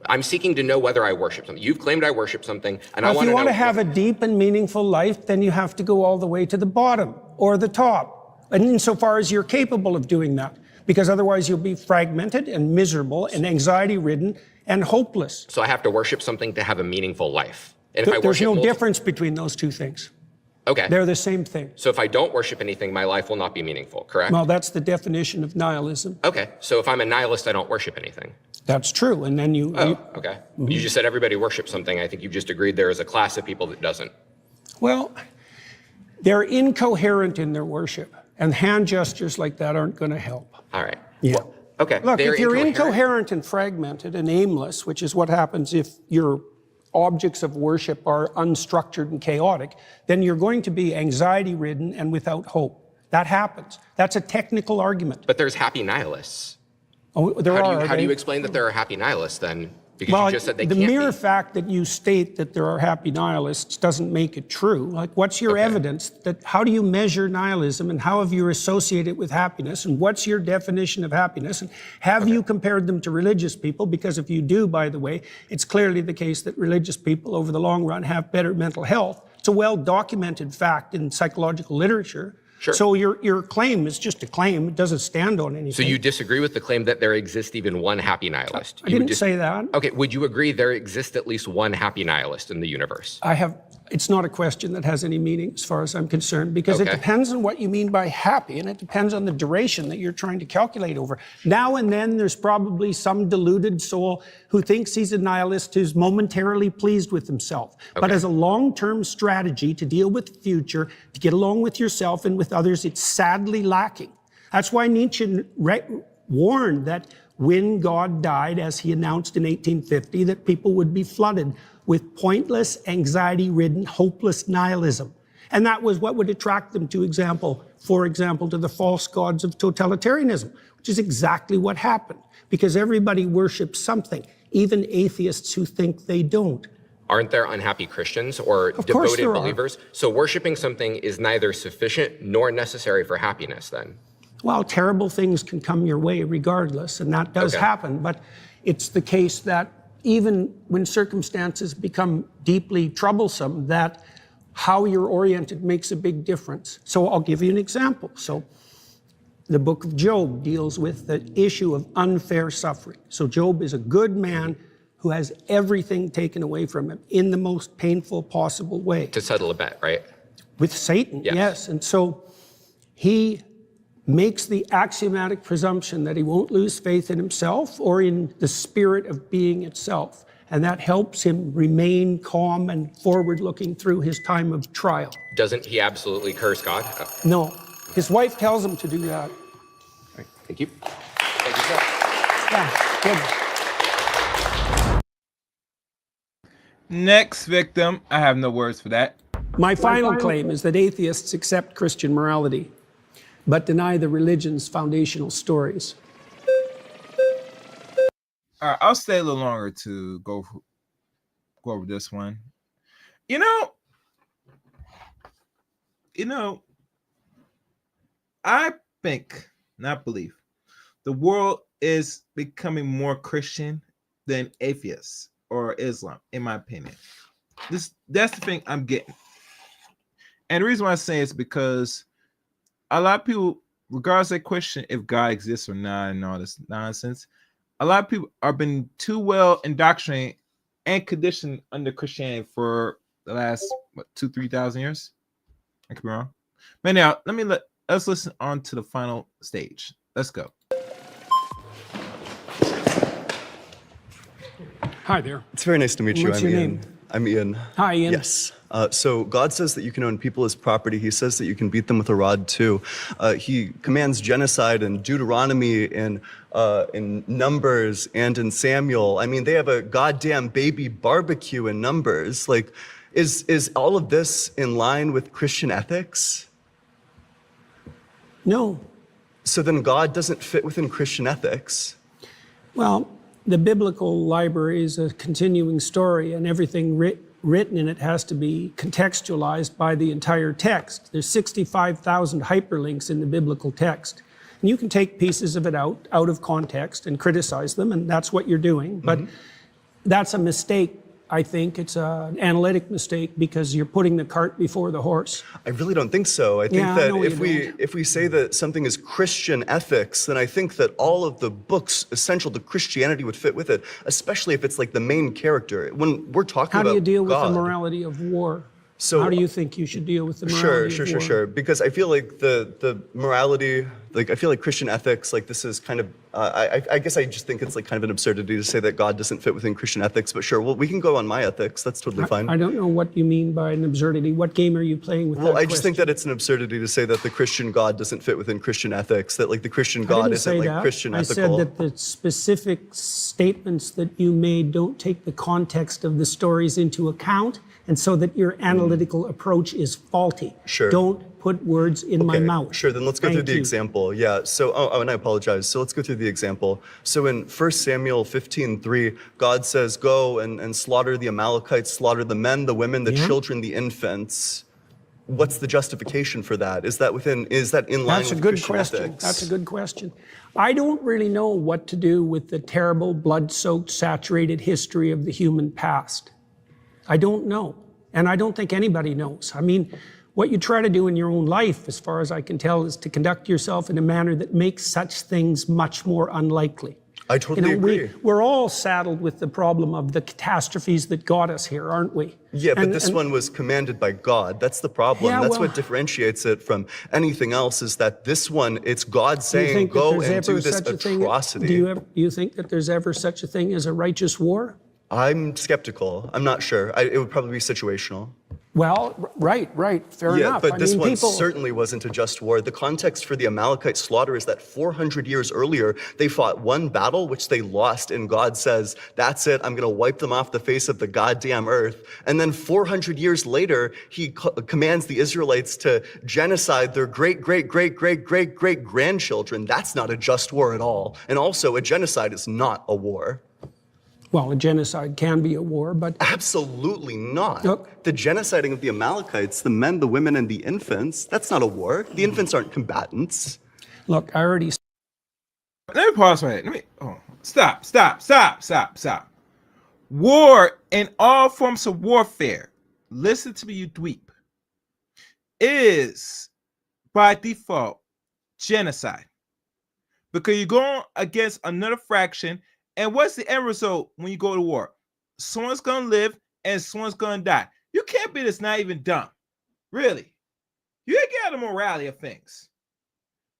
Speaker 15: I'm seeking to know whether I worship something. You've claimed I worship something, and I want to know...
Speaker 3: If you want to have a deep and meaningful life, then you have to go all the way to the bottom or the top, and insofar as you're capable of doing that, because otherwise you'll be fragmented and miserable and anxiety-ridden and hopeless.
Speaker 15: So I have to worship something to have a meaningful life. And
Speaker 3: There's no difference between those two things.
Speaker 15: Okay.
Speaker 3: They're the same thing.
Speaker 15: So if I don't worship anything, my life will not be meaningful, correct?
Speaker 3: Well, that's the definition of nihilism.
Speaker 15: Okay. So if I'm a nihilist, I don't worship anything.
Speaker 3: That's true. And then you...
Speaker 15: okay. Mm-hmm. You just said everybody worships something. I think you've just agreed there is a class of people that doesn't.
Speaker 3: Well, they're incoherent in their worship. And hand gestures like that aren't going to help.
Speaker 15: All right.
Speaker 3: Yeah.
Speaker 15: Well, okay.
Speaker 3: Look, if you're incoherent and fragmented and aimless, which is what happens if your objects of worship are unstructured and chaotic, then you're going to be anxiety-ridden and without hope. That happens. That's a technical argument.
Speaker 15: But there's happy nihilists.
Speaker 3: Oh,
Speaker 15: how do you explain that there are happy nihilists then? Because you just said they can't be.
Speaker 3: The mere fact that you state that there are happy nihilists doesn't make it true. Like, what's your evidence? How do you measure nihilism, and how have you associated it with happiness, and what's your definition of happiness? And have you compared them to religious people? Because if you do, by the way, it's clearly the case that religious people over the long run have better mental health. It's a well-documented fact in psychological literature.
Speaker 15: Sure.
Speaker 3: So your claim is just a claim. It doesn't stand on anything.
Speaker 15: So you disagree with the claim that there exists even one happy nihilist?
Speaker 3: I didn't say that.
Speaker 15: Okay, would you agree there exists at least one happy nihilist in the universe?
Speaker 3: It's not a question that has any meaning as far as I'm concerned, because it depends on what you mean by happy, and it depends on the duration that you're trying to calculate over. Now and then there's probably some deluded soul who thinks he's a nihilist who's momentarily pleased with himself. But as a long-term strategy to deal with the future, to get along with yourself and with others, it's sadly lacking. That's why Nietzsche warned that when God died, as he announced in 1850, that people would be flooded with pointless, anxiety-ridden, hopeless nihilism. And that was what would attract them for example, to the false gods of totalitarianism, which is exactly what happened, because everybody worships something, even atheists who think they don't.
Speaker 15: Aren't there unhappy Christians or devoted believers? So worshiping something is neither sufficient nor necessary for happiness then?
Speaker 3: Well, terrible things can come your way regardless, and that does happen, but it's the case that even when circumstances become deeply troublesome, that how you're oriented makes a big difference. So I'll give you an example. So the book of Job deals with the issue of unfair suffering. So Job is a good man who has everything taken away from him in the most painful possible way.
Speaker 15: To settle a bet, right?
Speaker 3: With Satan, yes. And so he makes the axiomatic presumption that he won't lose faith in himself or in the spirit of being itself. And that helps him remain calm and forward-looking through his time of trial.
Speaker 15: Doesn't he absolutely curse God?
Speaker 3: No. His wife tells him to do that.
Speaker 15: All right, thank you. Thank you, sir.
Speaker 3: Yeah, good.
Speaker 2: Next victim. I have no words for that.
Speaker 3: My final claim is that atheists accept Christian morality, but deny the religion's foundational stories.
Speaker 2: All right, I'll stay a little longer to go over this one. You know, I think, not believe, the world is becoming more Christian than atheists or Islam, in my opinion. That's the thing I'm getting. And the reason why I say it's because a lot of people, regardless of question if God exists or not and all this nonsense, a lot of people are been too well indoctrinated and conditioned under Christianity for the last 2,000-3,000 years. I could be wrong. But now let's listen on to the final stage. Let's go.
Speaker 3: Hi there.
Speaker 16: It's very nice to meet you.
Speaker 3: What's your name?
Speaker 16: I'm Ian.
Speaker 3: Hi, Ian.
Speaker 16: Yes. So God says that you can own people as property. He says that you can beat them with a rod too. He commands genocide in Deuteronomy, in Numbers, and in Samuel. I mean, they have a goddamn baby barbecue in Numbers. Like, is all of this in line with Christian ethics?
Speaker 3: No.
Speaker 16: So then God doesn't fit within Christian ethics?
Speaker 3: Well, the biblical library is a continuing story, and everything written in it has to be contextualized by the entire text. There's 65,000 hyperlinks in the biblical text. And you can take pieces of it out of context and criticize them, and that's what you're doing. But that's a mistake, I think. It's an analytic mistake because you're putting the cart before the horse.
Speaker 16: I really don't think so. I think that if we say that something is Christian ethics, then I think that all of the books essential to Christianity would fit with it, especially if it's like the main character. When we're talking about
Speaker 3: How do you deal
Speaker 16: God,
Speaker 3: with the morality of war?
Speaker 16: So
Speaker 3: how do you think you should deal with the morality of war?
Speaker 16: Sure. Because I feel like the morality, like I feel like Christian ethics, like this is kind of, I guess I just think it's like kind of an absurdity to say that God doesn't fit within Christian ethics, but sure, well, we can go on my ethics. That's totally fine.
Speaker 3: I don't know what you mean by an absurdity. What game are you playing with that
Speaker 16: I just think that it's an absurdity to say that the Christian God doesn't fit within Christian ethics, that like the Christian God isn't like Christian ethical.
Speaker 3: I said that the specific statements that you made don't take the context of the stories into account, and so that your analytical approach is faulty.
Speaker 16: Sure.
Speaker 3: Don't put words in my mouth.
Speaker 16: Sure, then let's go through the example. Yeah, so, and I apologize. So let's go through the example. So in 1 Samuel 15:3, God says, go and slaughter the Amalekites, slaughter the men, the women, the children, the infants. What's the justification for that? Is that in line with Christian ethics?
Speaker 3: That's a good question. I don't really know what to do with the terrible, blood-soaked, saturated history of the human past. I don't know. And I don't think anybody knows. I mean, what you try to do in your own life, as far as I can tell, is to conduct yourself in a manner that makes such things much more unlikely.
Speaker 16: I totally agree.
Speaker 3: We're all saddled with the problem of the catastrophes that got us here, aren't we?
Speaker 16: Yeah, but this one was commanded by God. That's the problem.
Speaker 3: Yeah,
Speaker 16: That's what differentiates it from anything else, is that this one, it's God saying, go and do this atrocity.
Speaker 3: Do you think that there's ever such a thing as a righteous war?
Speaker 16: I'm skeptical. I'm not sure. It would probably be situational.
Speaker 3: Well, right, fair enough.
Speaker 16: But this one certainly wasn't a just war. The context for the Amalekite slaughter is that 400 years earlier, they fought one battle, which they lost, and God says, that's it, I'm going to wipe them off the face of the goddamn earth. And then 400 years later, he commands the Israelites to genocide their great-great-great-great-great-great-grandchildren. That's not a just war at all. And also, a genocide is not a war.
Speaker 3: Well, a genocide can be a war, but...
Speaker 16: Absolutely not. Look, the genociding of the Amalekites, the men, the women, and the infants, that's not a war. The infants aren't combatants.
Speaker 3: Look, I already...
Speaker 2: Let me pause right here. Stop. War and all forms of warfare. Listen to me, you dweeb. is by default genocide, because you're going against another fraction. And what's the end result when you go to war? Someone's going to live and someone's going to die. You can't be this naive and dumb. Really. You gotta get out of the morality of things.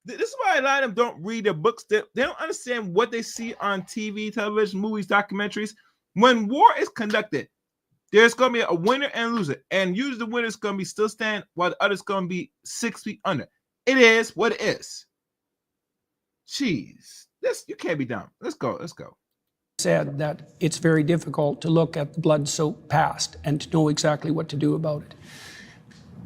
Speaker 2: This is why a lot of them don't read their books. They don't understand what they see on TV, television, movies, documentaries. When war is conducted, there's going to be a winner and a loser. And usually the winner is going to be still standing while the other's going to be 6 feet under. It is what it is. Jeez. You can't be dumb. Let's go.
Speaker 3: Said that it's very difficult to look at the blood-soaked past and to know exactly what to do about it.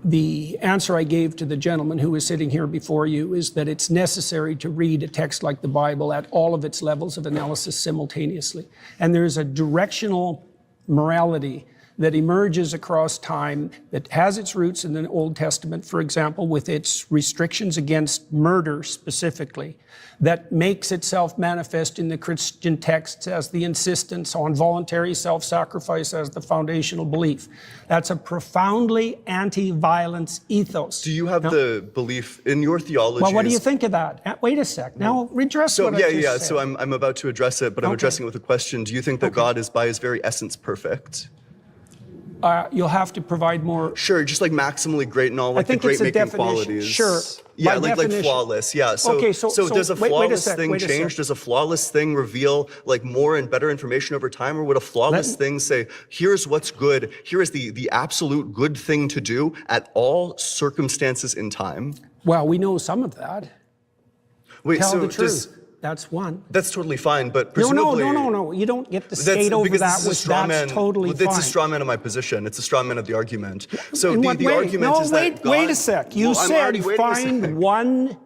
Speaker 3: The answer I gave to the gentleman who is sitting here before you is that it's necessary to read a text like the Bible at all of its levels of analysis simultaneously. And there's a directional morality that emerges across time that has its roots in the Old Testament, for example, with its restrictions against murder specifically, that makes itself manifest in the Christian texts as the insistence on voluntary self-sacrifice as the foundational belief. That's a profoundly anti-violence ethos.
Speaker 16: Do you have the belief in your theology?
Speaker 3: Well, what do you think of that? Wait a sec. Now, redress what I just said.
Speaker 16: So I'm about to address it, but I'm addressing it with a question. Do you think that God is by his very essence perfect?
Speaker 3: You'll have to provide more.
Speaker 16: Sure, just like maximally great and all, like the great making qualities.
Speaker 3: Sure.
Speaker 16: Yeah, like flawless. Yeah. So,
Speaker 3: okay,
Speaker 16: so does a flawless thing change? Does a flawless thing reveal like more and better information over time, or would a flawless thing say, here's what's good, here is the absolute good thing to do at all circumstances in time?
Speaker 3: Well, we know some of that.
Speaker 16: Wait,
Speaker 3: Tell
Speaker 16: so
Speaker 3: the truth. That's one.
Speaker 16: That's totally fine, but presumably...
Speaker 3: No. You don't get to skate over that. That's totally fine.
Speaker 16: It's a straw man of my position. It's a straw man of the argument. So the argument is
Speaker 3: that
Speaker 16: God...
Speaker 3: Wait a sec. You said find one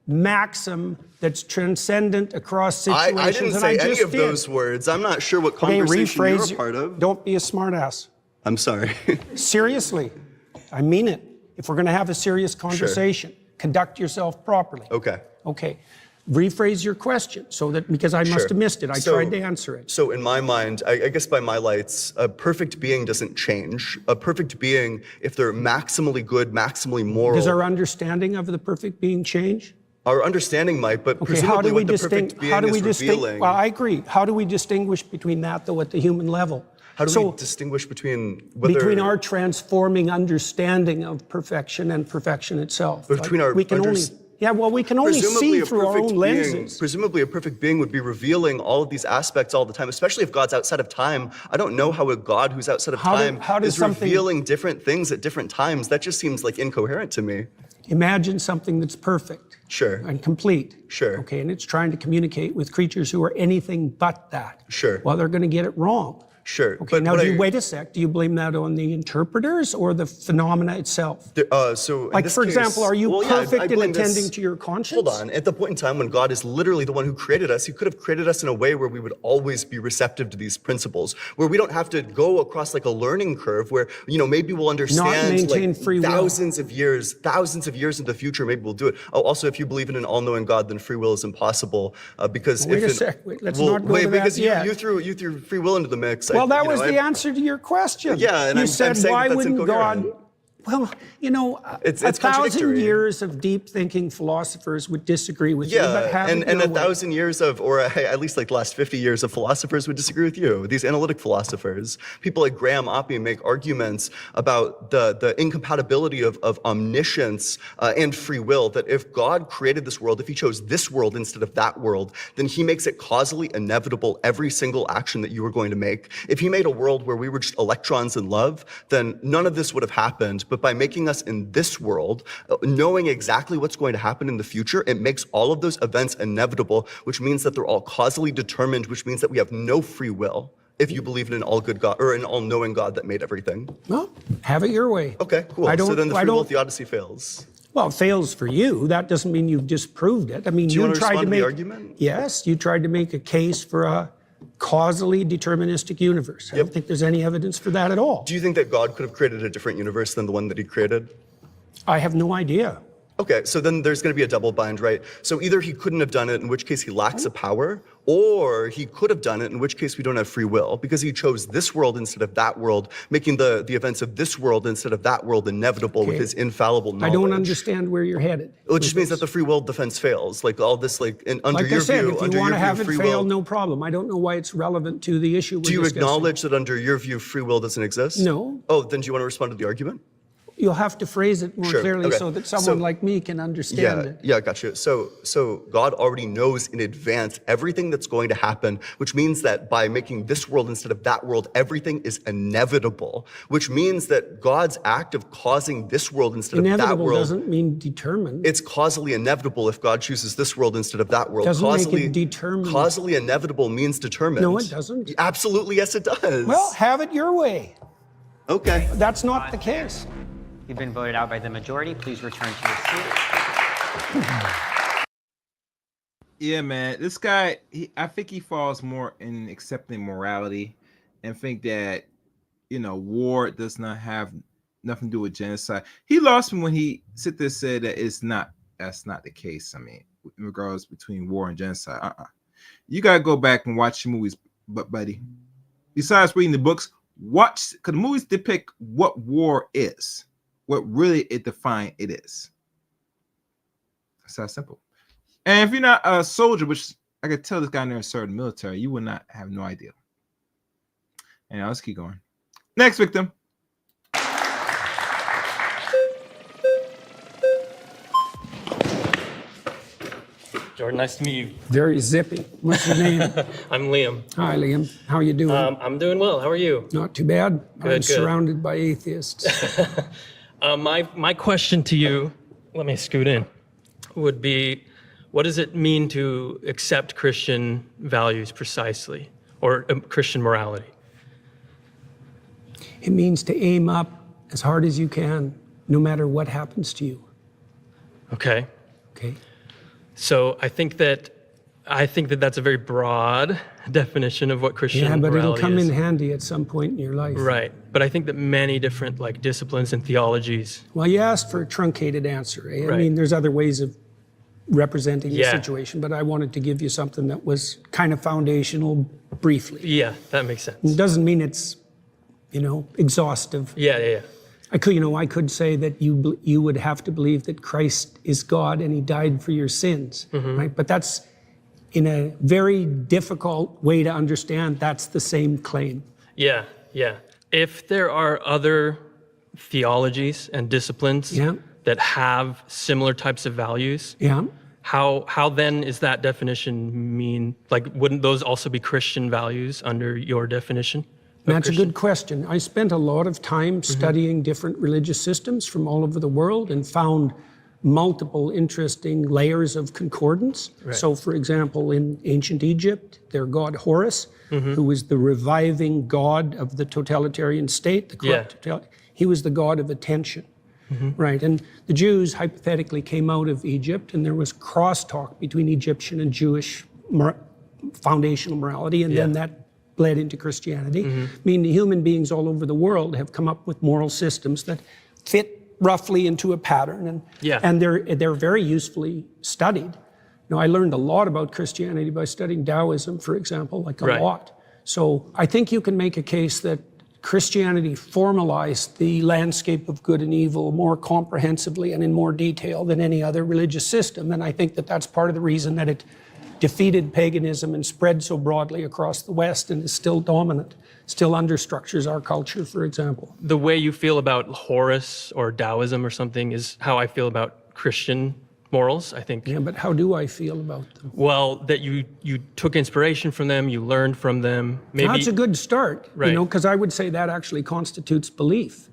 Speaker 3: maxim that's transcendent across situations.
Speaker 16: I didn't say any of those words. I'm not sure what conversation you're a part of.
Speaker 3: Don't be a smartass.
Speaker 16: I'm sorry.
Speaker 3: Seriously. I mean it. If we're going to have a serious conversation, conduct yourself properly. Okay. Rephrase your question so that, because I must have missed it. I tried to answer it.
Speaker 16: So in my mind, I guess by my lights, a perfect being doesn't change. A perfect being, if they're maximally good, maximally moral.
Speaker 3: Does our understanding of the perfect being change?
Speaker 16: Our understanding might, but presumably what the perfect being is revealing.
Speaker 3: Well, I agree. How do we distinguish between that, though, at the human level?
Speaker 16: How do we distinguish between whether...
Speaker 3: Between our transforming understanding of perfection and perfection itself.
Speaker 16: Between our...
Speaker 3: We can only see through our own lenses.
Speaker 16: Presumably a perfect being would be revealing all of these aspects all the time, especially if God's outside of time. I don't know how a God who's outside of time is revealing different things at different times. That just seems like incoherent to me.
Speaker 3: Imagine something that's perfect.
Speaker 16: Sure.
Speaker 3: And complete.
Speaker 16: Sure.
Speaker 3: Okay, and it's trying to communicate with creatures who are anything but that.
Speaker 16: Sure.
Speaker 3: Well, they're going to get it wrong.
Speaker 16: Sure.
Speaker 3: Okay, now wait a sec. Do you blame that on the interpreters or the phenomena itself? For example, are you perfect in attending to your conscience?
Speaker 16: Hold on. At the point in time when God is literally the one who created us, he could have created us in a way where we would always be receptive to these principles, where we don't have to go across like a learning curve where, maybe we'll understand thousands of years into the future, maybe we'll do it. Oh, also, if you believe in an all-knowing God, then free will is impossible because
Speaker 3: wait a sec. Let's not go to that yet.
Speaker 16: You threw free will into the mix.
Speaker 3: Well, that was the answer to your question.
Speaker 16: Yeah, and
Speaker 3: you said, why wouldn't God? Well,
Speaker 16: it's
Speaker 3: 1,000 years of deep thinking philosophers would disagree with you. But
Speaker 16: and 1,000 years of, or at least like the last 50 years of philosophers would disagree with you. These analytic philosophers, people like Graham Oppie make arguments about the incompatibility of omniscience and free will, that if God created this world, if he chose this world instead of that world, then he makes it causally inevitable every single action that you were going to make. If he made a world where we were just electrons in love, then none of this would have happened. But by making us in this world, knowing exactly what's going to happen in the future, it makes all of those events inevitable, which means that they're all causally determined, which means that we have no free will if you believe in an all-good God or an all-knowing God that made everything.
Speaker 3: Well, have it your way.
Speaker 16: Okay, cool. So then the free will theodicy fails.
Speaker 3: Well, it fails for you. That doesn't mean you've disproved it. I mean,
Speaker 16: you tried to make the argument?
Speaker 3: Yes, you tried to make a case for a causally deterministic universe. I don't think there's any evidence for that at all.
Speaker 16: Do you think that God could have created a different universe than the one that he created?
Speaker 3: I have no idea.
Speaker 16: Okay, so then there's going to be a double bind, right? So either he couldn't have done it, in which case he lacks a power, or he could have done it, in which case we don't have free will, because he chose this world instead of that world, making the events of this world instead of that world inevitable with his infallible knowledge.
Speaker 3: I don't understand where you're headed.
Speaker 16: Well, it just means that the free will defense fails. Like all this, like under
Speaker 3: like
Speaker 16: your
Speaker 3: I said,
Speaker 16: view,
Speaker 3: if you want to have it fail, no problem. I don't know why it's relevant to the issue we're
Speaker 16: Do you
Speaker 3: discussing.
Speaker 16: acknowledge that under your view, free will doesn't exist?
Speaker 3: No.
Speaker 16: Oh, then do you want to respond to the argument?
Speaker 3: You'll have to phrase it more
Speaker 16: Sure,
Speaker 3: clearly
Speaker 16: okay.
Speaker 3: so that someone like me can understand it.
Speaker 16: Yeah, gotcha. So God already knows in advance everything that's going to happen, which means that by making this world instead of that world, everything is inevitable, which means that God's act of causing this world instead of that
Speaker 3: Inevitable
Speaker 16: world
Speaker 3: doesn't mean determined.
Speaker 16: It's causally inevitable if God chooses this world instead of that world.
Speaker 3: Doesn't
Speaker 16: causally,
Speaker 3: make it determined.
Speaker 16: Causally inevitable means determined.
Speaker 3: No, it doesn't.
Speaker 16: Absolutely, yes, it does.
Speaker 3: Well, have it your way.
Speaker 16: Okay.
Speaker 3: That's not the case.
Speaker 5: You've been voted out by the majority. Please return to your seat.
Speaker 2: Yeah, man. This guy, I think he falls more in accepting morality and think that, war does not have nothing to do with genocide. He lost me when he said that that's not the case. I mean, in regards between war and genocide. You got to go back and watch the movies, buddy. Besides reading the books, watch, because the movies depict what war is. What really it defines it is. That's that simple. And if you're not a soldier, which I could tell this guy never served in the military, you would not have no idea. And let's keep going. Next victim.
Speaker 17: Jordan, nice to meet you.
Speaker 3: Very zippy. What's your name?
Speaker 17: I'm Liam.
Speaker 3: Hi, Liam. How are you doing?
Speaker 17: I'm doing well. How are you?
Speaker 3: Not too bad. I'm
Speaker 17: Good.
Speaker 3: surrounded by atheists.
Speaker 17: My question to you, let me scoot in, would be, what does it mean to accept Christian values precisely, or Christian morality?
Speaker 3: It means to aim up as hard as you can, no matter what happens to you.
Speaker 17: Okay.
Speaker 3: Okay.
Speaker 17: So I think that that's a very broad definition of what Christian morality is.
Speaker 3: Yeah, but it'll come in handy at some point in your life.
Speaker 17: Right. But I think that many different disciplines and theologies.
Speaker 3: Well, you asked for a truncated answer. Eh?
Speaker 17: Right.
Speaker 3: I mean, there's other ways of representing the
Speaker 17: Yeah.
Speaker 3: situation, but I wanted to give you something that was kind of foundational briefly.
Speaker 17: Yeah, that makes sense.
Speaker 3: It doesn't mean it's, exhaustive.
Speaker 17: Yeah.
Speaker 3: I could say that you would have to believe that Christ is God and he died for your sins, right? But that's in a very difficult way to understand. That's the same claim.
Speaker 17: Yeah. If there are other theologies and disciplines that have similar types of values, how then is that definition mean? Wouldn't those also be Christian values under your definition?
Speaker 3: That's a good question. I spent a lot of time studying different religious systems from all over the world and found multiple interesting layers of concordance.
Speaker 17: Right.
Speaker 3: So, for example, in ancient Egypt, their god Horus, who was the reviving god of the totalitarian state, the corrupt he was the god of attention. Right, and the Jews hypothetically came out of Egypt, and there was crosstalk between Egyptian and Jewish foundational morality, and then that bled into Christianity. I mean, human beings all over the world have come up with moral systems that fit roughly into a pattern, and they're very usefully studied. I learned a lot about Christianity by studying Taoism, for example, a lot. So I think you can make a case that Christianity formalized the landscape of good and evil more comprehensively and in more detail than any other religious system, and I think that that's part of the reason that it defeated paganism and spread so broadly across the West and is still dominant, still understructures our culture, for example.
Speaker 17: The way you feel about Horus or Taoism or something is how I feel about Christian morals, I think.
Speaker 3: Yeah, but how do I feel about them?
Speaker 17: Well, that you took inspiration from them, you learned from them. Maybe
Speaker 3: That's a good start, because I would say that actually constitutes belief.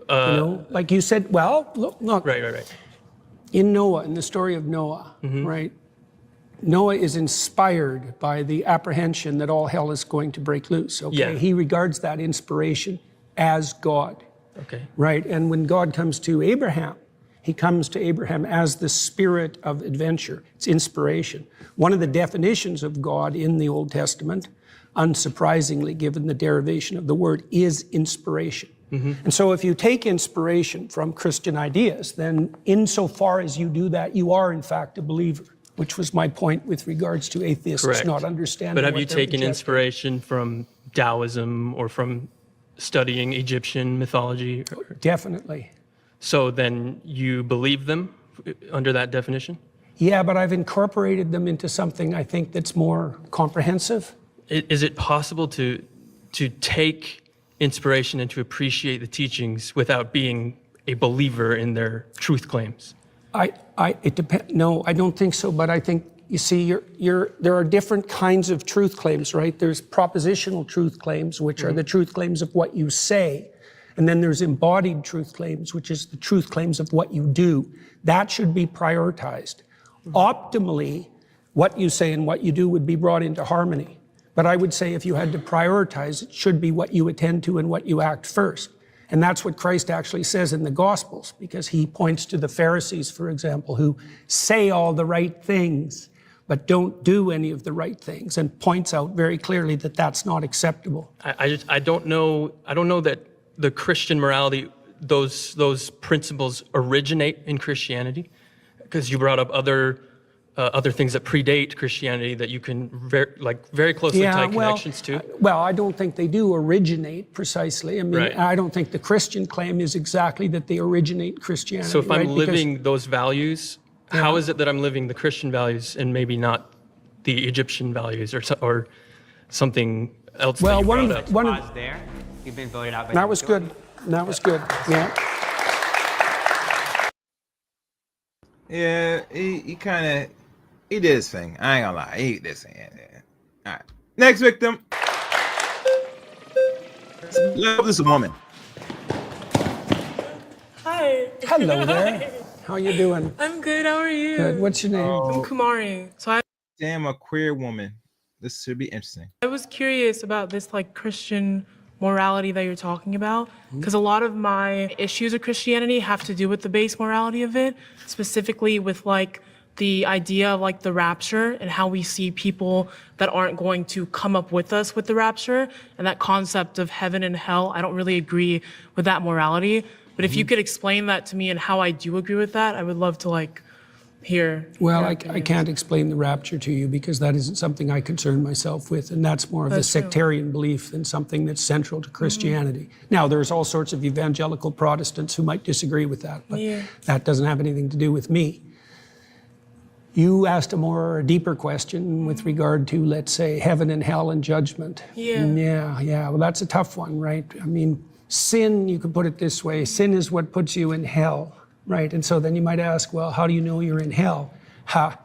Speaker 3: Like you said, look.
Speaker 17: Right.
Speaker 3: In Noah, in the story of Noah, right? Noah is inspired by the apprehension that all hell is going to break loose. Okay, he regards that inspiration as God.
Speaker 17: Okay,
Speaker 3: right. And when God comes to Abraham, he comes to Abraham as the spirit of adventure. It's inspiration. One of the definitions of God in the Old Testament, unsurprisingly, given the derivation of the word, is inspiration. And so if you take inspiration from Christian ideas, then insofar as you do that, you are in fact a believer, which was my point with regards to atheists
Speaker 17: Correct.
Speaker 3: not understanding
Speaker 17: But have
Speaker 3: what
Speaker 17: you
Speaker 3: they're
Speaker 17: taken
Speaker 3: rejecting.
Speaker 17: inspiration from Taoism or from studying Egyptian mythology?
Speaker 3: Definitely.
Speaker 17: So then you believe them under that definition?
Speaker 3: Yeah, but I've incorporated them into something I think that's more comprehensive.
Speaker 17: Is it possible to take inspiration and to appreciate the teachings without being a believer in their truth claims?
Speaker 3: It depends. No, I don't think so. But I think, you see, there are different kinds of truth claims, right? There's propositional truth claims, which are the truth claims of what you say. And then there's embodied truth claims, which is the truth claims of what you do. That should be prioritized. Optimally, what you say and what you do would be brought into harmony. But I would say if you had to prioritize, it should be what you attend to and what you act first. And that's what Christ actually says in the Gospels, because he points to the Pharisees, for example, who say all the right things, but don't do any of the right things, and points out very clearly that that's not acceptable.
Speaker 17: I don't know that the Christian morality, those principles originate in Christianity, because you brought up other things that predate Christianity that you can very closely tie connections to.
Speaker 3: Well, I don't think they do originate precisely. I mean,
Speaker 17: Right.
Speaker 3: I don't think the Christian claim is exactly that they originate Christianity.
Speaker 17: So if I'm
Speaker 3: right?
Speaker 17: living those values, how is it that I'm living the Christian values and maybe not the Egyptian values or something else?
Speaker 3: Well,
Speaker 17: that you brought up?
Speaker 5: Pause there. You've been voted out by
Speaker 3: That
Speaker 5: the
Speaker 3: was
Speaker 5: majority.
Speaker 3: good. That was good. Yeah.
Speaker 2: Yeah, he kind of, he did his thing. I ain't gonna lie. He did his thing. Yeah. All right. Next victim. Love this woman.
Speaker 18: Hi.
Speaker 3: Hello there.
Speaker 18: Hi.
Speaker 3: How you doing?
Speaker 18: I'm good. How are you?
Speaker 3: Good. What's your name?
Speaker 18: I'm Kumari. So
Speaker 2: Damn, a queer woman. This should be interesting.
Speaker 18: I was curious about this like Christian morality that you're talking about, because a lot of my issues with Christianity have to do with the base morality of it, specifically with like the idea of like the rapture and how we see people that aren't going to come up with us with the rapture, and that concept of heaven and hell. I don't really agree with that morality, but if you could explain that to me and how I do agree with that, I would love to like hear.
Speaker 3: Well, I can't explain the rapture to you because that isn't something I concern myself with, and that's more of a
Speaker 18: That's true.
Speaker 3: sectarian belief than something that's central to Christianity. Now, there's all sorts of evangelical Protestants who might disagree with that, but that doesn't have anything to do with me. You asked a deeper question with regard to, let's say, heaven and hell and judgment. Yeah. Well, that's a tough one, right? I mean, sin, you could put it this way, sin is what puts you in hell. Right, and so then you might ask, well, how do you know you're in hell? How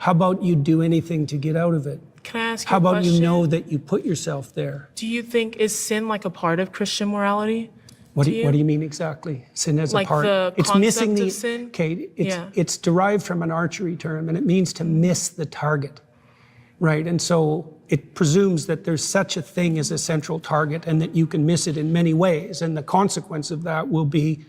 Speaker 3: about you do anything to get out of it?
Speaker 18: Can I ask you
Speaker 3: How
Speaker 18: a
Speaker 3: about
Speaker 18: question?
Speaker 3: you know that you put yourself there?
Speaker 18: Do you think, is sin like a part of Christian morality?
Speaker 3: What do you mean exactly? Sin as
Speaker 18: Like
Speaker 3: a part.
Speaker 18: the
Speaker 3: It's missing
Speaker 18: concept
Speaker 3: the
Speaker 18: of sin?
Speaker 3: Okay,
Speaker 18: Yeah.
Speaker 3: it's derived from an archery term, and it means to miss the target. Right, and so it presumes that there's such a thing as a central target and that you can miss it in many ways, and the consequence of that will be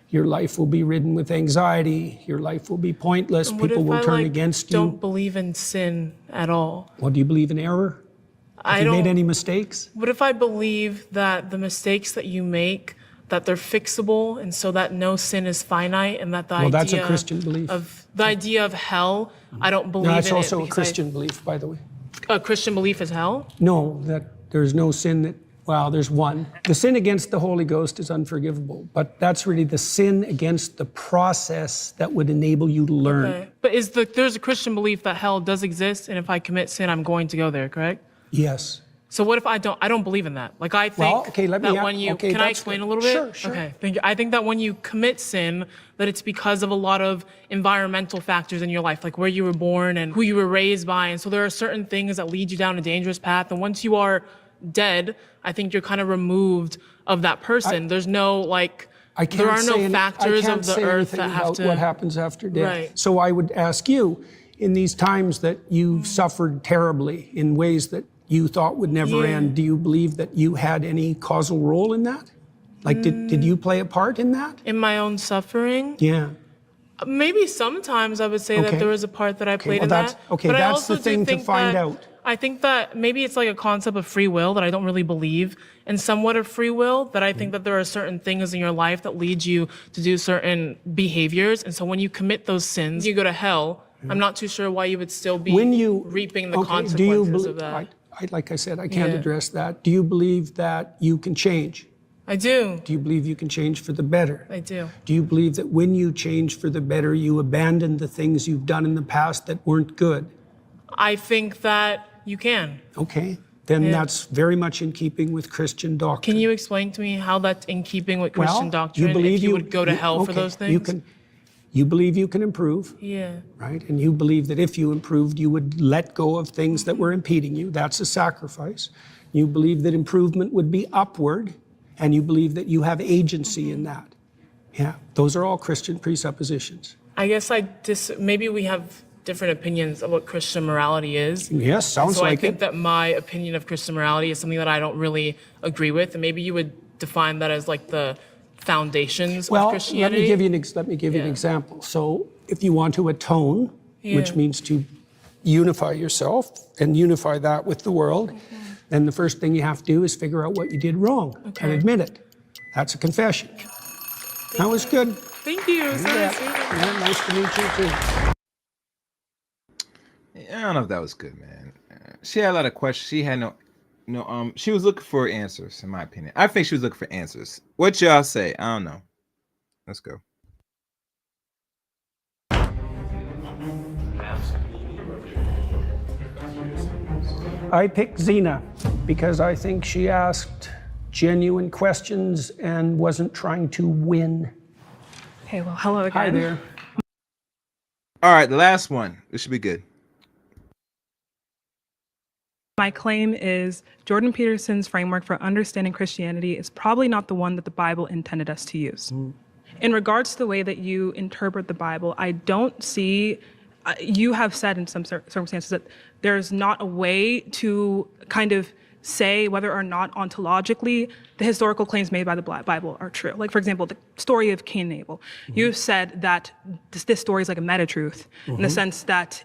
Speaker 3: your life will be ridden with anxiety, your life will be pointless,
Speaker 18: And what
Speaker 3: people
Speaker 18: if
Speaker 3: will
Speaker 18: I,
Speaker 3: turn
Speaker 18: like,
Speaker 3: against
Speaker 18: don't
Speaker 3: you.
Speaker 18: believe in sin at all?
Speaker 3: Well, do you believe in error? Have you made any mistakes?
Speaker 18: What if I believe that the mistakes that you make, that they're fixable, and so that no sin is finite, and that the
Speaker 3: Well,
Speaker 18: idea
Speaker 3: that's a Christian belief.
Speaker 18: of the idea of hell, I don't believe
Speaker 3: No,
Speaker 18: in
Speaker 3: that's
Speaker 18: it.
Speaker 3: also a
Speaker 18: because
Speaker 3: Christian belief, by the way.
Speaker 18: A Christian belief is hell?
Speaker 3: No, that there's no sin that, well, there's one. The sin against the Holy Ghost is unforgivable, but that's really the sin against the process that would enable you to learn.
Speaker 18: Okay. But there's a Christian belief that hell does exist, and if I commit sin, I'm going to go there, correct?
Speaker 3: Yes.
Speaker 18: So what if I don't believe in that? Like I think
Speaker 3: Well, okay, let me
Speaker 18: that
Speaker 3: have-
Speaker 18: when you,
Speaker 3: okay,
Speaker 18: can I
Speaker 3: that's
Speaker 18: explain
Speaker 3: good.
Speaker 18: a little bit?
Speaker 3: Sure, sure.
Speaker 18: Okay, thank you. I think that when you commit sin, that it's because of a lot of environmental factors in your life, like where you were born and who you were raised by. And so there are certain things that lead you down a dangerous path. And once you are dead, I think you're kind of removed of that person. There's no like, there are no factors of the earth that have to.
Speaker 3: What happens after death.
Speaker 18: Right.
Speaker 3: So I would ask you, in these times that you've suffered terribly in ways that you thought would never
Speaker 18: Yeah.
Speaker 3: end, do you believe that you had any causal role in that? Like, did you play a part in that?
Speaker 18: In my own suffering?
Speaker 3: Yeah.
Speaker 18: Maybe sometimes I would say that there was a part that I played in that.
Speaker 3: Okay,
Speaker 18: but I
Speaker 3: that's
Speaker 18: also
Speaker 3: the thing
Speaker 18: do
Speaker 3: to
Speaker 18: think
Speaker 3: find
Speaker 18: that,
Speaker 3: out.
Speaker 18: I think that maybe it's like a concept of free will that I don't really believe in somewhat of free will, that I think that there are certain things in your life that lead you to do certain behaviors. And so when you commit those sins, you go to hell. I'm not too sure why you would still be reaping the consequences of that.
Speaker 3: Like I said, I can't address that. Do you believe that you can change?
Speaker 18: I do.
Speaker 3: Do you believe you can change for the better?
Speaker 18: I do.
Speaker 3: Do you believe that when you change for the better, you abandon the things you've done in the past that weren't good?
Speaker 18: I think that you can.
Speaker 3: Okay, then that's very much in keeping with Christian doctrine.
Speaker 18: Can you explain to me how that's in keeping with Christian doctrine?
Speaker 3: You believe
Speaker 18: if you would go to hell for those things?
Speaker 3: You believe you can improve.
Speaker 18: Yeah.
Speaker 3: Right? And you believe that if you improved, you would let go of things that were impeding you. That's a sacrifice. You believe that improvement would be upward, and you believe that you have agency in that. Yeah, those are all Christian presuppositions.
Speaker 18: I guess maybe we have different opinions of what Christian morality is.
Speaker 3: Yes, sounds like it.
Speaker 18: So I think that my opinion of Christian morality is something that I don't really agree with, and maybe you would define that as like the foundations of Christianity.
Speaker 3: Let me give you an example. So if you want to atone, which means to unify yourself and unify that with the world, then the first thing you have to do is figure out what you did wrong and admit it. That's a confession. That was good.
Speaker 18: Thank you.
Speaker 3: Yeah, nice to meet you too.
Speaker 2: I don't know if that was good, man. She had a lot of questions. She had she was looking for answers, in my opinion. I think she was looking for answers. What y'all say? I don't know. Let's go.
Speaker 3: I picked Zena because I think she asked genuine questions and wasn't trying to win.
Speaker 13: Hey, well, hello again.
Speaker 3: Hi there.
Speaker 2: All right, the last one. This should be good.
Speaker 13: My claim is Jordan Peterson's framework for understanding Christianity is probably not the one that the Bible intended us to use. In regards to the way that you interpret the Bible, I don't see, you have said in some circumstances that there's not a way to kind of say whether or not ontologically the historical claims made by the Bible are true. Like, for example, the story of Cain and Abel. You've said that this story is like a meta-truth in the sense that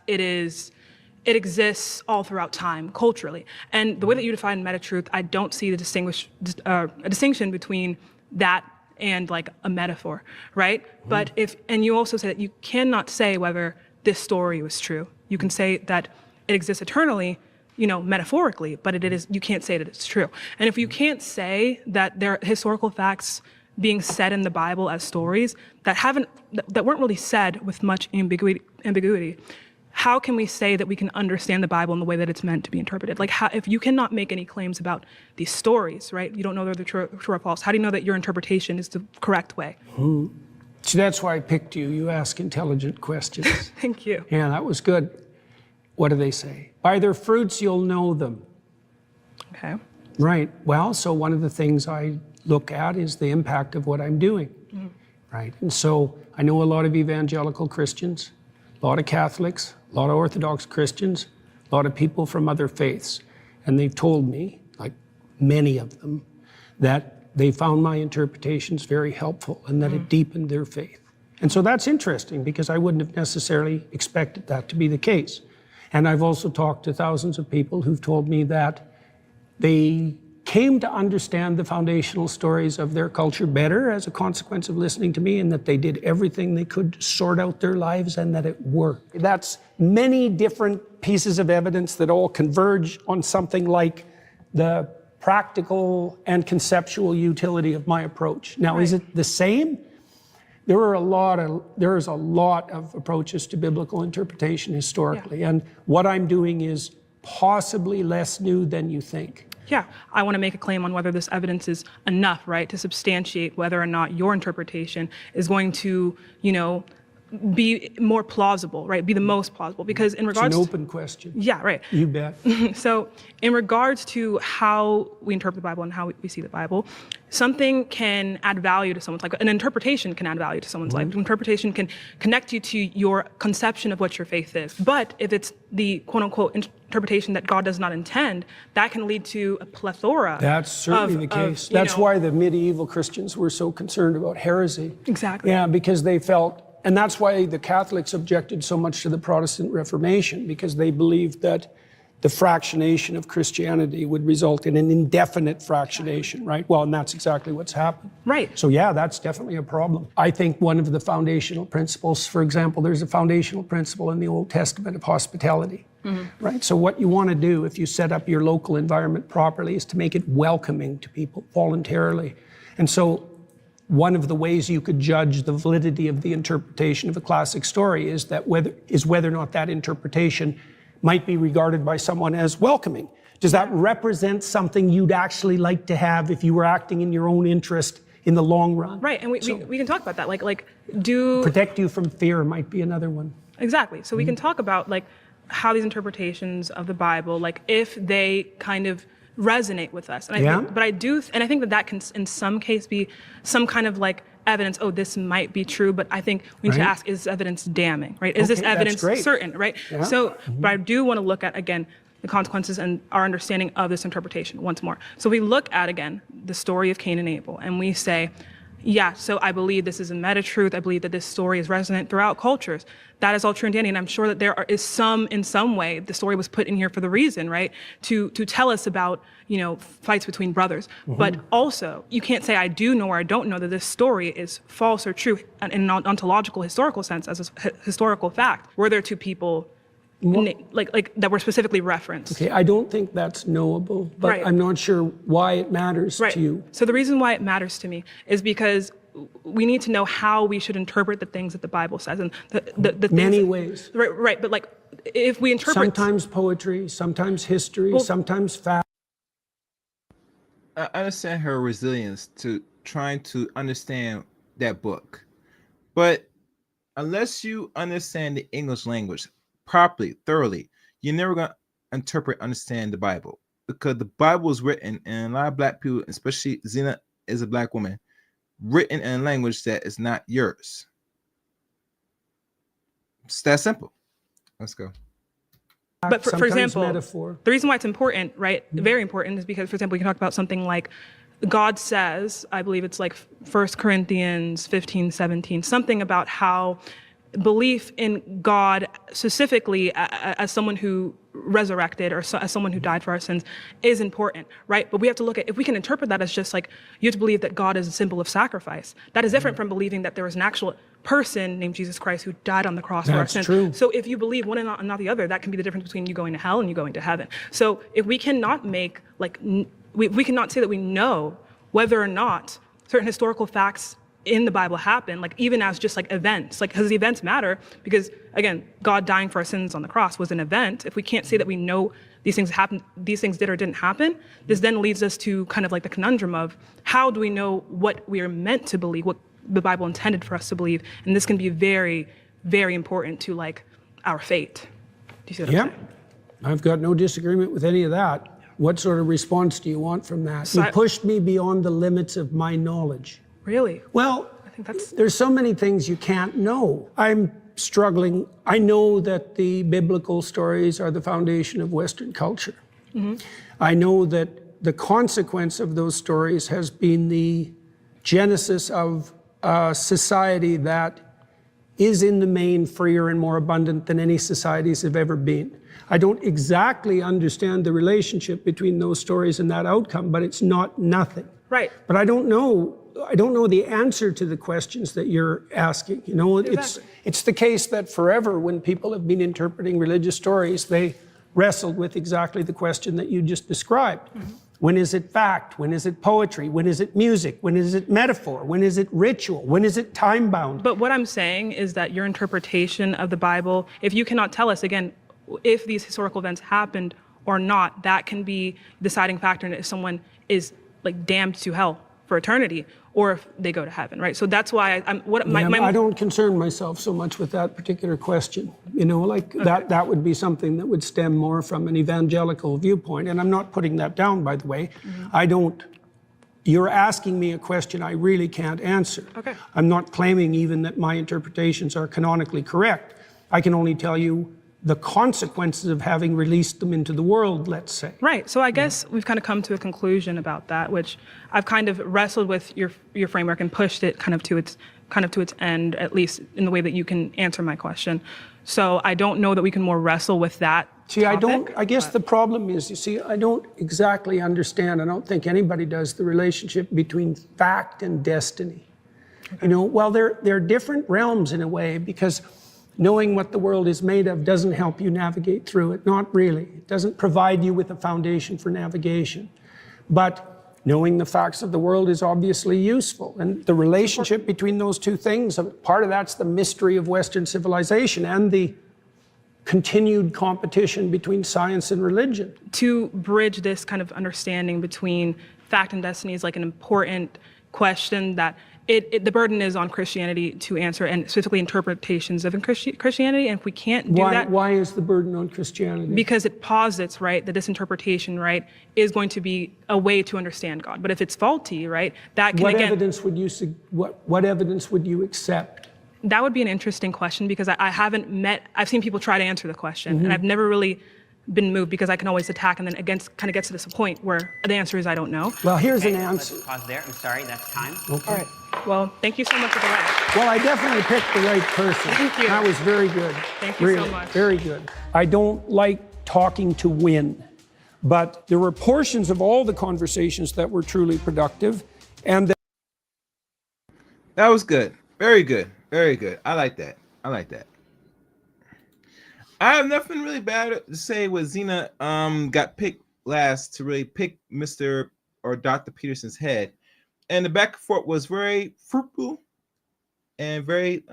Speaker 13: it exists all throughout time, culturally. And the way that you define meta-truth, I don't see a distinction between that and like a metaphor, right? But and you also say that you cannot say whether this story was true. You can say that it exists eternally, metaphorically, but you can't say that it's true. And if you can't say that there are historical facts being said in the Bible as stories that weren't really said with much ambiguity, how can we say that we can understand the Bible in the way that it's meant to be interpreted? Like, if you cannot make any claims about these stories, right? You don't know whether they're true or false. How do you know that your interpretation is the correct way?
Speaker 3: So that's why I picked you. You ask intelligent questions.
Speaker 13: Thank you.
Speaker 3: Yeah, that was good. What do they say? By their fruits, you'll know them.
Speaker 13: Okay.
Speaker 3: Right. Well, so one of the things I look at is the impact of what I'm doing. Right. And so I know a lot of evangelical Christians, a lot of Catholics, a lot of Orthodox Christians, a lot of people from other faiths. And they've told me, like many of them, that they found my interpretations very helpful and that it deepened their faith. And so that's interesting because I wouldn't have necessarily expected that to be the case. And I've also talked to thousands of people who've told me that they came to understand the foundational stories of their culture better as a consequence of listening to me, and that they did everything they could to sort out their lives and that it worked. That's many different pieces of evidence that all converge on something like the practical and conceptual utility of my approach. Now, is it the same? There is a lot of approaches to biblical interpretation historically, and what I'm doing is possibly less new than you think.
Speaker 13: Yeah, I want to make a claim on whether this evidence is enough, right, to substantiate whether or not your interpretation is going to, be more plausible, right, be the most plausible. Because in regards
Speaker 3: it's an open question.
Speaker 13: Yeah, right.
Speaker 3: You bet.
Speaker 13: So in regards to how we interpret the Bible and how we see the Bible, something can add value to someone's life. An interpretation can add value to someone's life. An interpretation can connect you to your conception of what your faith is. But if it's the quote-unquote interpretation that God does not intend, that can lead to a plethora.
Speaker 3: That's certainly the case. That's why the medieval Christians were so concerned about heresy.
Speaker 13: Exactly.
Speaker 3: Yeah, because they felt and that's why the Catholics objected so much to the Protestant Reformation, because they believed that the fractionation of Christianity would result in an indefinite fractionation, right? Well, and that's exactly what's happened.
Speaker 13: Right.
Speaker 3: So yeah, that's definitely a problem. I think one of the foundational principles, for example, there's a foundational principle in the Old Testament of hospitality, right? So what you want to do if you set up your local environment properly is to make it welcoming to people voluntarily. And so one of the ways you could judge the validity of the interpretation of a classic story is whether or not that interpretation might be regarded by someone as welcoming. Does that represent something you'd actually like to have if you were acting in your own interest in the long run?
Speaker 13: Right, and we can talk about that. Do
Speaker 3: protect you from fear might be another one.
Speaker 13: Exactly. So we can talk about how these interpretations of the Bible, if they kind of resonate with us. And I think, but I do, and I think that can, in some case, be some kind of evidence. Oh, this might be true, but I think we need to ask: is evidence damning? Right? Is this evidence certain? Right? Yeah. So, but I do want to look at again the consequences and our understanding of this interpretation once more. So we look at again the story of Cain and Abel, and we say, yeah, so I believe this is a meta truth. I believe that this story is resonant throughout cultures. That is all true and dandy, and I'm sure that there is in some way, the story was put in here for the reason, right, to tell us about, fights between brothers. But also, you can't say I do know or I don't know that this story is false or true in an ontological, historical sense, as a historical fact. Were there two people that were specifically referenced?
Speaker 3: Okay, I don't think that's knowable, but I'm not sure why it matters to you.
Speaker 13: So the reason why it matters to me is because we need to know how we should interpret the things that the Bible says, and the things
Speaker 3: many ways.
Speaker 13: Right, but if we interpret
Speaker 3: sometimes poetry, sometimes history, sometimes fact.
Speaker 2: I understand her resilience to trying to understand that book, but unless you understand the English language properly, thoroughly, you're never going to understand the Bible, because the Bible is written, and a lot of Black people, especially Zena is a Black woman, written in a language that is not yours. It's that simple. Let's go.
Speaker 13: But for example, metaphor. The reason why it's important, right, very important, is because, for example, we can talk about something like God says, I believe it's 1 Corinthians 15:17, something about how belief in God specifically as someone who resurrected or as someone who died for our sins is important, right? But we have to look at, if we can interpret that as just you have to believe that God is a symbol of sacrifice. That is different from believing that there was an actual person named Jesus Christ who died on the cross for our sins. True. So if you believe one and not the other, that can be the difference between you going to hell and you going to heaven. So if we cannot make, we cannot say that we know whether or not certain historical facts in the Bible happen, even as just events, because the events matter, because again, God dying for our sins on the cross was an event. If we can't say that we know these things happened, these things did or didn't happen, this then leads us to kind of the conundrum of how do we know what we are meant to believe, what the Bible intended for us to believe, and this can be very, very important to our fate. Do you see what I'm saying?
Speaker 3: I've got no disagreement with any of that. What sort of response do you want from that? So you pushed me beyond the limits of my knowledge.
Speaker 13: Really?
Speaker 3: Well, I think there's so many things you can't know. I'm struggling. I know that the biblical stories are the foundation of Western culture. I know that the consequence of those stories has been the genesis of a society that is in the main freer and more abundant than any societies have ever been. I don't exactly understand the relationship between those stories and that outcome, but it's not nothing.
Speaker 13: Right.
Speaker 3: But I don't know the answer to the questions that you're asking.
Speaker 13: Exactly.
Speaker 3: It's the case that forever, when people have been interpreting religious stories, they wrestled with exactly the question that you just described. When is it fact? When is it poetry? When is it music? When is it metaphor? When is it ritual? When is it time-bound?
Speaker 13: But what I'm saying is that your interpretation of the Bible, if you cannot tell us, again, if these historical events happened or not, that can be the deciding factor in if someone is damned to hell for eternity, or if they go to heaven, right? So that's why
Speaker 3: I don't concern myself so much with that particular question. That would be something that would stem more from an evangelical viewpoint, and I'm not putting that down, by the way. You're asking me a question I really can't answer. I'm not claiming even that my interpretations are canonically correct. I can only tell you the consequences of having released them into the world, let's say.
Speaker 13: Right. So I guess we've kind of come to a conclusion about that, which I've kind of wrestled with your framework and pushed it kind of to its end, at least in the way that you can answer my question. So I don't know that we can more wrestle with that.
Speaker 3: See, I guess the problem is, you see, I don't exactly understand, I don't think anybody does, the relationship between fact and destiny. Okay. You know, well, they're different realms in a way, because knowing what the world is made of doesn't help you navigate through it. Not really. It doesn't provide you with a foundation for navigation. But knowing the facts of the world is obviously useful. And the relationship between those two things, part of that's the mystery of Western civilization and the continued competition between science and religion.
Speaker 13: To bridge this kind of understanding between fact and destiny is like an important question that the burden is on Christianity to answer, and specifically interpretations of Christianity. And if we can't do that,
Speaker 3: why is the burden on Christianity?
Speaker 13: Because it posits, right, that this interpretation, right, is going to be a way to understand God. But if it's faulty, right, that can
Speaker 3: what evidence would you accept?
Speaker 13: That would be an interesting question, because I've seen people try to answer the question, and I've never really been moved, because I can always attack and then again kind of gets to this point where the answer is I don't know.
Speaker 3: Well, here's an answer.
Speaker 5: Let's pause there. I'm sorry, that's time.
Speaker 3: Okay.
Speaker 13: All right. Well, thank you so much for the right.
Speaker 3: Well, I definitely picked the right person.
Speaker 13: Thank you.
Speaker 3: That was very good.
Speaker 13: Thank you
Speaker 3: really,
Speaker 13: so much.
Speaker 3: Very good. I don't like talking to win, but there were portions of all the conversations that were truly productive, and
Speaker 2: that was good. Very good. Very good. I like that. I like that. I have nothing really bad to say with Zena got picked last to really pick Mr. or Dr. Peterson's head. And the back and forth was very fruitful and very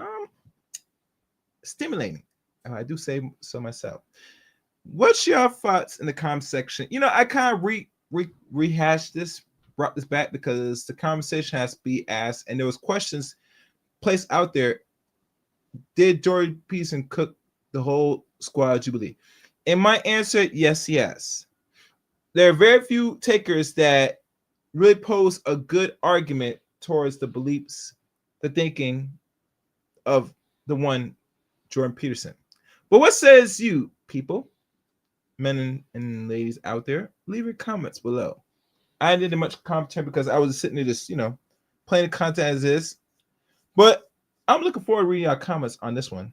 Speaker 2: stimulating. I do say so myself. What's your thoughts in the comment section? You know, I kind of rehashed this, brought this back because the conversation has to be asked, and there was questions placed out there. Did Jordan Peterson cook the whole squad of Jubilee? And my answer, yes. There are very few takers that really pose a good argument towards the beliefs, the thinking of the one Jordan Peterson. But what says you, people, men and ladies out there? Leave your comments below. I didn't much content because I was sitting there just, playing the content as is. But I'm looking forward to reading your comments on this one.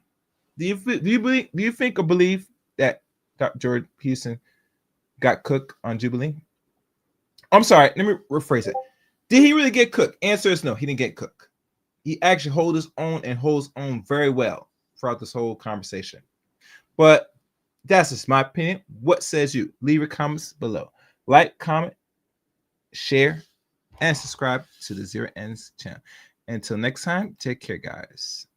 Speaker 2: Do you think or believe that Dr. Jordan Peterson got cooked on Jubilee? I'm sorry, let me rephrase it. Did he really get cooked? Answer is no, he didn't get cooked. He actually holds his own and holds on very well throughout this whole conversation. But that's just my opinion. What says you? Leave your comments below. Like, comment, share, and subscribe to the Zero Ends channel. Until next time, take care, guys.